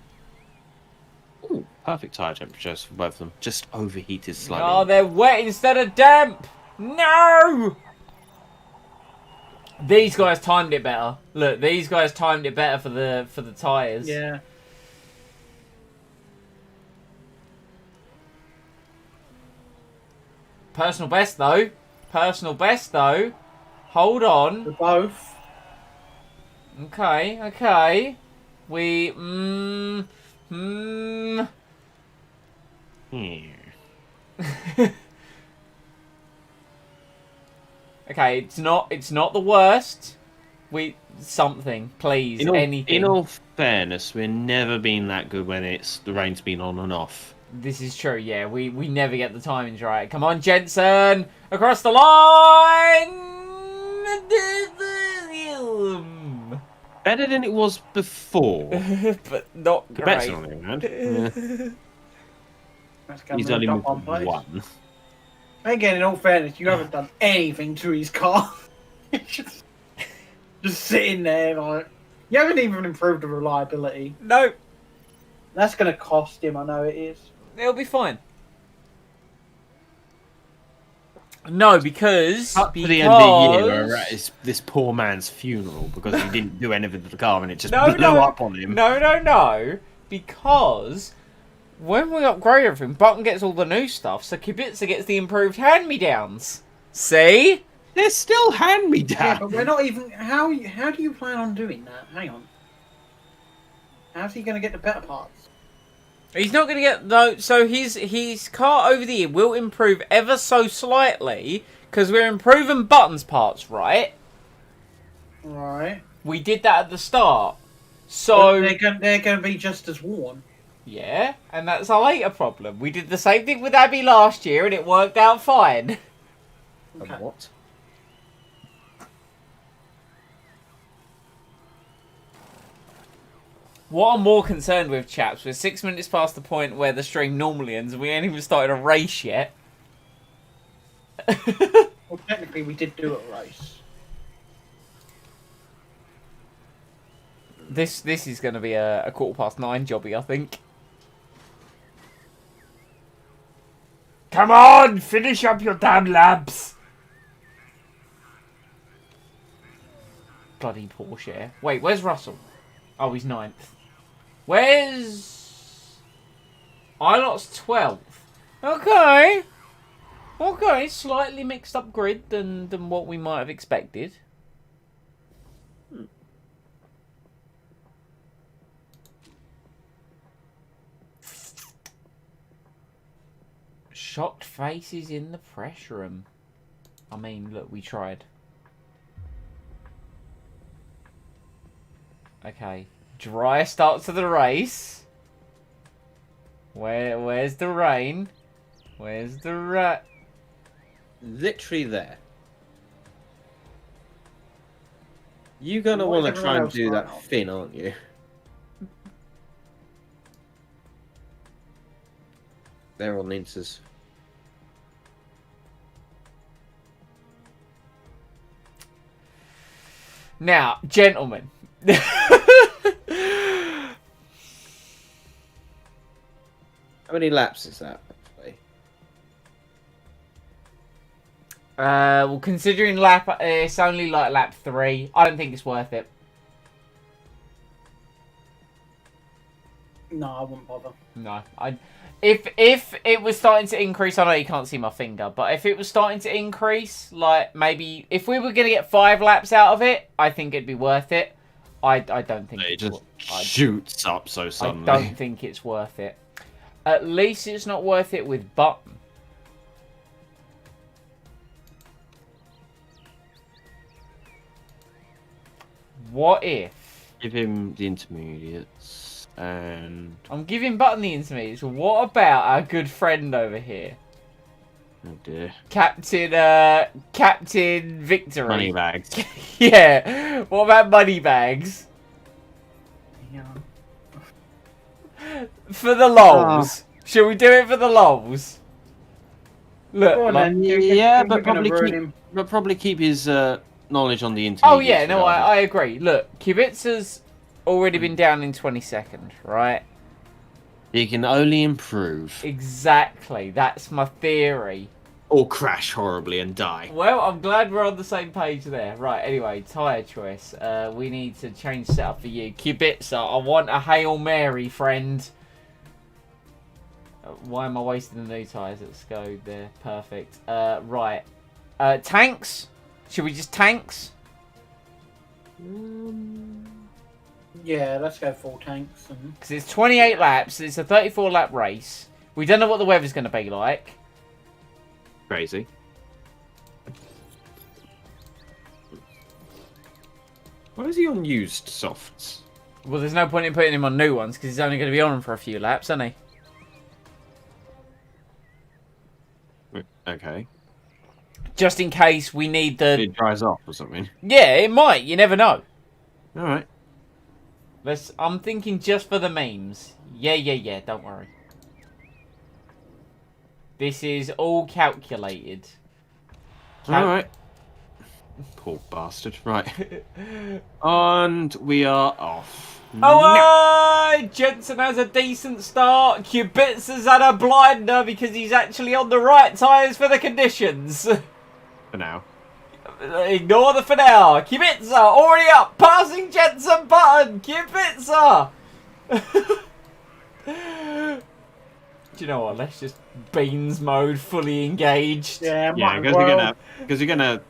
Ooh, perfect tyre temperatures for both of them. Just overheated slightly. Oh, they're wet instead of damp! No! These guys timed it better. Look, these guys timed it better for the tyres. Yeah. Personal best though. Personal best though. Hold on. For both. Okay. We Hmm. Okay, it's not the worst. Something, please, anything. In all fairness, we've never been that good when the rain's been on and off. This is true, yeah. We never get the timings right. Come on, Jensen! Across the line! Better than it was before. But not The bet's great. on the other hand. Yeah. That's He's coming only up on moved place. one. Again, in all fairness, you haven't done anything to his car. just sitting there, like you haven't even improved the reliability. No, That's going to cost him. I know it is. it'll be fine. No, because Up to the end of the year, we're at this poor man's funeral because he didn't do anything to the car and it just blew up on him. No, because when we upgrade everything, Button gets all the new stuff, so Kubica gets the improved hand-me-downs. See? They're still Yeah, hand-me-downs. but we're not even. How do you plan on doing that? Hang on. How's he going to get the better parts? He's not going to get... No, so his car over the year will improve ever so slightly, because we're improving Button's parts, right? Right. We did that at the start. So... But they're going to be just as worn. Yeah, and that's a later problem. We did the same thing with Abby last year, and it worked out fine. Okay. What? What I'm more concerned with, chaps, we're 6 minutes past the point where the stream normally ends, and we ain't even started a race yet. Well, technically, we did do a race. This is going to be a 9:15 jobby, I think. Come on, finish up your damn laps. Bloody Porsche. Wait, where's Russell? Oh, he's 9th. Where's... Ilot's 12th. Okay. Okay, slightly mixed up grid than what we might have expected. Shocked faces in the press room. I mean, look, we tried. Okay. Dry start to the race. Where's the rain? Where's the Literally there. You're going to What want is to try and everyone do else that going on? fin, aren't you? They're on Inters. Now, gentlemen. How many laps is that, actually? Well, considering it's only like lap 3. I don't think it's worth it. No, I wouldn't bother. No, if it was starting to increase, I know you can't see my finger, but if it was starting to increase, like maybe if we were gonna get 5 laps out of it, I think it'd be worth it. I don't think It it's just shoots up so suddenly. I don't think it's worth it. At least it's not worth it with Button. What if Give him the intermediates and... I'm giving Button the intermediates? What about our good friend over here, Oh dear. Captain Victory? Moneybags. Yeah. What about Moneybags? Yeah. For the lols. Shall we do it for the lols? Look. Go on, like- then. Yeah, You're but gonna ruin probably keep his knowledge on the intermediates. Oh yeah, no, regardless. I agree. Look, Kubica's already been down in 22nd, right? He can only improve. Exactly. That's my theory. Or crash horribly and die. Well, I'm glad we're on the same page there. Right, anyway, tyre choice. We need to change setup for you. Kubica, I want a Hail Mary, friend. Why am I wasting the new tyres? Let's go there. Perfect. Right. Tanks? Should we just tanks? Yeah, let's go full tanks. And... Because it's 28 laps. It's a 34 lap race. We don't know what the weather's going to be like. Crazy. Why is he on used softs? Well, there's no point in putting him on new ones because he's only going to be on them for a few laps, isn't he? Okay. Just in case we need the... It dries off or something. Yeah, it might. You never know. Alright. I'm thinking just for the memes. Yeah. Don't worry. This is all calculated. Alright. Poor bastard. Right. And we are off. Oh, Jensen has a decent start. Kubica's had a blinder because he's actually on the right tyres for the conditions. For now. Ignore the for now. Kubica already up, passing Jensen Button. Kubica. Do you know what? Let's just beans mode fully engaged. Yeah, Yeah, because you're gonna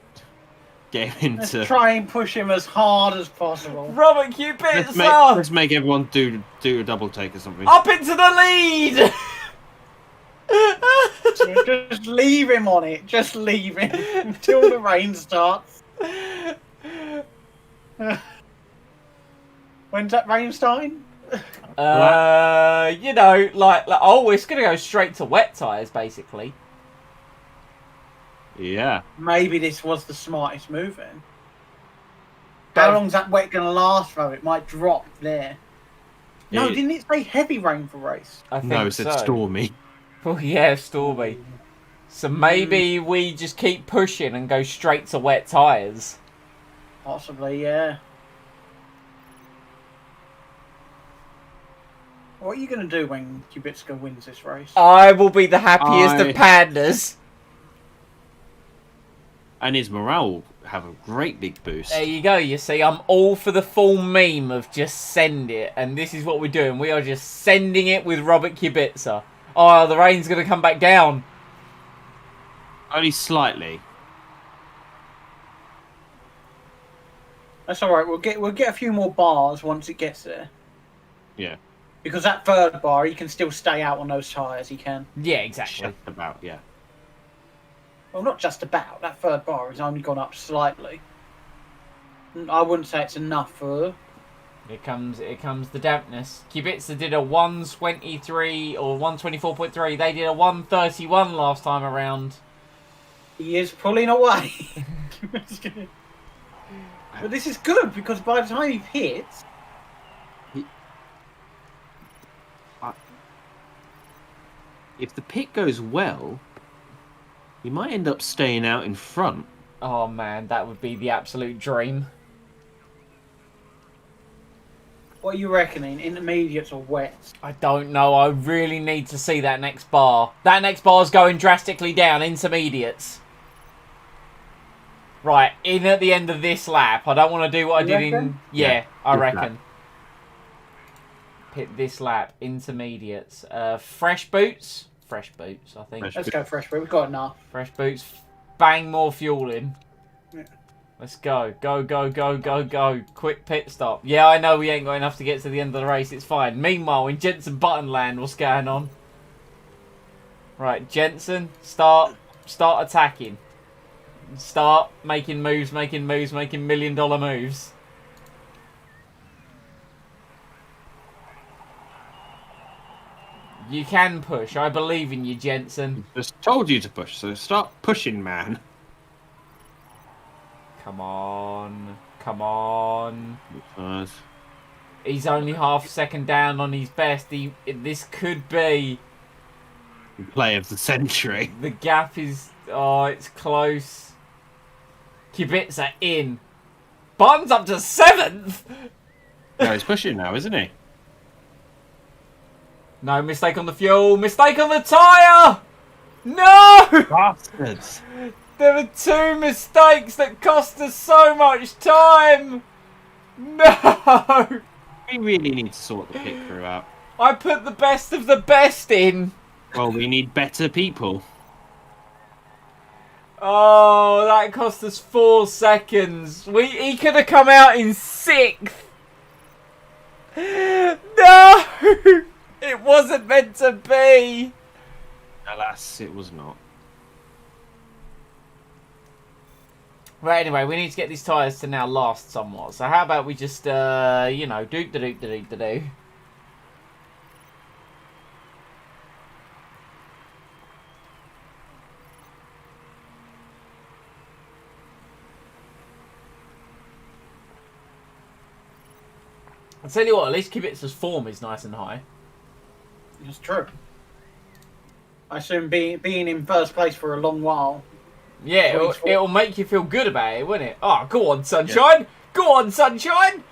get him Let's into. try and push him as hard as possible. Robert Kubica Let's make everyone do a double take or something. up into the lead. Just leave him on it. Just leave him until the rain starts. When's that rain starting? You know, oh, it's gonna go straight to wet tyres, basically. Yeah. Maybe this was the smartest move then. How long's that wet going to last, though? It might drop there. No, didn't it say heavy rain for race? I think No, it said so. stormy. Oh yeah, stormy. So maybe we just keep pushing and go straight to wet tyres. Possibly, yeah. What are you going to do when Kubica wins this race? I will be the happiest of pandas. And his morale will have a great big boost. There you go, you see, I'm all for the full meme of just send it, and this is what we're doing. We are just sending it with Robert Kubica. Oh, the rain's going to come back down. Only slightly. That's all right. We'll get a few more bars once it gets there. Yeah. Because that third bar, he can still stay out on those tyres. He can. Yeah, exactly. Just about, yeah. Well, not just about. That third bar has only gone up slightly. I wouldn't say it's enough for... Here comes the dampness. Kubica did a 123 or 124.3. They did a 131 last time around. He is pulling away. But this is good, because by the time he hits... If the pit goes well, he might end up staying out in front. Oh man, that would be the absolute dream. What are you reckoning? Intermediates or wets? I don't know. I really need to see that next bar. That next bar's going drastically down. Intermediates. Right, in at the end of this lap. I don't want to do what I did in... Yeah, I reckon. Pit this lap. Intermediates. Fresh boots. Fresh boots, I think. Let's go fresh, but we've got enough. Fresh boots. Bang more fuel in. Yeah. Let's go. Go, go, go, go, go. Quick pit stop. Yeah, I know we ain't got enough to get to the end of the race. It's fine. Meanwhile, in Jensen Button land, what's going on? Right, Jensen, start attacking. Start making moves, making $1 million moves. You can push. I believe in you, Jensen. Just told you to push, so start pushing, man. Come on. Come on. Nice. He's only half a second down on his best. This could be... Play of the century. The gap is... Oh, it's close. Kubica in. Button's up to 7th! No, he's pushing now, isn't he? No, mistake on the fuel. Mistake on the tyre! No! Bastards. There were 2 mistakes that cost us so much time! No! We really need to sort the pit crew out. I put the best of the best in. Well, we need better people. Oh, that cost us 4 seconds. He could have come out in 6th. No! It wasn't meant to be! Alas, it was not. Right, anyway, we need to get these tyres to now last somewhat. So how about we just, you know, doop-da-doop-da-doop-da-doo. I'll tell you what, at least Kibitza's form is nice and high. It's true. I assume being in first place for a long while. Yeah, it'll make you feel good about it, won't it? Oh, go on, Sunshine! Yeah. Go on, Sunshine!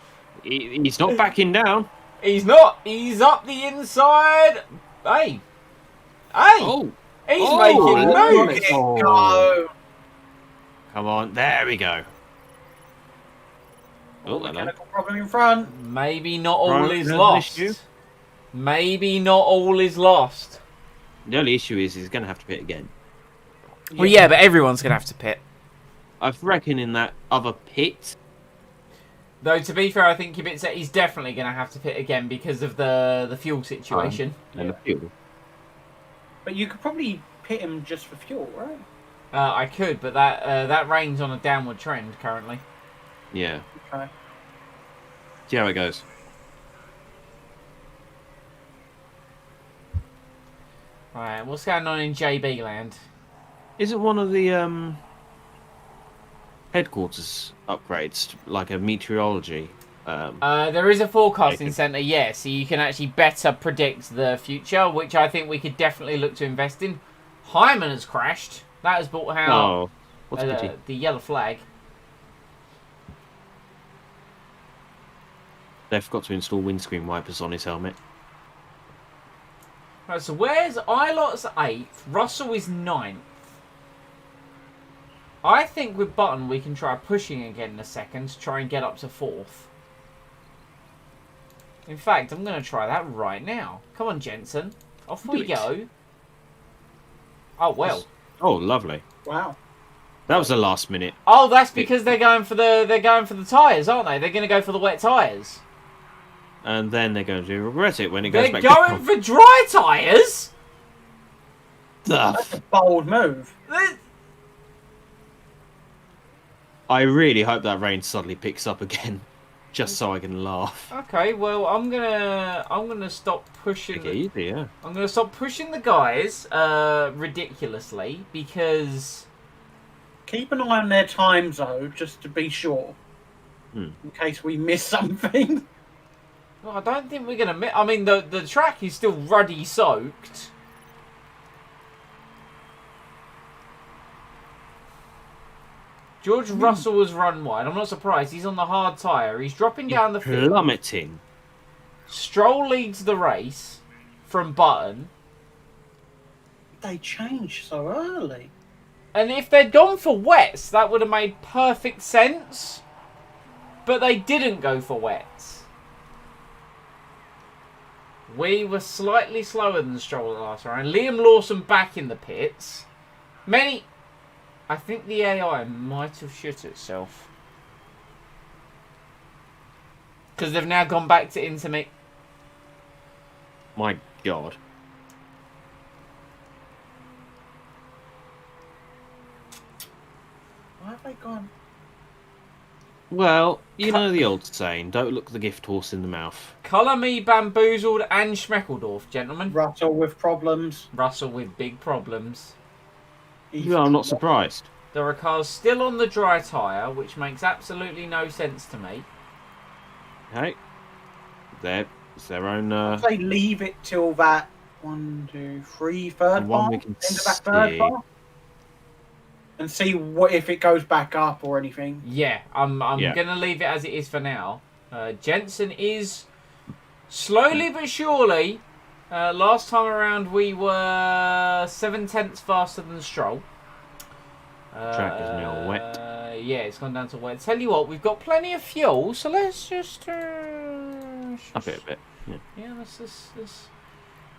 He's not backing down. He's not. He's up the inside. Hey. Oh. He's making moves. Go. Come on, there we go. Oh, Mechanical problem in front. Maybe not all is lost. Maybe not all is lost. The only issue is he's going to have to pit again. Well, yeah, but everyone's going to have to pit. I reckon in that other pit. Though, to be fair, I think Kibitza is definitely going to have to pit again because of the fuel situation. And the fuel. But you could probably pit him just for fuel, right? I could, but that rain's on a downward trend currently. Yeah. Okay. See how it goes. Right, what's going on in JB land? Isn't one of the headquarters upgrades like a meteorology? There is a forecasting centre, yes, so you can actually better predict the future, which I think we could definitely look to invest in. Hyman has crashed. That has brought out the yellow flag. They forgot to install windscreen wipers on his helmet. Right, so where's Ilot's 8th? Russell is 9th. I think with Button we can try pushing again in a second to try and get up to 4th. In fact, I'm going to try that right now. Come on, Jensen. Off we go. Oh, well. Oh, lovely. Wow. That was the last minute. Oh, that's because they're going for the tyres, aren't they? They're going to go for the wet tyres. And then they're going to regret it when it goes they're back. They're going for dry tyres? That's a bold move. I really hope that rain suddenly picks up again, just so I can laugh. Okay, well I'm gonna stop pushing. Yeah. I'm gonna stop pushing the guys ridiculously because. Keep an eye on their times though, just to be sure, in case we miss something. Well, I don't think we're gonna miss. I mean, the track is still ruddy soaked. George Russell has run wide. I'm not surprised. He's on the hard tyre. He's dropping down the field. Plummeting. Stroll leads the race from Button. They changed so early. And if they'd gone for wets, that would have made perfect sense. But they didn't go for wets. We were slightly slower than Stroll last round. Liam Lawson back in the pits. I think the AI might have shit itself. Because they've now gone back to intermit. My God. Why have they gone? Well, you know the old saying, don't look the gift horse in the mouth. Colour me bamboozled and Schmeckledorf, gentlemen. Russell with problems. Russell with big problems. Yeah, I'm not surprised. There are cars still on the dry tyre, which makes absolutely no sense to me. Hey, it's their own. I'd say leave it till that 1, 2, 3, third bar. We can End of that third bar. And see what if it goes back up or anything. Yeah, I'm gonna leave it as it is for now. Jensen is slowly but surely. Last time around we were 7/10 faster than Stroll. Track is now wet. Yeah, it's gone down to wet. Tell you what, we've got plenty of fuel, so let's just Up it a bit. Yeah, let's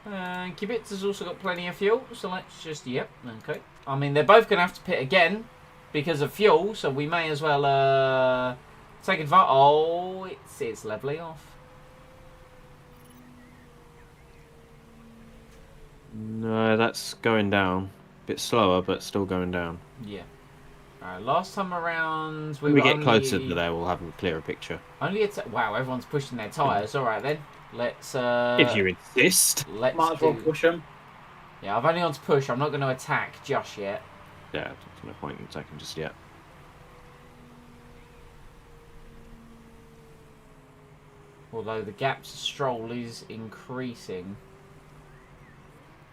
Kibitza's also got plenty of fuel, so let's just okay. I mean, they're both gonna have to pit again because of fuel, so we may as well take advantage. Oh, it's leveling off. No, that's going down. A bit slower, but still going down. Yeah. Alright, last time around When we we were get only... closer to there, we'll have a clearer picture. Wow, everyone's pushing their tyres. Alright then. Let's If you insist. let's Might as well do... push them. Yeah, I've only gone to push. I'm not going to attack just yet. Yeah, there's no point in attacking just yet. Although the gap to Stroll is increasing.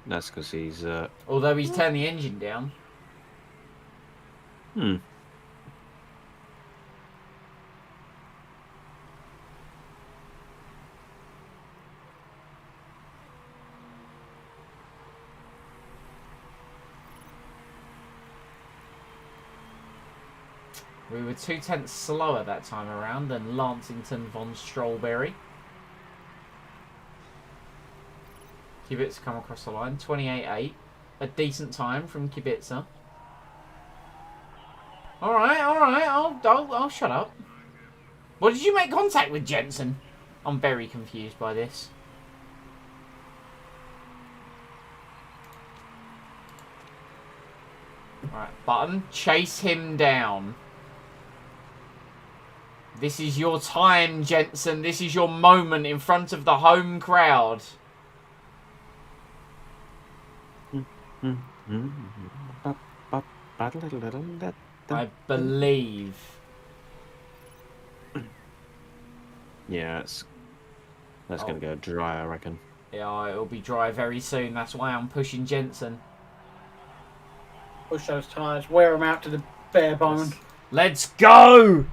That's because he's. Although he's turned the engine down. Hmm. We were 2/10 slower that time around than Lansington von Strawberry. Kubica come across the line, 28.8. A decent time from Kubica. Alright, I'll shut up. What did you make contact with, Jensen? I'm very confused by this. Alright, Button, chase him down. This is your time, Jensen. This is your moment in front of the home crowd. I believe. Yeah, that's going to go dry, I reckon. Yeah, it'll be dry very soon. That's why I'm pushing Jensen. Push those tyres. Wear them out to the bare bone. Let's go!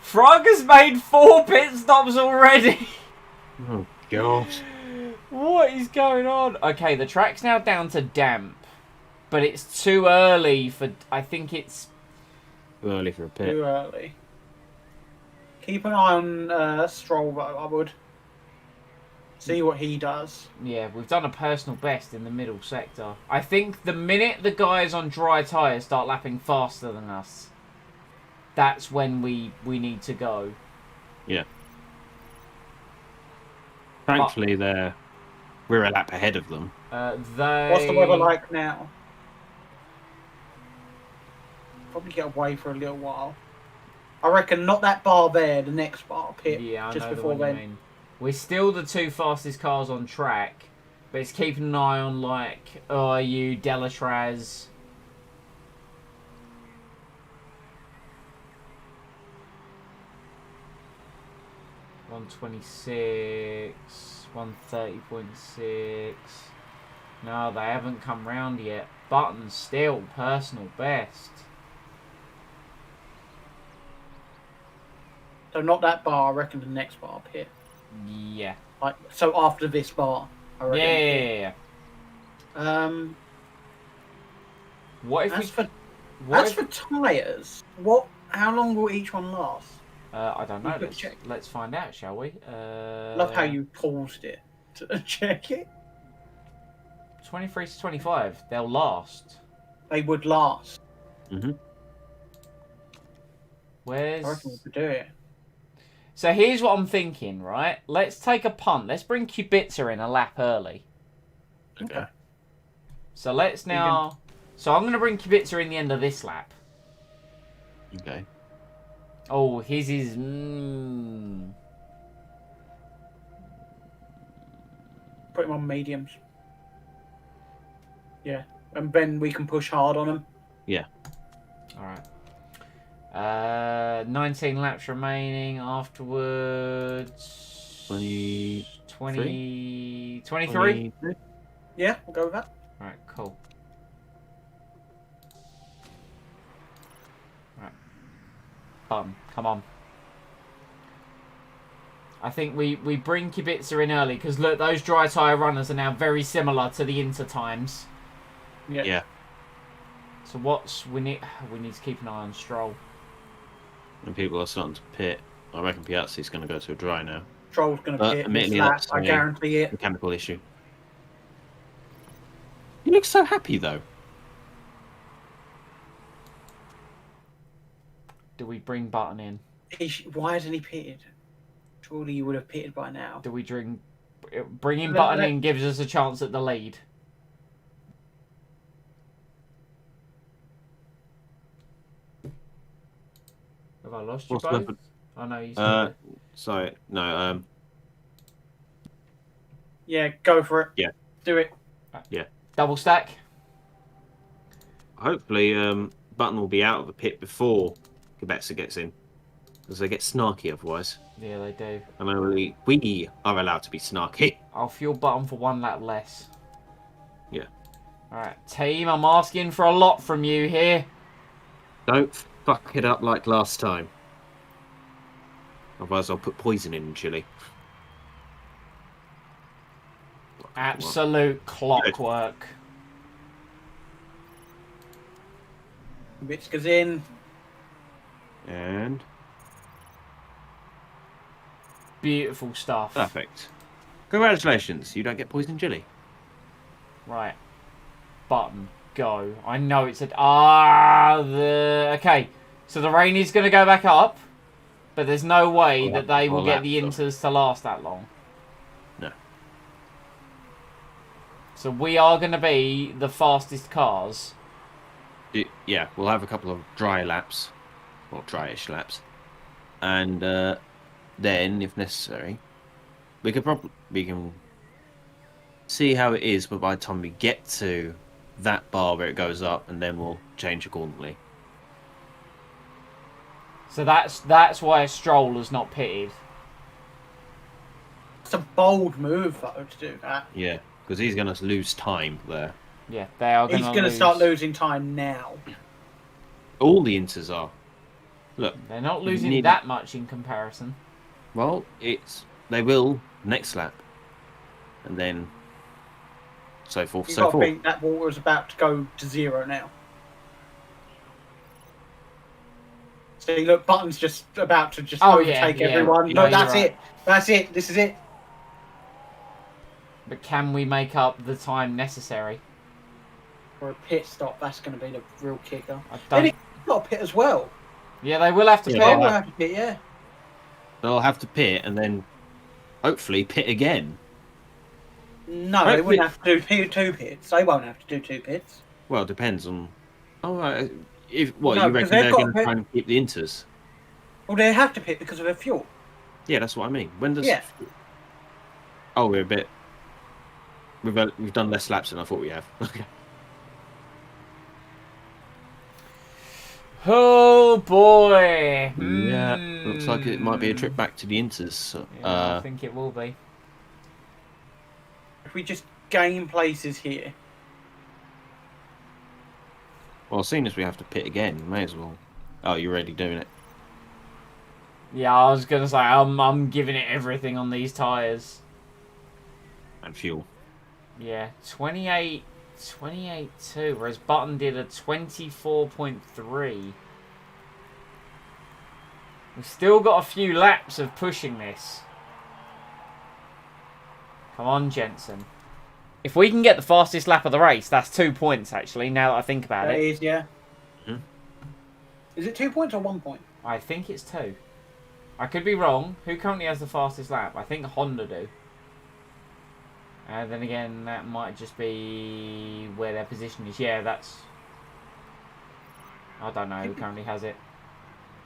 Frog has made 4 pit stops already. Oh, God. What is going on? Okay, the track's now down to damp. But it's too early for... I think it's... Too early for a pit. Too early. Keep an eye on Stroll, though, I would. See what he does. Yeah, we've done a personal best in the middle sector. I think the minute the guys on dry tyres start lapping faster than us, that's when we need to go. Yeah. Thankfully, we're a lap ahead of them. What's the weather like now? Probably get away for a little while. I reckon not that bar there, the next bar pit. Yeah, I just know before the one then. you mean. We're still the 2 fastest cars on track, but it's keeping an eye on, like, OIU, Delatraz. .126, 130.6. No, they haven't come round yet. Button still personal best. So not that bar, I reckon the next bar pit. Yeah. Like so after this bar, I reckon. Yeah. What if As we... for What as if, for tyres, what? How long will each one last? I don't know. quick check. Let's find out, shall we? Love how you paused it to check it. 23 to 25. They'll last. They would last. Mm-hmm. Where's... I reckon we could do it. So here's what I'm thinking, right? Let's take a punt. Let's bring Kubica in a lap early. Okay. So let's now... So I'm going to bring Kubica in the end of this lap. Okay. Oh, his is... Put him on mediums. Yeah, and then we can push hard on him. Yeah. Alright. 19 laps remaining afterwards. 23? Yeah, we'll go with that. Alright, cool. Alright. Come on. I think we bring Kubica in early, because look, those dry tyre runners are now very similar to the Inter times. Yeah. So we need to keep an eye on Stroll. And people are starting to pit. I reckon Piazzi's going to go to a dry now. Stroll's going to pit this admittedly, lap, that's I guarantee it. Mechanical issue. He looks so happy though. Do we bring Button in? Why hasn't he pitted? Surely he would have pitted by now. Do we bring Bringing Button in gives us a chance at the lead. Have I lost you What's both? happened? Oh no, you still there. Sorry, no. Yeah, go for it. Yeah. Do it. Double stack. Hopefully, Button will be out of the pit before Kibetsa gets in, because they get snarky otherwise. Yeah, they do. And only we are allowed to be snarky. I'll fuel Button for 1 lap less. Yeah. Alright, team, I'm asking for a lot from you here. Don't fuck it up like last time. Otherwise, I'll put poison in chili. Absolute clockwork. Kubitska's in. And Beautiful stuff. perfect. Congratulations, you don't get poison chili. Right. Button, go. I know it's a... Okay, so the rain is going to go back up, but there's no way that they will get the inters to last that long. No. So we are going to be the fastest cars. Yeah, we'll have a couple of dry laps, or dryish laps, and then, if necessary, we can see how it is. But by the time we get to that bar where it goes up, and then we'll change accordingly. So that's why Stroller's not pitted. It's a bold move, though, to do that. Yeah, because he's going to lose time there. Yeah, they are going to He's going to start losing time now. All the inters are. Look, They're not losing that much in comparison. well, they will next lap, and then so forth, You've so got to forth. think that water's about to go to 0 now. See, look, Button's just about to overtake everyone. No, No, that's you're right. it. That's it. This is it. But can we make up the time necessary? For a pit stop, that's going to be the real kicker. I Then don't... he's got a pit as well. Yeah, they will have to Yeah, pit. Yeah, we'll have to pit, yeah. They'll have to pit, and then hopefully pit again. No, they wouldn't have to do 2 pits. They won't have to do 2 pits. Well, it depends on. Oh, right. No, You because reckon they've they're got going a to pit. try and keep the inters? Well, they have to pit because of their fuel. Yeah, that's what I mean. When does? Yeah. Oh, we're a bit. We've done less laps than I thought we have. Okay. Oh boy! Yeah, looks like it might be a trip back to the inters. So, Yeah, I think it will be. If we just gain places here. well, seeing as we have to pit again, may as well. Oh, you're already doing it. Yeah, I was gonna say I'm giving it everything on these tires. And fuel. Yeah, 28.2, whereas Button did a 24.3. We've still got a few laps of pushing this. Come on, Jensen. If we can get the fastest lap of the race, that's 2 points, actually, now that I think about That it. is, yeah. Mhm. Is it 2 points or 1 point? I think it's 2. I could be wrong. Who currently has the fastest lap? I think Honda do. And then again, that might just be where their position is. Yeah, that's... I don't know who currently has it.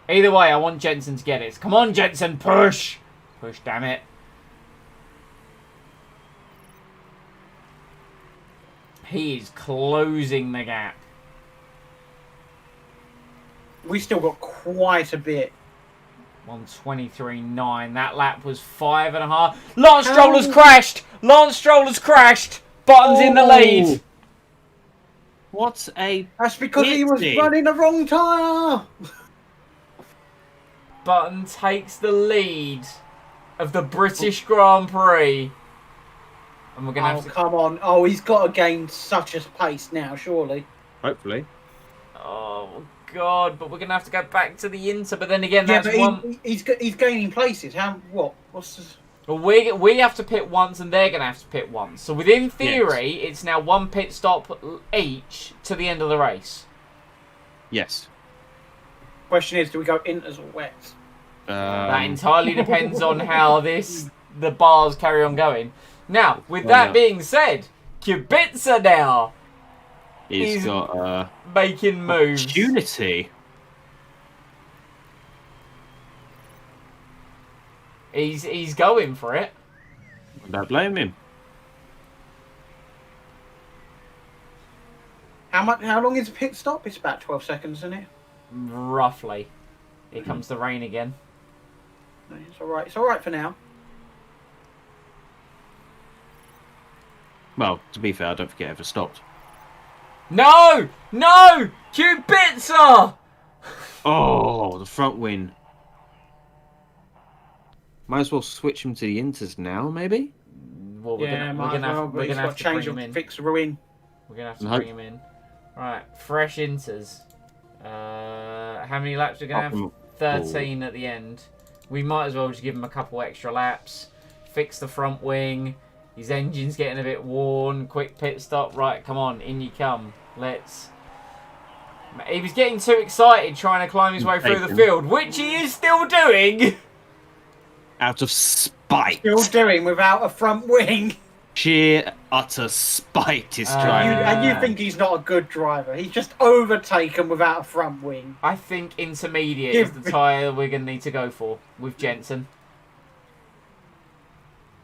Either way, I want Jensen to get it. Come on, Jensen, push! Push, damn it. He is closing the gap. We still got quite a bit. 123.9. That lap was 5.5. Lance Stroll has crashed! Lance Stroll has crashed! Button's in the lead! What a. That's because he was Pity. running the wrong tyre! Button takes the lead of the British Grand Prix. And we're going to Oh, have to... come on. Oh, he's got to gain such a pace now, surely. Hopefully. Oh, God. But we're going to have to go back to the Inter. But then again, Yeah, that's but one... he's gaining places. How? What? What's this? Well, we have to pit once and they're going to have to pit once. So within theory, it's now 1 pit stop each to the end of the race. Yes. Question is, do we go inters or wets? That entirely depends on how this the bars carry on going. Now, with that being said, Kubica now He's got making moves. opportunity. He's going for it. I don't blame him. How long is a pit stop? It's about 12 seconds, isn't it? Roughly. Here comes the rain again. It's alright. It's alright for now. Well, to be fair, I don't think it ever stopped. No! No! Kubica! Oh, the front wing. Might as well switch him to the inters now, maybe? Well, we're gonna have to change bring him or in. fix the ruin. We're gonna have to bring him in. Right, fresh inters. How many laps are we gonna have? 13 at the end. We might as well just give him a couple extra laps. Fix the front wing. His engine's getting a bit worn. Quick pit stop. Right, come on, in you come. Let's. He was getting too excited trying to climb his way through the field, which he is still doing. Out of spite. Still doing without a front wing. Sheer, utter spite is driving. And you think he's not a good driver. He's just overtaken without a front wing. I think intermediate is the tyre we're going to need to go for with Jensen.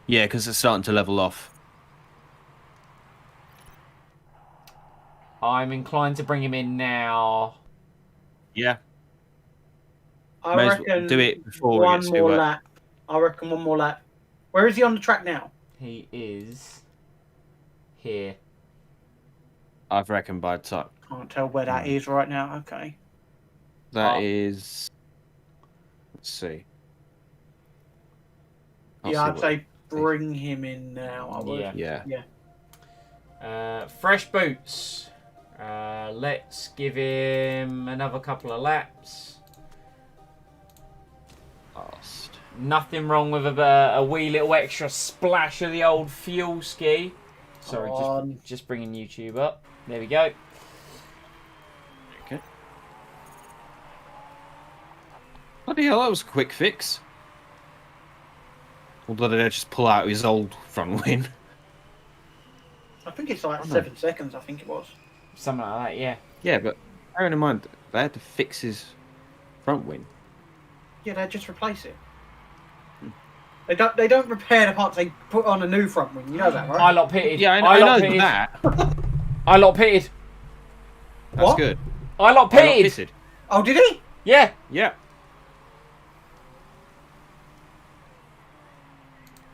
Yeah, because it's starting to level off. I'm inclined to bring him in now. Yeah. I May as well reckon do it before one we get more to it. lap. I reckon one more lap. Where is he on the track now? He is here. I've reckoned by time. Can't tell where that is right now. Okay. That is. Let's see. I'd say bring him in now. I would. Yeah. Fresh boots. Let's give him another couple of laps. Last. Nothing wrong with a wee little extra splash of the old fuel ski. Sorry, just bringing YouTube up. There we go. Okay. Bloody hell, that was a quick fix. Or did I just pull out his old front wing? I think it's like 7 seconds. I think it was. Something like that, yeah. Yeah, but bearing in mind, they had to fix his front wing. Yeah, they just replace it. They don't repair the parts. They put on a new front wing. You know that, right? I lot pitted. Yeah, I know that. I lot pitted. That's What? good. I lot pitted. Oh, did he? Yeah. Yeah.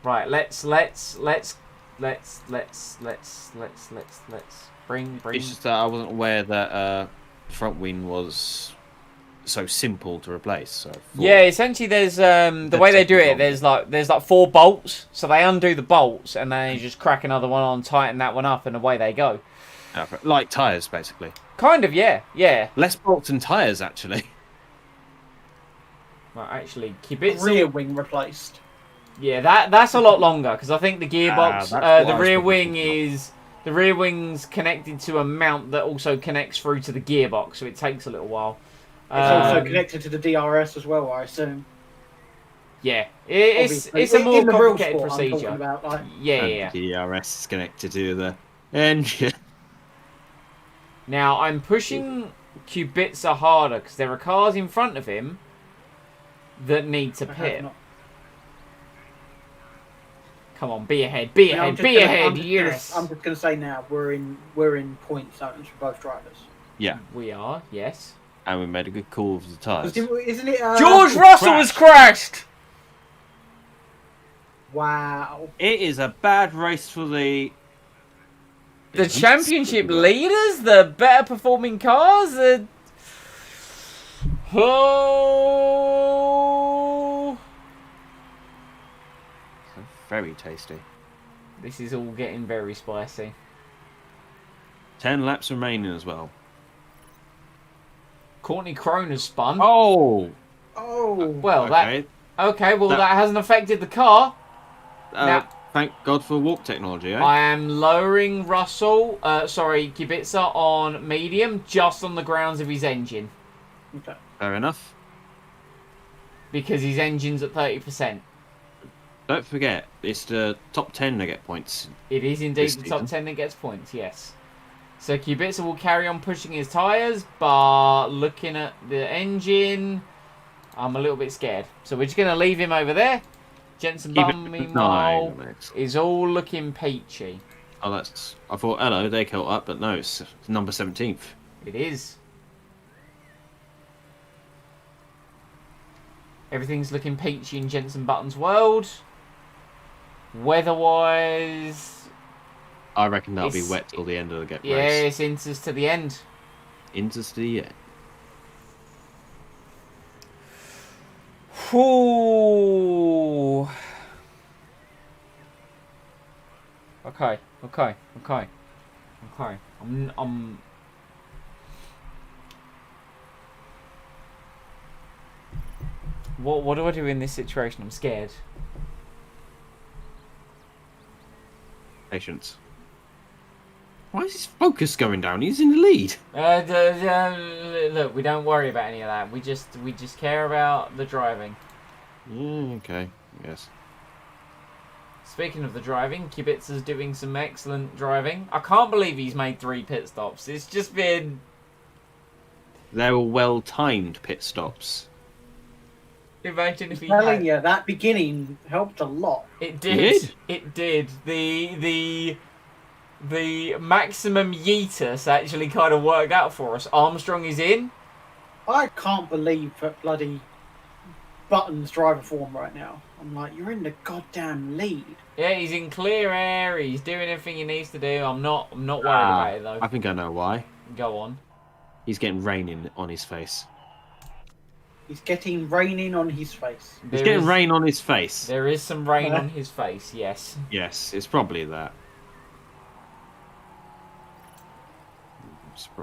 Right, let's bring. It's just that I wasn't aware that front wing was so simple to replace. So yeah, essentially there's the way they do it. There's like 4 bolts, so they undo the bolts and then you just crack another one on, tighten that one up, and away they go. Like tyres, basically. Kind of, yeah. Less bolts than tyres, actually. Right, actually, Kubica. Rear wing replaced. Yeah, that's a lot longer because I think the gearbox, the rear wing's connected to a mount that also connects through to the gearbox, so it takes a little while. It's also connected to the DRS as well, I assume. Yeah, it's a more complicated procedure. About, like... Yeah. The DRS is connected to the engine. Now I'm pushing Kubica harder because there are cars in front of him that need to pit. Come on, be ahead, yes. I'm just gonna say now we're in point zones for both drivers. Yeah, we are. Yes. And we made a good call with the tyres. Isn't it? George Russell has crashed. Wow. It is a bad race for the championship leaders, the better performing cars. Oh. Very tasty. This is all getting very spicy. 10 laps remaining as well. Courtney Croner's spun. Oh. Well, that hasn't affected the car. Now, thank God for walk technology, eh? I am lowering Kubica on medium just on the grounds of his engine. Okay. Fair enough. Because his engine's at 30%. Don't forget, it's the top 10 that get points. It is indeed This the top season. 10 that gets points, yes. So Kubica will carry on pushing his tyres, but looking at the engine, I'm a little bit scared. So we're just going to leave him over there. Jensen Keep it Button, at meanwhile, 9, Max. is all looking peachy. Oh, that's. I thought, hello, they caught up, but no, it's number 17th. It is. Everything's looking peachy in Jensen Button's world. Weather-wise, I reckon that'll be It's- wet till the end of the get yeah, race. it's Inters to the end. Into the end. Ooh. Okay. I'm. What do I do in this situation? I'm scared. Patience. Why is his focus going down? He's in the lead. Look, we don't worry about any of that. We just care about the driving. Yeah, okay, yes. Speaking of the driving, Kubica's doing some excellent driving. I can't believe he's made 3 pit stops. It's just been... They were well-timed pit stops. Imagine if he Telling had... you, that beginning helped a lot. It did? did. It did. The maximum yeetus actually kind of worked out for us. Armstrong is in. I can't believe that bloody Button's driver form right now. I'm like, you're in the goddamn lead. Yeah, he's in clear air. He's doing everything he needs to do. I'm not worried about it though. I think I know why. Go on. He's getting rain on his face. He's getting raining on his face. He's There getting is- rain on his face. There is some rain on his face. Yes. Yes, it's probably that.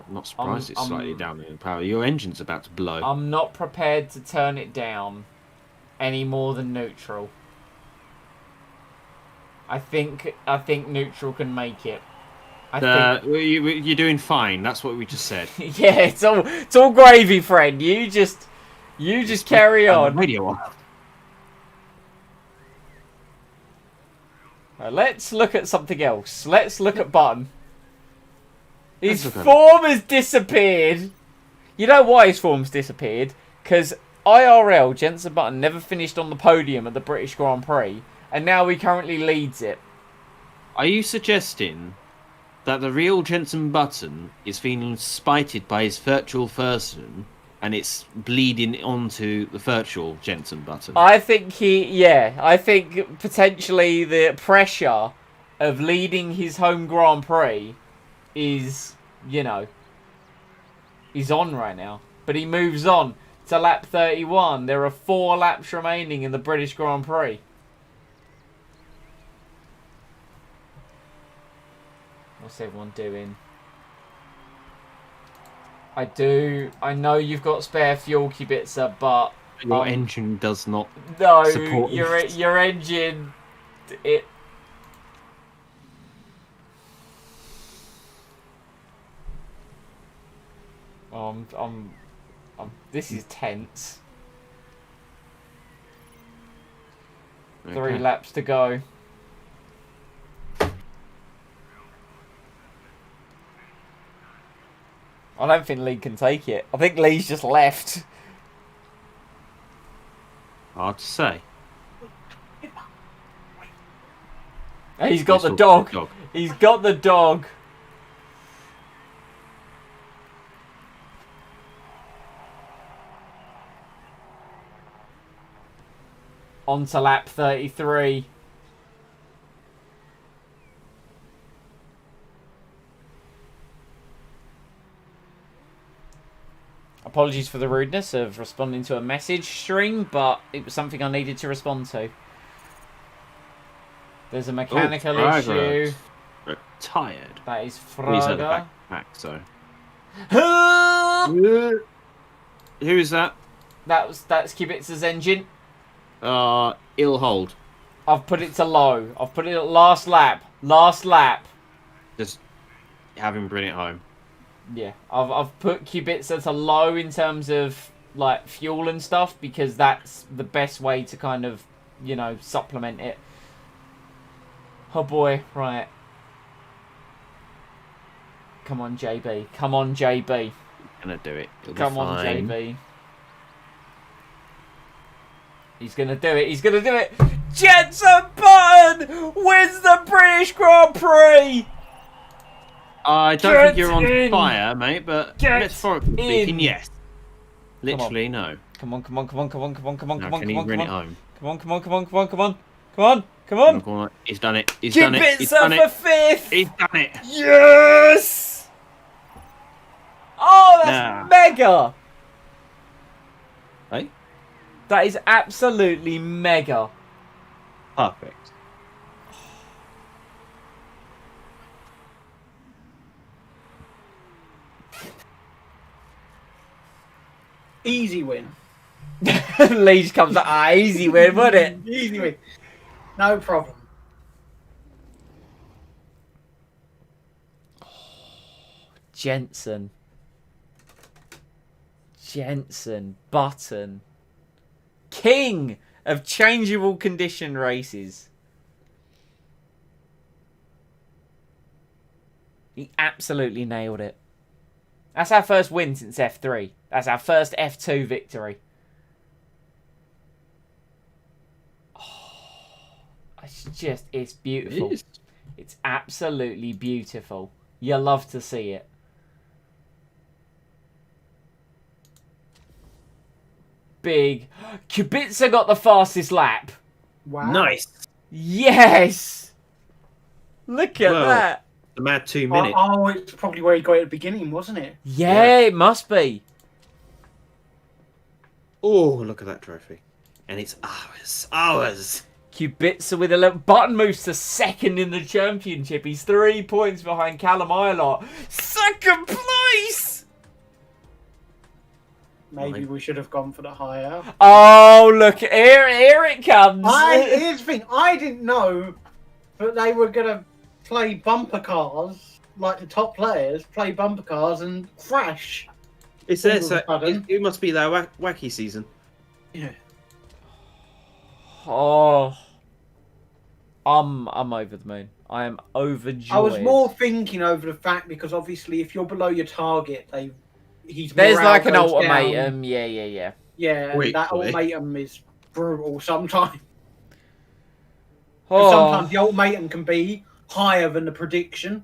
Not surprised it's slightly down in power. Your engine's about to blow. I'm not prepared to turn it down any more than neutral. I think neutral can make it. I think You're doing fine. That's what we just said. yeah, it's all gravy, friend. You just carry Turn the on. radio off. Let's look at something else. Let's look at Button. His Let's look at form has disappeared. You know why his form's disappeared? Because IRL, Jensen Button, never finished on the podium at the British Grand Prix, and now he currently leads it. Are you suggesting that the real Jensen Button is feeling spited by his virtual person, and it's bleeding onto the virtual Jensen Button? I think I think potentially the pressure of leading his home Grand Prix is, he's on right now. But he moves on to lap 31. There are 4 laps remaining in the British Grand Prix. What's everyone doing? I know you've got spare fuel, Kubica, but Your engine does not no, support your engine, it. This is tense. 3 Okay. laps to go. I don't think Lee can take it. I think Lee's just left. Hard to say. He's got the He's dog. dog. He's got the dog. On to lap 33. Apologies for the rudeness of responding to a message stream, but it was something I needed to respond to. There's a mechanical issue. Retired. That is Well, he's had a Fraga. backpack, so. That's Who is that? Kubica's engine. Ill hold. I've put it to low. I've put it at last lap. Last lap. Just have him bring it home. Yeah, I've put Kubica to low in terms of like fuel and stuff because that's the best way to kind of you know, supplement it. Oh boy, right. Come on, JB. Come on, JB. Gonna do it. It'll be Come on, fine. JB. He's gonna do it. He's gonna do it. Jenson Button wins the British Grand Prix. I don't Get think you're on in. fire, mate, but Get metaphorically speaking, in. yes. Literally, no. Come on, come on, come on, come on, come on, come on, Now, come on, can come he on, bring come it on. home? Come on, come on, come on, come on, come on. Come on, come on. Come on. He's done it. He's done it. He's Kubica done for it. fifth. He's done it. Yes. Oh, that's Nah. mega. Hey? That is absolutely mega. Perfect. Easy win. Lee just comes up, easy win, wasn't it? Easy win. No problem. Jenson, Button, king of changeable condition races. He absolutely nailed it. That's our first win since F3. That's our first F2 victory. Oh, it's beautiful. It is. It's absolutely beautiful. You love to see it. Big. Kubica got the fastest lap. Wow. Nice. Yes! Look at Well, that. The mad 2 minutes. Oh, it's probably where he got it at the beginning, wasn't it? Yeah, it must be. Oh, look at that trophy. And it's ours. Ours. Kubica with a little Button moves to second in the championship. He's 3 points behind Callum Ilott. Second place! Maybe we should have gone for the higher. Oh, look, here it comes. Here's the thing, I didn't know that they were going to play bumper cars, like the top players, play bumper cars and crash. It's there, All of so a sudden. it must be their wacky season. Yeah. Oh, I'm over the moon. I am overjoyed. I was more thinking over the fact because obviously if you're below your target, he's There's morale like an goes ultimatum. down. Yeah. Yeah, Wait, that really? ultimatum is brutal sometimes. Oh, Sometimes the ultimatum can be higher than the prediction,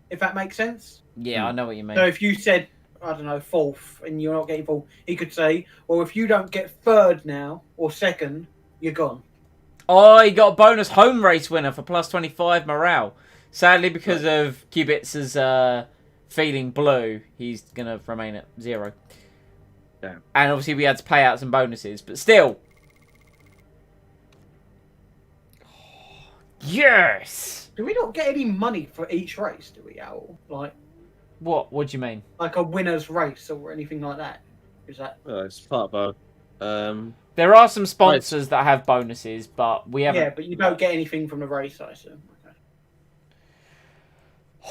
if that makes sense. yeah, I know what you mean. So if you said, I don't know, fourth, and you're not getting fourth, he could say, well, if you don't get third now, or second, you're gone. Oh, he got a bonus home race winner for plus 25 morale. Sadly, because of Kubica's feeling blue, he's going to remain at 0. Damn. And obviously we had to pay out some bonuses, but still. Yes! Do we not get any money for each race, do we, Owl? Like What do you mean? a winner's race or anything like that? Is that... It's part of our... There are some sponsors that have bonuses, but we haven't. Yeah, but you don't get anything from the race, I assume. Okay.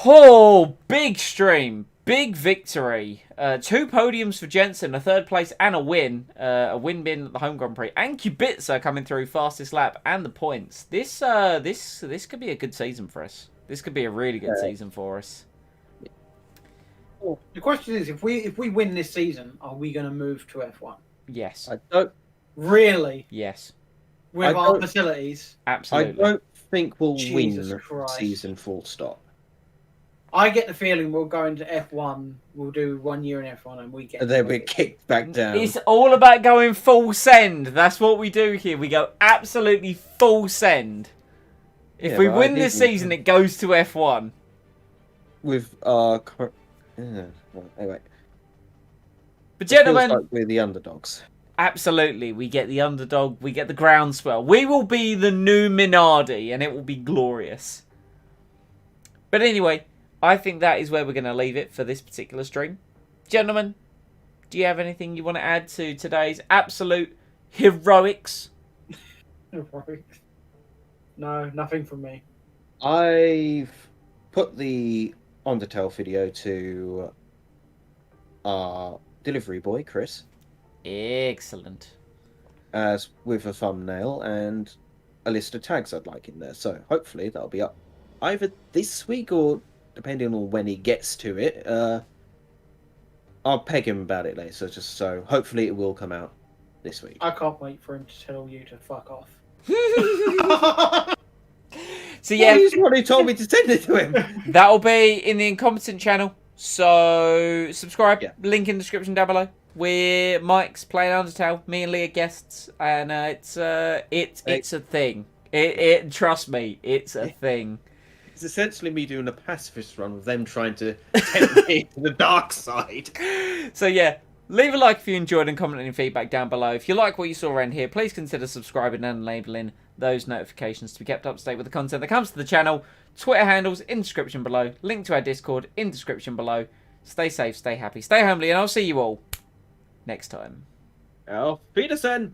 Oh, big stream. Big victory. 2 podiums for Jenson, a 3rd place and a win. A win bin at the home Grand Prix. And Kubica coming through fastest lap and the points. This could be a good season for us. This could be a really good season for us. Well, the question is, if we win this season, are we going to move to F1? Yes. I don't... Really? Yes. With I our don't- facilities? Absolutely. I don't think we'll Jesus win Christ. season full stop. I get the feeling we'll go into F1, we'll do 1 year in F1 and we get... And then we're kicked back down. It's all about going full send. That's what we do here. We go absolutely full send. If Yeah, we but win this ideally- season, it goes to F1. With our... Anyway. But Feels gentlemen, like we're the underdogs. absolutely, we get the underdog, we get the groundswell. We will be the new Minardi, and it will be glorious. But anyway, I think that is where we're going to leave it for this particular stream. Gentlemen, do you have anything you want to add to today's absolute heroics? No, nothing from me. I've put the Undertale video to our delivery boy, Chris. Excellent. as with a thumbnail and a list of tags I'd like in there. So hopefully that'll be up either this week or depending on when he gets to it. I'll peg him about it later. Just so hopefully it will come out this week. I can't wait for him to tell you to fuck off. So yeah, Well, he's the one who told me to send it to him. that'll be in the Incompetent channel. So subscribe. Yeah. Link in the description down below. We're Mike's playing Undertale. Me and Lee are guests, and it's a thing. It trust me, it's a thing. It's essentially me doing a pacifist run with them trying to tempt me to the dark side. So yeah, leave a like if you enjoyed and comment any feedback down below. If you like what you saw around here, please consider subscribing and enabling those notifications to be kept up to date with the content that comes to the channel. Twitter handles in description below. Link to our Discord in description below. Stay safe, stay happy, stay homely, and I'll see you all next time. Auf Wiedersehen!